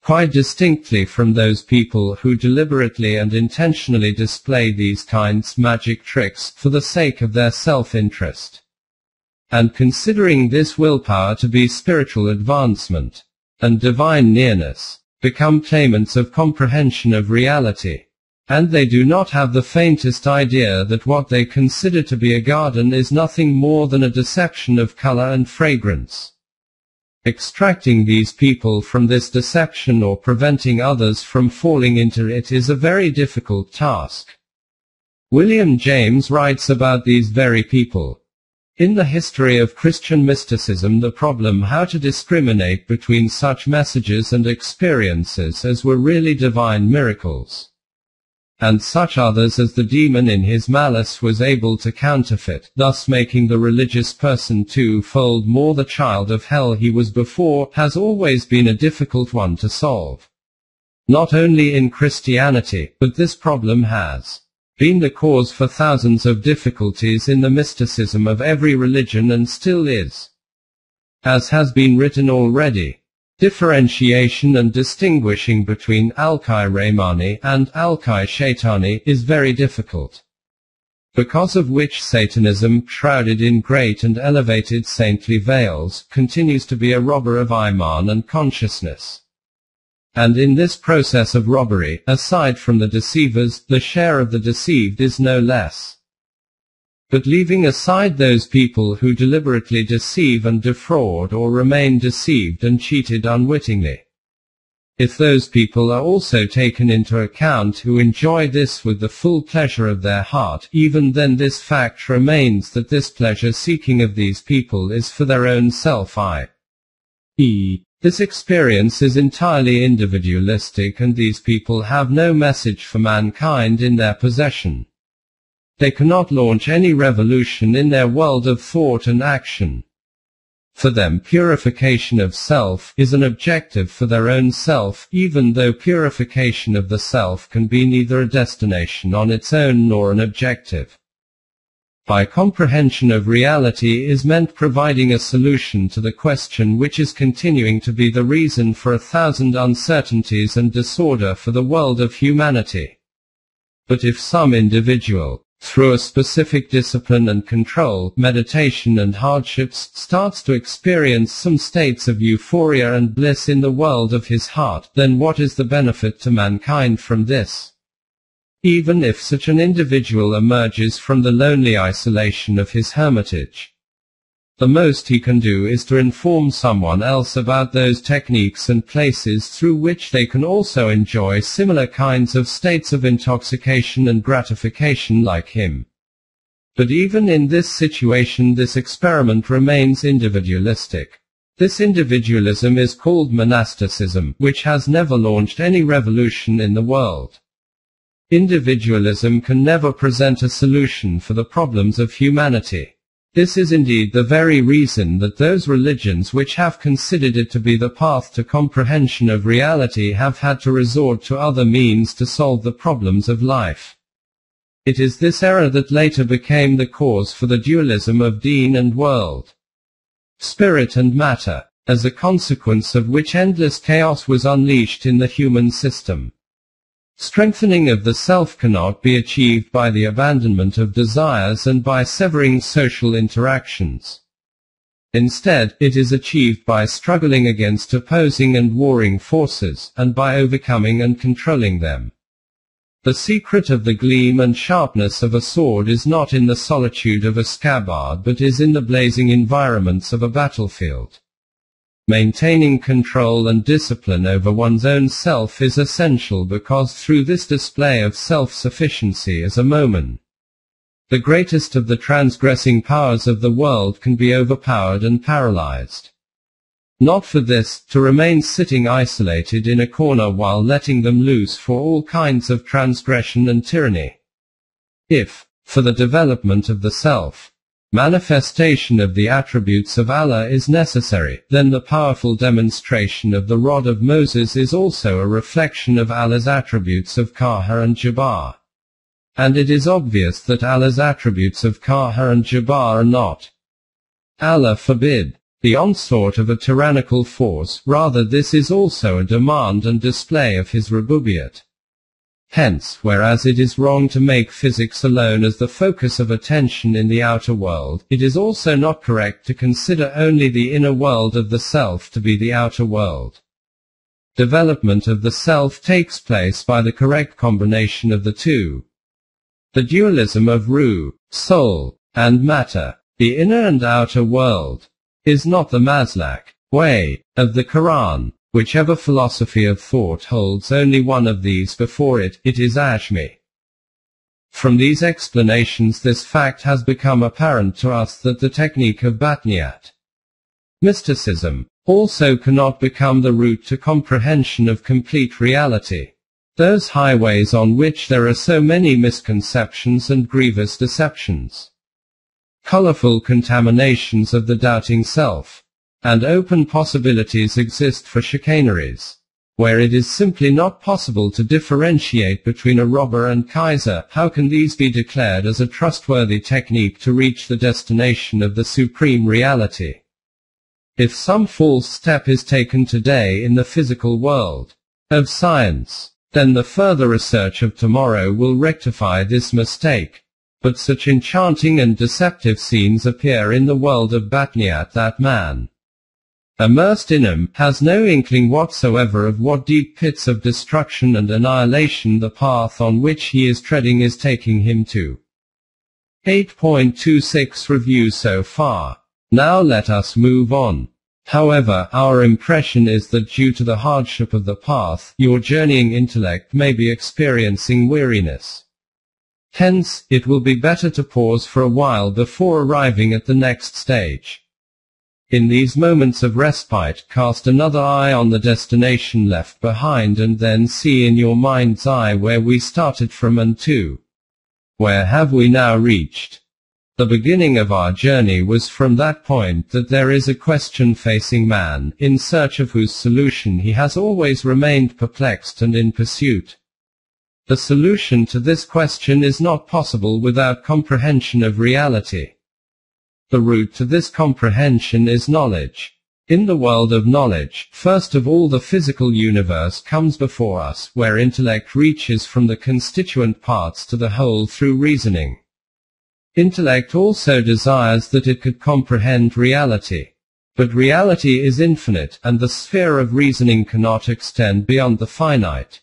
Speaker 1: quite distinctly from those people who deliberately and intentionally display these kinds magic tricks, for the sake of their self-interest. And considering this willpower to be spiritual advancement, and divine nearness, become claimants of comprehension of reality. And they do not have the faintest idea that what they consider to be a garden is nothing more than a deception of color and fragrance. Extracting these people from this deception or preventing others from falling into it is a very difficult task. William James writes about these very people. In the history of Christian mysticism, the problem how to discriminate between such messages and experiences as were really divine miracles, and such others as the demon in his malice was able to counterfeit, thus making the religious person twofold more the child of hell he was before, has always been a difficult one to solve. Not only in Christianity, but this problem has been the cause for thousands of difficulties in the mysticism of every religion and still is. As has been written already, differentiation and distinguishing between Al-Kai-Rahmani and Al-Kai-Shaitani is very difficult, because of which Satanism, shrouded in great and elevated saintly veils, continues to be a robber of Iman and consciousness. And in this process of robbery, aside from the deceivers, the share of the deceived is no less. But leaving aside those people who deliberately deceive and defraud or remain deceived and cheated unwittingly, if those people are also taken into account who enjoy this with the full pleasure of their heart, even then this fact remains that this pleasure-seeking of these people is for their own self, i.e., this experience is entirely individualistic, and these people have no message for mankind in their possession. They cannot launch any revolution in their world of thought and action. For them, purification of self is an objective for their own self, even though purification of the self can be neither a destination on its own nor an objective. By comprehension of reality is meant providing a solution to the question which is continuing to be the reason for 1,000 uncertainties and disorder for the world of humanity. But if some individual, through a specific discipline and control, meditation and hardships, starts to experience some states of euphoria and bliss in the world of his heart, then what is the benefit to mankind from this? Even if such an individual emerges from the lonely isolation of his hermitage, the most he can do is to inform someone else about those techniques and places through which they can also enjoy similar kinds of states of intoxication and gratification like him. But even in this situation, this experiment remains individualistic. This individualism is called monasticism, which has never launched any revolution in the world. Individualism can never present a solution for the problems of humanity. This is indeed the very reason that those religions which have considered it to be the path to comprehension of reality have had to resort to other means to solve the problems of life. It is this error that later became the cause for the dualism of deen and world, spirit and matter, as a consequence of which endless chaos was unleashed in the human system. Strengthening of the self cannot be achieved by the abandonment of desires and by severing social interactions. Instead, it is achieved by struggling against opposing and warring forces, and by overcoming and controlling them. The secret of the gleam and sharpness of a sword is not in the solitude of a scabbard, but is in the blazing environments of a battlefield. Maintaining control and discipline over one's own self is essential, because through this display of self-sufficiency as a moment, the greatest of the transgressing powers of the world can be overpowered and paralyzed. Not for this, to remain sitting isolated in a corner while letting them loose for all kinds of transgression and tyranny. If, for the development of the self, manifestation of the attributes of Allah is necessary, then the powerful demonstration of the rod of Moses is also a reflection of Allah's attributes of Qahar and Jabbar. And it is obvious that Allah's attributes of Qahar and Jabbar are not, Allah forbid, the onslaught of a tyrannical force, rather this is also a demand and display of his rububiyyat. Hence, whereas it is wrong to make physics alone as the focus of attention in the outer world, it is also not correct to consider only the inner world of the self to be the outer world. Development of the self takes place by the correct combination of the two. The dualism of ruh, soul, and matter, the inner and outer world, is not the Maslak way of the Quran. Whichever philosophy of thought holds only one of these before it, it is Ashmi. From these explanations, this fact has become apparent to us that the technique of Batniat mysticism also cannot become the route to comprehension of complete reality. Those highways on which there are so many misconceptions and grievous deceptions, colorful contaminations of the doubting self, and open possibilities exist for chicaneries, where it is simply not possible to differentiate between a robber and Kaiser. How can these be declared as a trustworthy technique to reach the destination of the supreme reality? If some false step is taken today in the physical world of science, then the further research of tomorrow will rectify this mistake. But such enchanting and deceptive scenes appear in the world of Batniat that man, immersed in them, has no inkling whatsoever of what deep pits of destruction and annihilation the path on which he is treading is taking him to. 8.26 Review so far. Now let us move on. However, our impression is that due to the hardship of the path, your journeying intellect may be experiencing weariness. Hence, it will be better to pause for a while before arriving at the next stage. In these moments of respite, cast another eye on the destination left behind and then see in your mind's eye where we started from and to where have we now reached. The beginning of our journey was from that point that there is a question facing man, in search of whose solution he has always remained perplexed and in pursuit. The solution to this question is not possible without comprehension of reality. The route to this comprehension is knowledge. In the world of knowledge, first of all the physical universe comes before us, where intellect reaches from the constituent parts to the whole through reasoning. Intellect also desires that it could comprehend reality. But reality is infinite, and the sphere of reasoning cannot extend beyond the finite.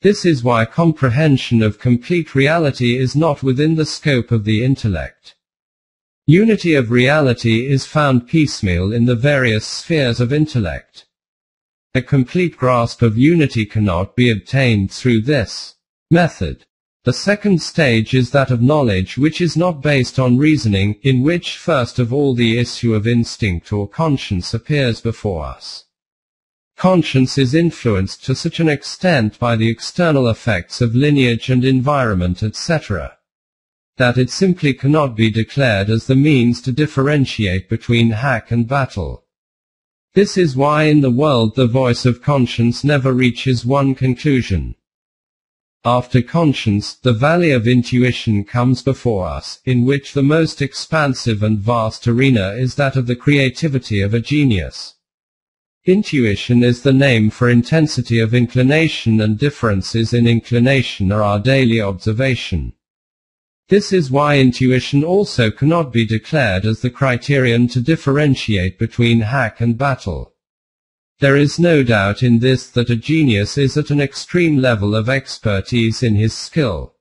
Speaker 1: This is why comprehension of complete reality is not within the scope of the intellect. Unity of reality is found piecemeal in the various spheres of intellect. A complete grasp of unity cannot be obtained through this method. The second stage is that of knowledge, which is not based on reasoning, in which first of all the issue of instinct or conscience appears before us. Conscience is influenced to such an extent by the external effects of lineage and environment etc., that it simply cannot be declared as the means to differentiate between hack and battle. This is why in the world the voice of conscience never reaches one conclusion. After conscience, the valley of intuition comes before us, in which the most expansive and vast arena is that of the creativity of a genius. Intuition is the name for intensity of inclination, and differences in inclination are our daily observation. This is why intuition also cannot be declared as the criterion to differentiate between hack and battle. There is no doubt in this that a genius is at an extreme level of expertise in his skill.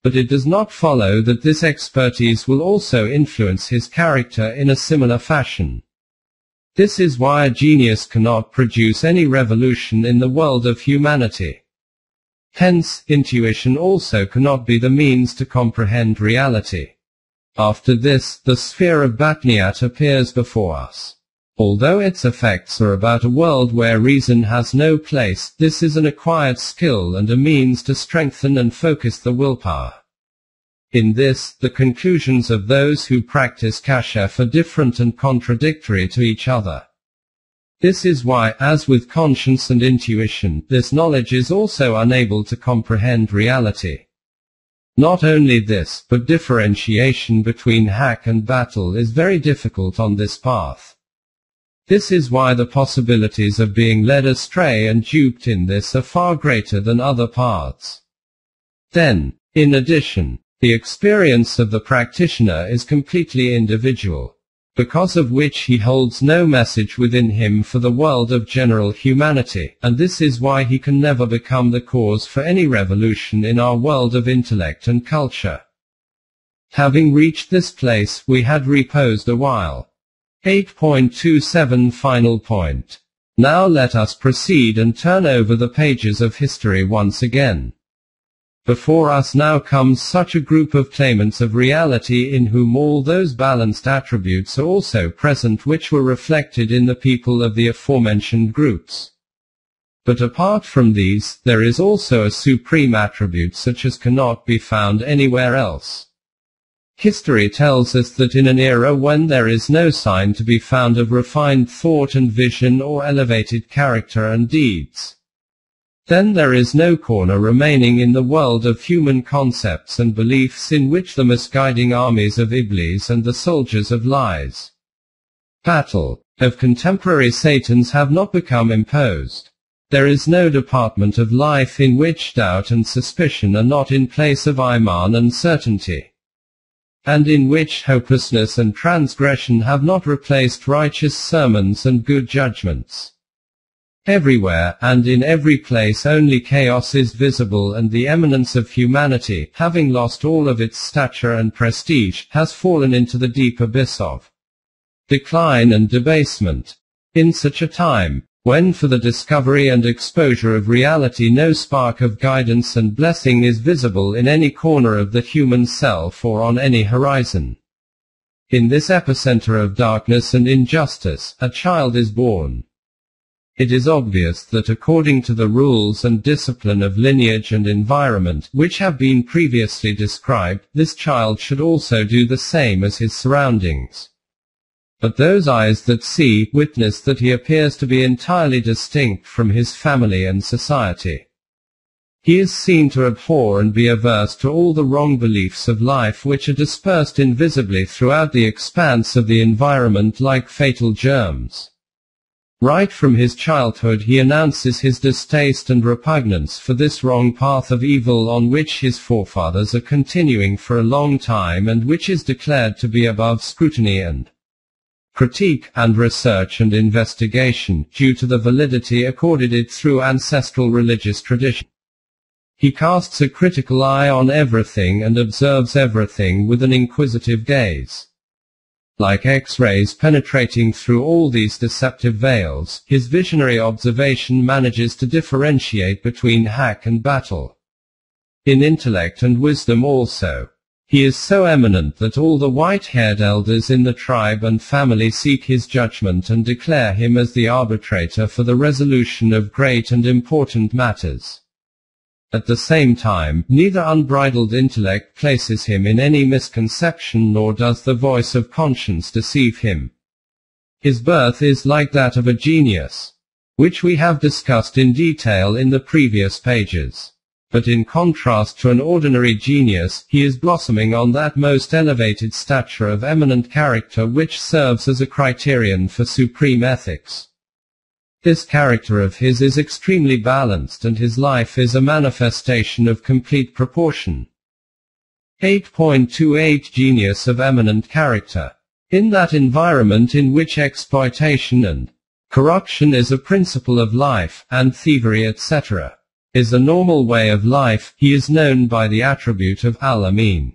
Speaker 1: But it does not follow that this expertise will also influence his character in a similar fashion. This is why a genius cannot produce any revolution in the world of humanity. Hence, intuition also cannot be the means to comprehend reality. After this, the sphere of Batniat appears before us. Although its effects are about a world where reason has no place, this is an acquired skill and a means to strengthen and focus the willpower. In this, the conclusions of those who practice kashf are different and contradictory to each other. This is why, as with conscience and intuition, this knowledge is also unable to comprehend reality. Not only this, but differentiation between hack and battle is very difficult on this path. This is why the possibilities of being led astray and duped in this are far greater than other paths. Then, in addition, the experience of the practitioner is completely individual, because of which he holds no message within him for the world of general humanity, and this is why he can never become the cause for any revolution in our world of intellect and culture. Having reached this place, we had reposed a while. 8.27 Final point. Now let us proceed and turn over the pages of history once again. Before us now comes such a group of claimants of reality in whom all those balanced attributes are also present which were reflected in the people of the aforementioned groups. But apart from these, there is also a supreme attribute such as cannot be found anywhere else. History tells us that in an era when there is no sign to be found of refined thought and vision or elevated character and deeds, then there is no corner remaining in the world of human concepts and beliefs in which the misguiding armies of Iblees and the soldiers of lies, battle, of contemporary Satans have not become imposed. There is no department of life in which doubt and suspicion are not in place of iman and certainty, and in which hopelessness and transgression have not replaced righteous sermons and good judgments. Everywhere, and in every place only chaos is visible, and the eminence of humanity, having lost all of its stature and prestige, has fallen into the deep abyss of decline and debasement. In such a time, when for the discovery and exposure of reality no spark of guidance and blessing is visible in any corner of the human self or on any horizon, in this epicenter of darkness and injustice, a child is born. It is obvious that according to the rules and discipline of lineage and environment, which have been previously described, this child should also do the same as his surroundings. But those eyes that see, witness that he appears to be entirely distinct from his family and society. He is seen to abhor and be averse to all the wrong beliefs of life which are dispersed invisibly throughout the expanse of the environment like fatal germs. Right from his childhood he announces his distaste and repugnance for this wrong path of evil on which his forefathers are continuing for a long time and which is declared to be above scrutiny and critique, and research and investigation, due to the validity accorded it through ancestral religious tradition. He casts a critical eye on everything and observes everything with an inquisitive gaze. Like X-rays penetrating through all these deceptive veils, his visionary observation manages to differentiate between hack and battle. In intellect and wisdom also, he is so eminent that all the white-haired elders in the tribe and family seek his judgment and declare him as the arbitrator for the resolution of great and important matters. At the same time, neither unbridled intellect places him in any misconception nor does the voice of conscience deceive him. His birth is like that of a genius, which we have discussed in detail in the previous pages. But in contrast to an ordinary genius, he is blossoming on that most elevated stature of eminent character which serves as a criterion for supreme ethics. This character of his is extremely balanced and his life is a manifestation of complete proportion. 8.28 Genius of eminent character. In that environment in which exploitation and corruption is a principle of life, and thievery etc. is a normal way of life, he is known by the attribute of al-Amin,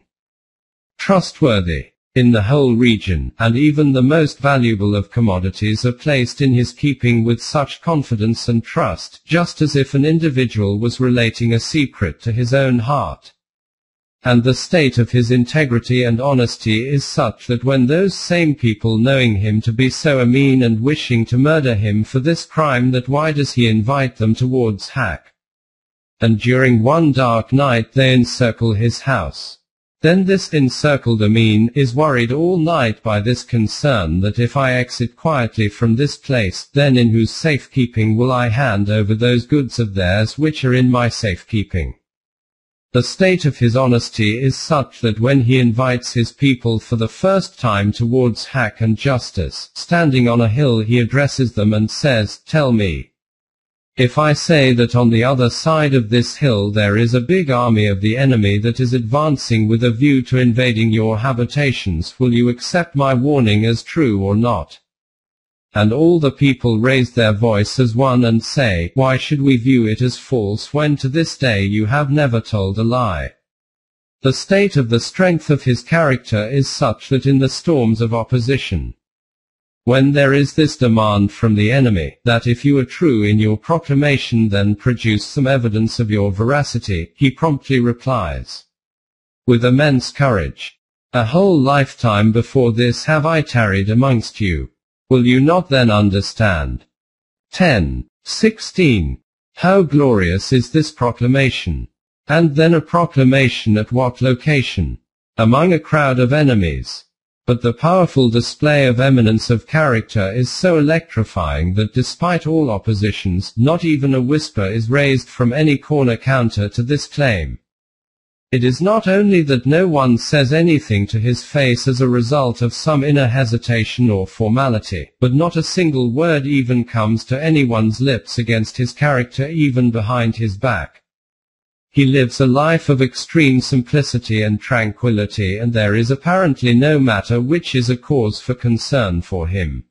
Speaker 1: trustworthy. In the whole region, and even the most valuable of commodities are placed in his keeping with such confidence and trust, just as if an individual was relating a secret to his own heart. And the state of his integrity and honesty is such that when those same people knowing him to be so mean and wishing to murder him for this crime, that why does he invite them towards hack? And during one dark night they encircle his house. Then this encircled Amin is worried all night by this concern that if I exit quietly from this place, then in whose safekeeping will I hand over those goods of theirs which are in my safekeeping? The state of his honesty is such that when he invites his people for the first time towards hack and justice, standing on a hill he addresses them and says, "Tell me, if I say that on the other side of this hill there is a big army of the enemy that is advancing with a view to invading your habitations, will you accept my warning as true or not?" And all the people raise their voice as one and say, "Why should we view it as false when to this day you have never told a lie?" The state of the strength of his character is such that in the storms of opposition, When there is this demand from the enemy, that if you are true in your proclamation then produce some evidence of your veracity, he promptly replies, with immense courage, a whole lifetime before this have I tarried amongst you. Will you not then understand? 10:16. How glorious is this proclamation! And then a proclamation at what location? Among a crowd of enemies. But the powerful display of eminence of character is so electrifying that despite all oppositions, not even a whisper is raised from any corner counter to this claim. It is not only that no one says anything to his face as a result of some inner hesitation or formality, but not a single word even comes to anyone's lips against his character even behind his back. He lives a life of extreme simplicity and tranquility, and there is apparently no matter which is a cause for concern for him.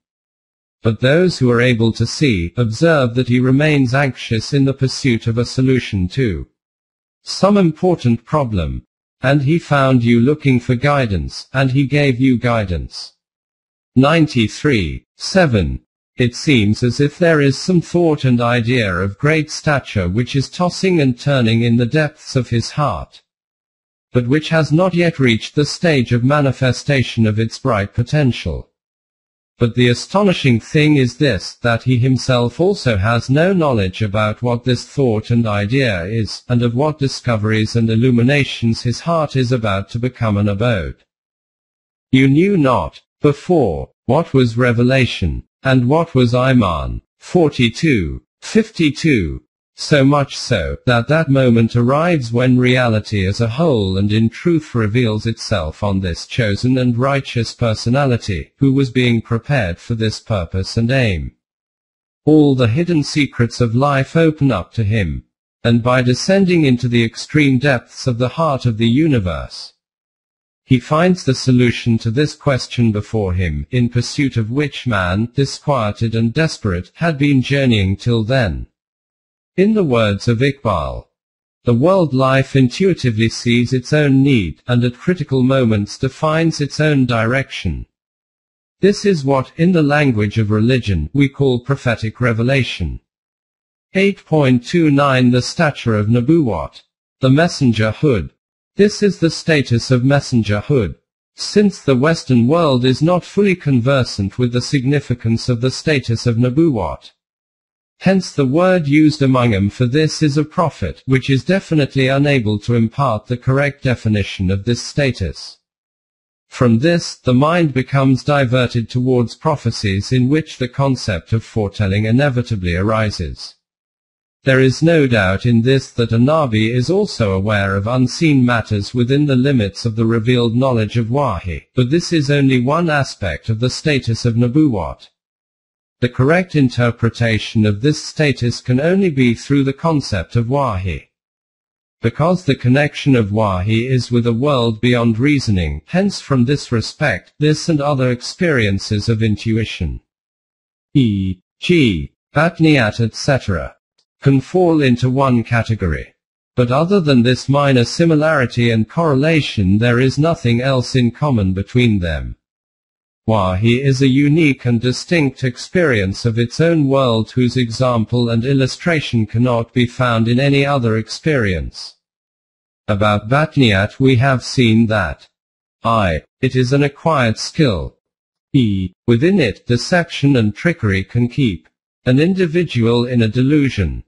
Speaker 1: But those who are able to see, observe that he remains anxious in the pursuit of a solution to some important problem. And he found you looking for guidance, and he gave you guidance. 93:7. It seems as if there is some thought and idea of great stature which is tossing and turning in the depths of his heart, but which has not yet reached the stage of manifestation of its bright potential. But the astonishing thing is this, that he himself also has no knowledge about what this thought and idea is, and of what discoveries and illuminations his heart is about to become an abode. You knew not, before, what was revelation, and what was Iman. 42:52. So much so, that that moment arrives when reality as a whole and in truth reveals itself on this chosen and righteous personality, who was being prepared for this purpose and aim. All the hidden secrets of life open up to him, and by descending into the extreme depths of the heart of the universe, he finds the solution to this question before him, in pursuit of which man, disquieted and desperate, had been journeying till then. In the words of Iqbal, the world life intuitively sees its own need, and at critical moments defines its own direction. This is what, in the language of religion, we call prophetic revelation. 8.29 The stature of Nubuwwat, the messengerhood. This is the status of messengerhood. Since the Western world is not fully conversant with the significance of the status of Nubuwwat, hence the word used among them for this is a prophet, which is definitely unable to impart the correct definition of this status. From this, the mind becomes diverted towards prophecies in which the concept of foretelling inevitably arises. There is no doubt in this that a Nabi is also aware of unseen matters within the limits of the revealed knowledge of Wahi, but this is only one aspect of the status of Nubuwwat. The correct interpretation of this status can only be through the concept of Wahi. Because the connection of Wahi is with a world beyond reasoning, hence from this respect, this and other experiences of intuition, e.g., Batniyat etc., can fall into one category. But other than this minor similarity and correlation, there is nothing else in common between them. Wahi is a unique and distinct experience of its own world whose example and illustration cannot be found in any other experience. About Batniyat we have seen that it is an acquired skill. Within it, deception and trickery can keep an individual in a delusion.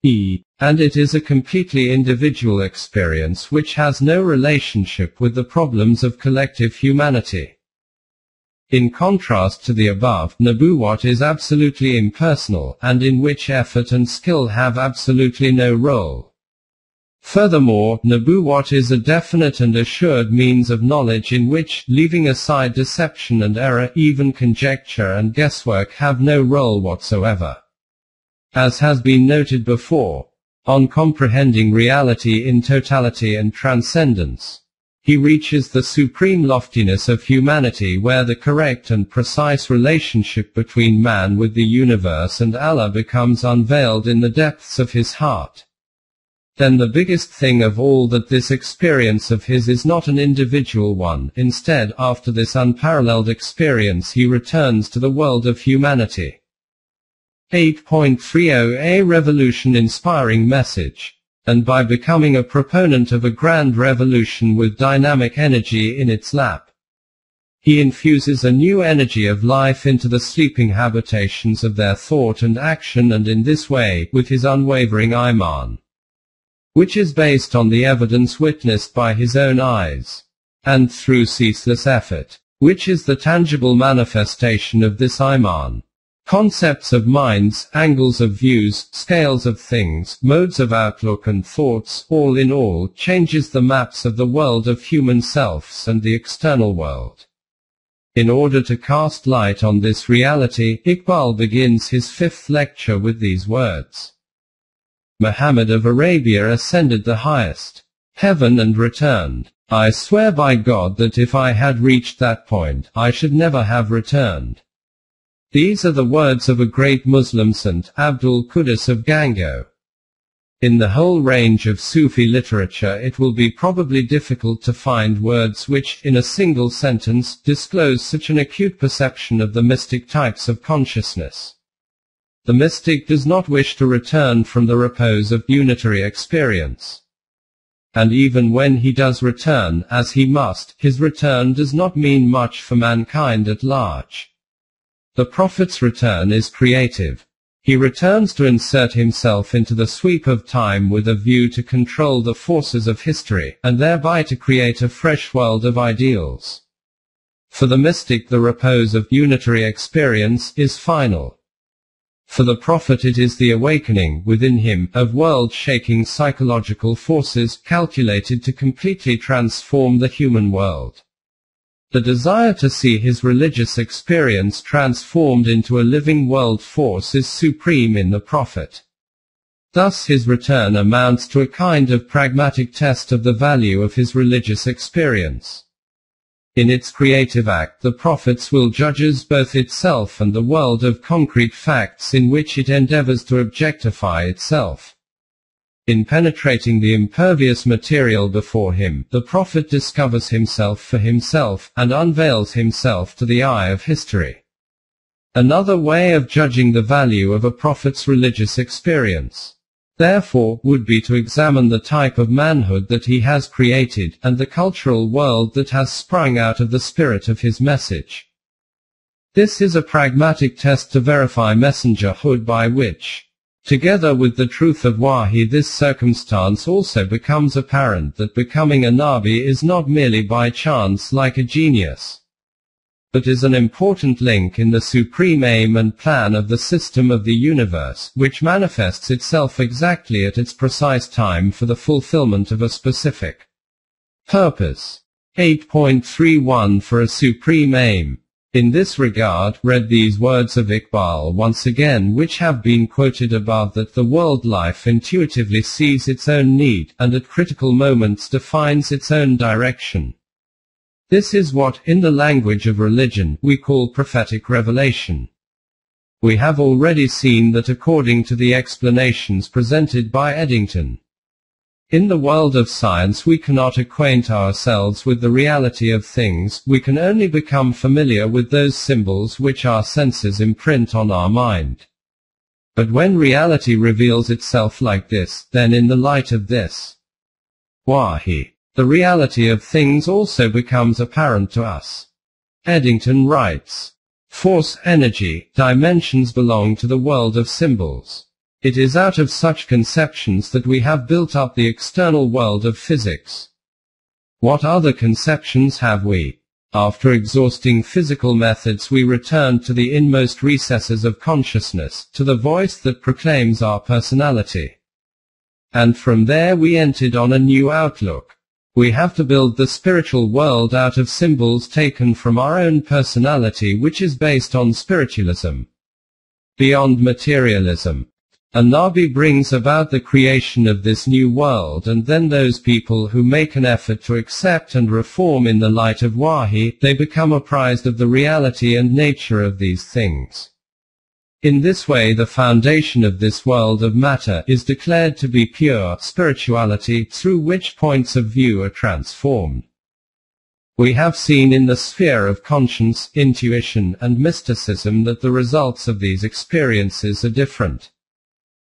Speaker 1: And it is a completely individual experience which has no relationship with the problems of collective humanity. In contrast to the above, Nubuwwat is absolutely impersonal, and in which effort and skill have absolutely no role. Furthermore, Nubuwwat is a definite and assured means of knowledge in which, leaving aside deception and error, even conjecture and guesswork have no role whatsoever. As has been noted before, on comprehending reality in totality and transcendence, he reaches the supreme loftiness of humanity where the correct and precise relationship between man with the universe and Allah becomes unveiled in the depths of his heart. then the biggest thing of all that this experience of his is not an individual one. Instead, after this unparalleled experience he returns to the world of humanity. 8.30 A revolution-inspiring message. And by becoming a proponent of a grand revolution with dynamic energy in its lap, he infuses a new energy of life into the sleeping habitations of their thought and action, and in this way, with his unwavering Iman, which is based on the evidence witnessed by his own eyes, and through ceaseless effort, which is the tangible manifestation of this Iman, concepts of minds, angles of views, scales of things, modes of outlook and thoughts, all in all, changes the maps of the world of human selves and the external world. In order to cast light on this reality, Iqbal begins his fifth lecture with these words. Muhammad of Arabia ascended the highest heaven and returned. I swear by God that if I had reached that point, I should never have returned. These are the words of a great Muslim saint, Abdul Qudus of Gango. In the whole range of Sufi literature it will be probably difficult to find words which, in a single sentence, disclose such an acute perception of the mystic types of consciousness. The mystic does not wish to return from the repose of unitary experience. And even when he does return, as he must, his return does not mean much for mankind at large. The Prophet's return is creative. He returns to insert himself into the sweep of time with a view to control the forces of history, and thereby to create a fresh world of ideals. For the mystic the repose of unitary experience is final. For the Prophet it is the awakening, within him, of world-shaking psychological forces, calculated to completely transform the human world. The desire to see his religious experience transformed into a living world force is supreme in the Prophet. Thus his return amounts to a kind of pragmatic test of the value of his religious experience. In its creative act the Prophet's will judges both itself and the world of concrete facts in which it endeavors to objectify itself. In penetrating the impervious material before him, the Prophet discovers himself for himself, and unveils himself to the eye of history. Another way of judging the value of a Prophet's religious experience, therefore, would be to examine the type of manhood that he has created, and the cultural world that has sprung out of the spirit of his message. This is a pragmatic test to verify messengerhood, by which, together with the truth of Wahi, this circumstance also becomes apparent that becoming a Nabi is not merely by chance like a genius, but is an important link in the supreme aim and plan of the system of the universe, which manifests itself exactly at its precise time for the fulfillment of a specific purpose. 8.31 For a supreme aim. In this regard, read these words of Iqbal once again, which have been quoted above, that the world life intuitively sees its own need, and at critical moments defines its own direction. This is what, in the language of religion, we call prophetic revelation. We have already seen that according to the explanations presented by Eddington, in the world of science we cannot acquaint ourselves with the reality of things, we can only become familiar with those symbols which our senses imprint on our mind. But when reality reveals itself like this, then in the light of this Wahi, the reality of things also becomes apparent to us. Eddington writes, force, energy, dimensions belong to the world of symbols. It is out of such conceptions that we have built up the external world of physics. What other conceptions have we? After exhausting physical methods we return to the inmost recesses of consciousness, to the voice that proclaims our personality. And from there we entered on a new outlook. We have to build the spiritual world out of symbols taken from our own personality, which is based on spiritualism, beyond materialism. A Nabi brings about the creation of this new world, and then those people who make an effort to accept and reform in the light of Wahi, they become apprised of the reality and nature of these things. In this way the foundation of this world of matter is declared to be pure spirituality, through which points of view are transformed. We have seen in the sphere of conscience, intuition, and mysticism that the results of these experiences are different.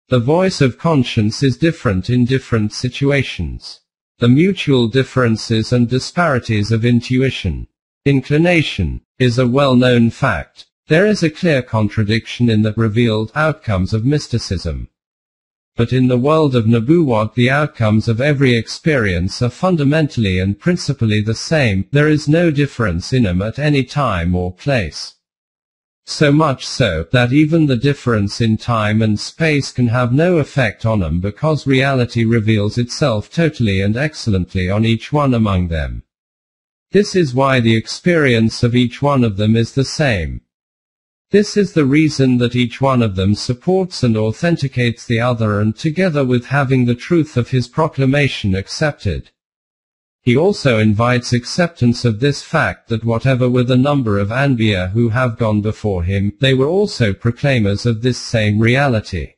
Speaker 1: The voice of conscience is different in different situations. The mutual differences and disparities of intuition, inclination, is a well-known fact. There is a clear contradiction in the revealed outcomes of mysticism. But in the world of Nubuwwat the outcomes of every experience are fundamentally and principally the same. There is no difference in them at any time or place. So much so, that even the difference in time and space can have no effect on them, because reality reveals itself totally and excellently on each one among them. This is why the experience of each one of them is the same. This is the reason that each one of them supports and authenticates the other, and together with having the truth of his proclamation accepted, he also invites acceptance of this fact that whatever were the number of Anbiya who have gone before him, they were also proclaimers of this same reality.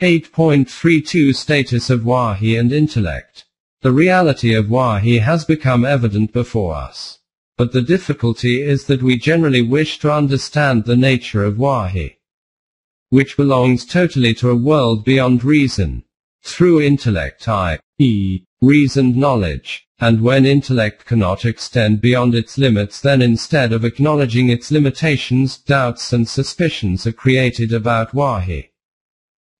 Speaker 1: 8.32 Status of Wahi and Intellect. The reality of Wahi has become evident before us. But the difficulty is that we generally wish to understand the nature of Wahi, which belongs totally to a world beyond reason, through intellect, i.e., reasoned knowledge. And when intellect cannot extend beyond its limits, then instead of acknowledging its limitations, doubts and suspicions are created about Wahi.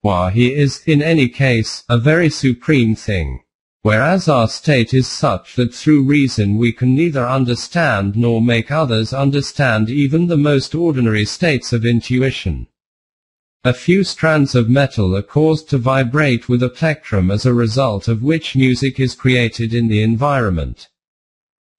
Speaker 1: Wahi is, in any case, a very supreme thing. Whereas our state is such that through reason we can neither understand nor make others understand even the most ordinary states of intuition. A few strands of metal are caused to vibrate with a plectrum, as a result of which music is created in the environment.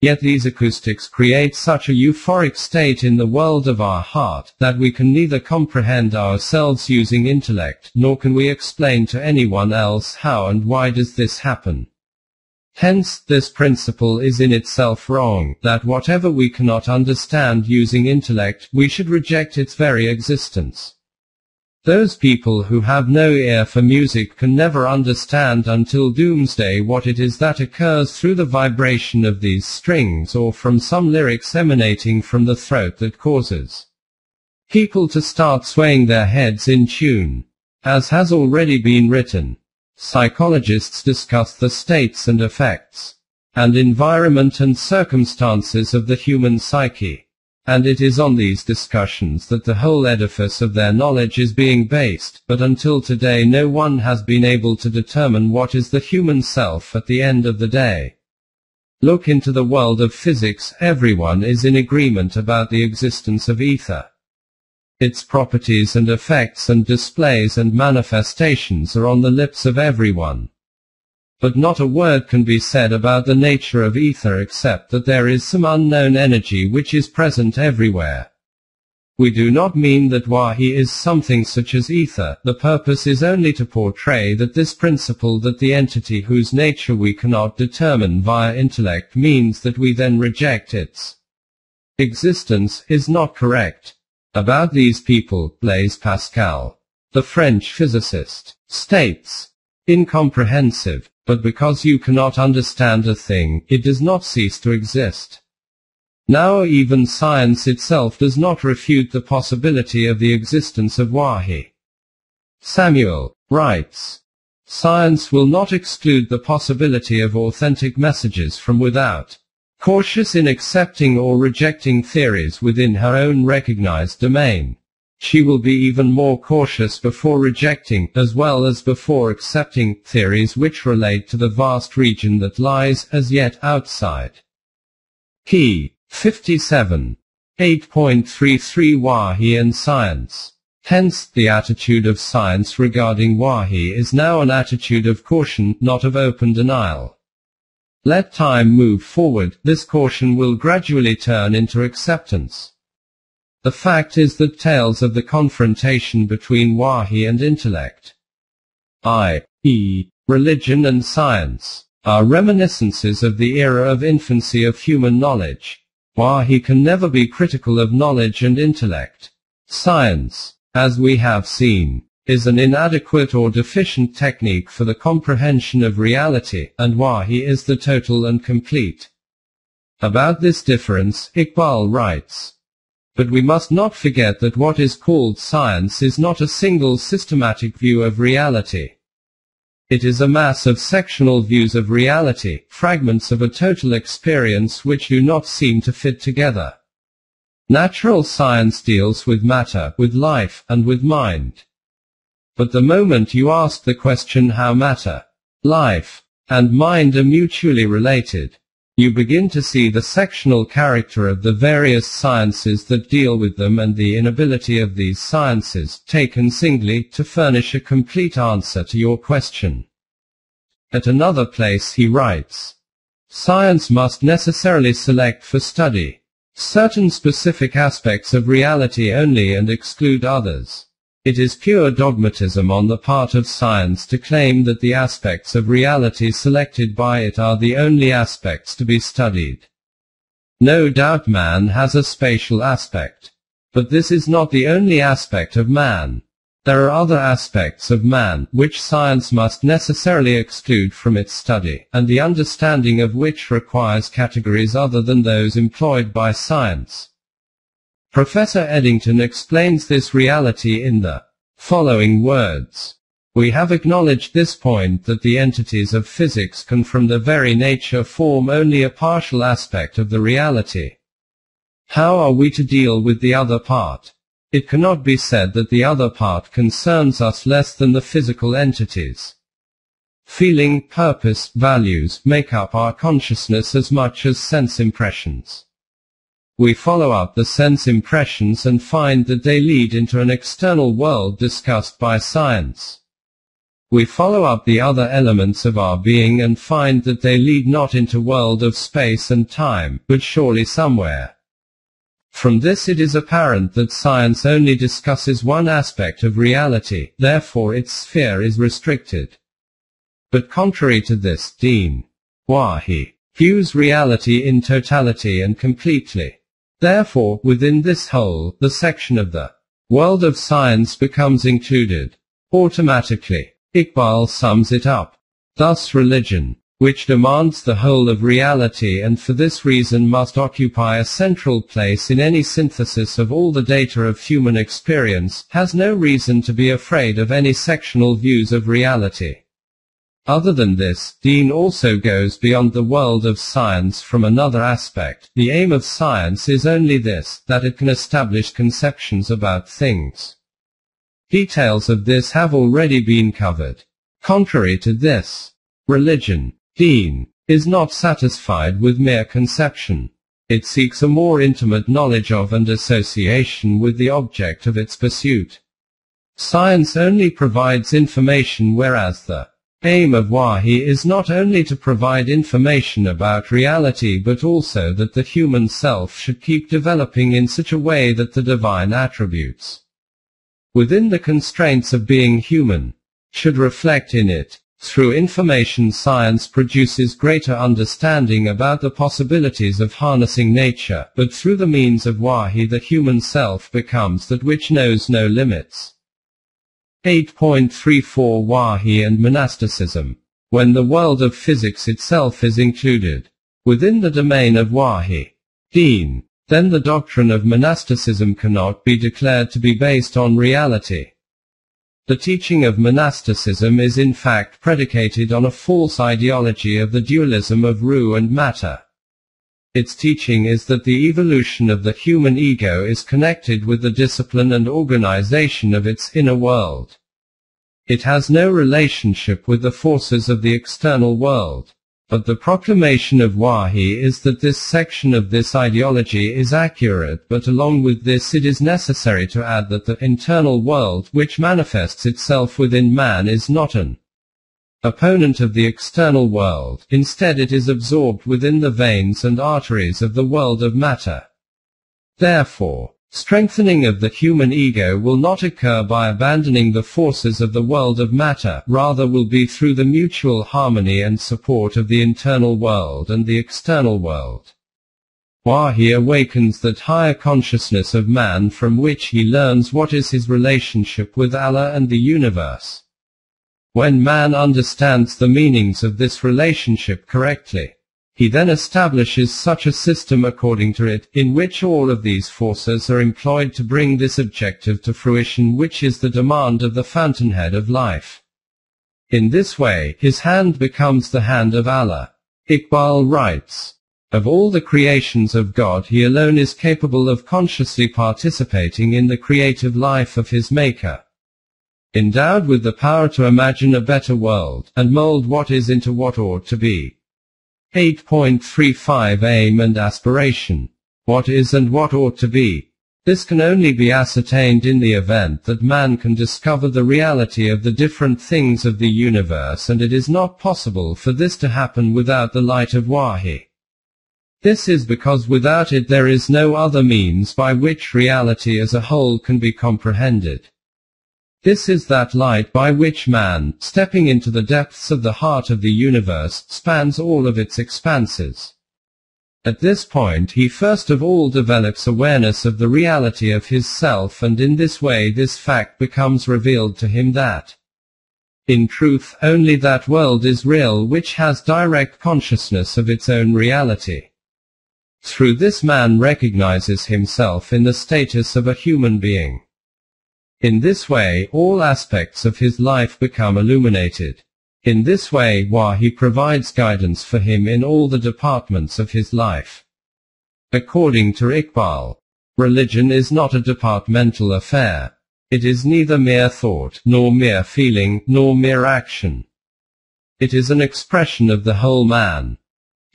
Speaker 1: Yet these acoustics create such a euphoric state in the world of our heart, that we can neither comprehend ourselves using intellect, nor can we explain to anyone else how and why does this happen. Hence, this principle is in itself wrong, that whatever we cannot understand using intellect, we should reject its very existence. Those people who have no ear for music can never understand until doomsday what it is that occurs through the vibration of these strings, or from some lyrics emanating from the throat, that causes people to start swaying their heads in tune. As has already been written, psychologists discuss the states and effects, and environment and circumstances of the human psyche. And it is on these discussions that the whole edifice of their knowledge is being based, but until today no one has been able to determine what is the human self at the end of the day. Look into the world of physics. Everyone is in agreement about the existence of ether. Its properties and effects and displays and manifestations are on the lips of everyone. But not a word can be said about the nature of ether, except that there is some unknown energy which is present everywhere. We do not mean that Wahi is something such as ether. The purpose is only to portray that this principle, that the entity whose nature we cannot determine via intellect means that we then reject its existence, is not correct. About these people, Blaise Pascal, the French physicist, states, incomprehensive, but because you cannot understand a thing, it does not cease to exist. Now even science itself does not refute the possibility of the existence of Wahi. Samuel writes, science will not exclude the possibility of authentic messages from without. Cautious in accepting or rejecting theories within her own recognized domain, she will be even more cautious before rejecting, as well as before accepting, theories which relate to the vast region that lies, as yet, outside. Key 57. 8.33 Wahi and Science. Hence, the attitude of science regarding Wahi is now an attitude of caution, not of open denial. Let time move forward, this caution will gradually turn into acceptance. The fact is that tales of the confrontation between Wahi and intellect, i.e., religion and science, are reminiscences of the era of infancy of human knowledge. Wahi can never be critical of knowledge and intellect. Science, as we have seen, is an inadequate or deficient technique for the comprehension of reality, and Wahi is the total and complete. About this difference, Iqbal writes, "But we must not forget that what is called science is not a single systematic view of reality. It is a mass of sectional views of reality, fragments of a total experience which do not seem to fit together. Natural science deals with matter, with life, and with mind. But the moment you ask the question how matter, life, and mind are mutually related, you begin to see the sectional character of the various sciences that deal with them and the inability of these sciences, taken singly, to furnish a complete answer to your question." At another place he writes, "Science must necessarily select for study certain specific aspects of reality only and exclude others. It is pure dogmatism on the part of science to claim that the aspects of reality selected by it are the only aspects to be studied. No doubt man has a spatial aspect. But this is not the only aspect of man. There are other aspects of man, which science must necessarily exclude from its study, and the understanding of which requires categories other than those employed by science." Professor Eddington explains this reality in the following words. "We have acknowledged this point that the entities of physics can from their very nature form only a partial aspect of the reality. How are we to deal with the other part? It cannot be said that the other part concerns us less than the physical entities. Feeling, purpose, values make up our consciousness as much as sense impressions. We follow up the sense impressions and find that they lead into an external world discussed by science. We follow up the other elements of our being and find that they lead not into world of space and time, but surely somewhere. From this it is apparent that science only discusses one aspect of reality, therefore its sphere is restricted. But contrary to this, Dean Wahi views reality in totality and completely. Therefore, within this whole, the section of the world of science becomes included automatically." Iqbal sums it up. "Thus religion, which demands the whole of reality and for this reason must occupy a central place in any synthesis of all the data of human experience, has no reason to be afraid of any sectional views of reality. Other than this, Dean also goes beyond the world of science from another aspect. The aim of science is only this, that it can establish conceptions about things. Details of this have already been covered. Contrary to this, religion, Dean, is not satisfied with mere conception. It seeks a more intimate knowledge of and association with the object of its pursuit. Science only provides information, whereas the aim of Wahi is not only to provide information about reality but also that the human self should keep developing in such a way that the divine attributes, within the constraints of being human, should reflect in it. Through information science produces greater understanding about the possibilities of harnessing nature, but through the means of Wahi the human self becomes that which knows no limits." 8.34 Wahi and monasticism. When the world of physics itself is included within the domain of Wahi, Dean, then the doctrine of monasticism cannot be declared to be based on reality. The teaching of monasticism is in fact predicated on a false ideology of the dualism of Ruh and matter. Its teaching is that the evolution of the human ego is connected with the discipline and organization of its inner world. It has no relationship with the forces of the external world. But the proclamation of Wahi is that this section of this ideology is accurate, but along with this it is necessary to add that the internal world, which manifests itself within man, is not an opponent of the external world. Instead it is absorbed within the veins and arteries of the world of matter. Therefore, strengthening of the human ego will not occur by abandoning the forces of the world of matter, rather will be through the mutual harmony and support of the internal world and the external world. Wahi awakens that higher consciousness of man from which he learns what is his relationship with Allah and the universe. When man understands the meanings of this relationship correctly, he then establishes such a system according to it, in which all of these forces are employed to bring this objective to fruition, which is the demand of the fountainhead of life. In this way, his hand becomes the hand of Allah. Iqbal writes, of all the creations of God, he alone is capable of consciously participating in the creative life of his Maker. Endowed with the power to imagine a better world, and mold what is into what ought to be. 8.35 Aim and aspiration. What is and what ought to be. This can only be ascertained in the event that man can discover the reality of the different things of the universe, and it is not possible for this to happen without the light of Wahi. This is because without it there is no other means by which reality as a whole can be comprehended. This is that light by which man, stepping into the depths of the heart of the universe, spans all of its expanses. At this point he first of all develops awareness of the reality of his self, and in this way this fact becomes revealed to him that, in truth, only that world is real which has direct consciousness of its own reality. Through this man recognizes himself in the status of a human being. In this way, all aspects of his life become illuminated. In this way, Wahi provides guidance for him in all the departments of his life. According to Iqbal, religion is not a departmental affair. It is neither mere thought, nor mere feeling, nor mere action. It is an expression of the whole man.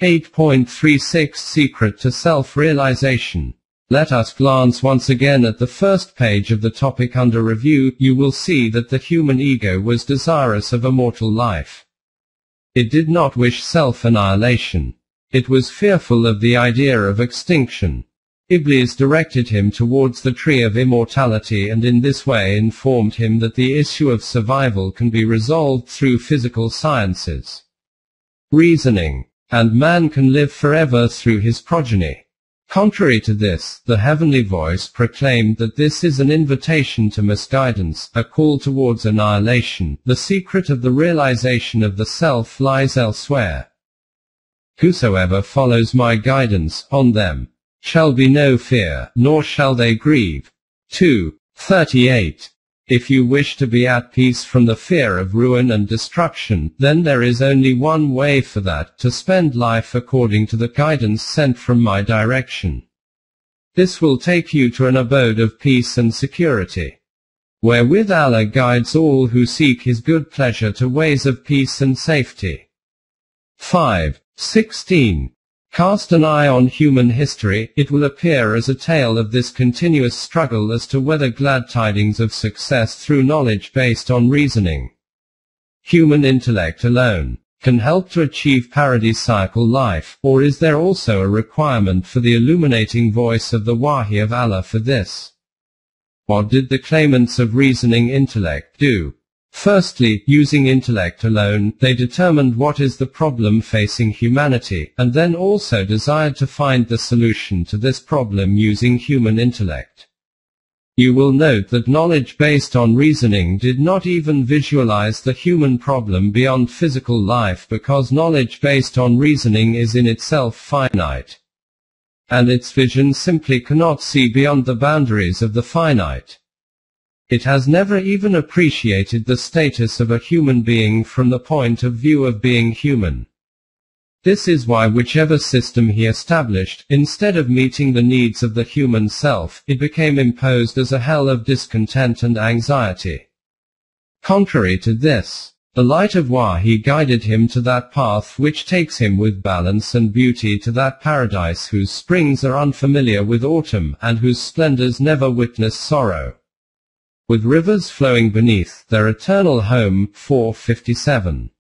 Speaker 1: 8.36 Secret to Self-Realization. Let us glance once again at the first page of the topic under review. You will see that the human ego was desirous of immortal life. It did not wish self-annihilation. It was fearful of the idea of extinction. Iblees directed him towards the tree of immortality, and in this way informed him that the issue of survival can be resolved through physical sciences, reasoning, and man can live forever through his progeny. Contrary to this, the heavenly voice proclaimed that this is an invitation to misguidance, a call towards annihilation. The secret of the realization of the self lies elsewhere. Whosoever follows my guidance, on them shall be no fear, nor shall they grieve. 2:38. If you wish to be at peace from the fear of ruin and destruction, then there is only one way for that, to spend life according to the guidance sent from my direction. This will take you to an abode of peace and security, wherewith Allah guides all who seek his good pleasure to ways of peace and safety. 5:16. Cast an eye on human history, it will appear as a tale of this continuous struggle as to whether glad tidings of success through knowledge based on reasoning, human intellect alone, can help to achieve paradisiacal life, or is there also a requirement for the illuminating voice of the Wahi of Allah for this? What did the claimants of reasoning intellect do? Firstly, using intellect alone, they determined what is the problem facing humanity, and then also desired to find the solution to this problem using human intellect. You will note that knowledge based on reasoning did not even visualize the human problem beyond physical life, because knowledge based on reasoning is in itself finite, and its vision simply cannot see beyond the boundaries of the finite. It has never even appreciated the status of a human being from the point of view of being human. This is why whichever system he established, instead of meeting the needs of the human self, it became imposed as a hell of discontent and anxiety. Contrary to this, the light of Wahi guided him to that path which takes him with balance and beauty to that paradise whose springs are unfamiliar with autumn, and whose splendors never witness sorrow, with rivers flowing beneath their eternal home. 4:57.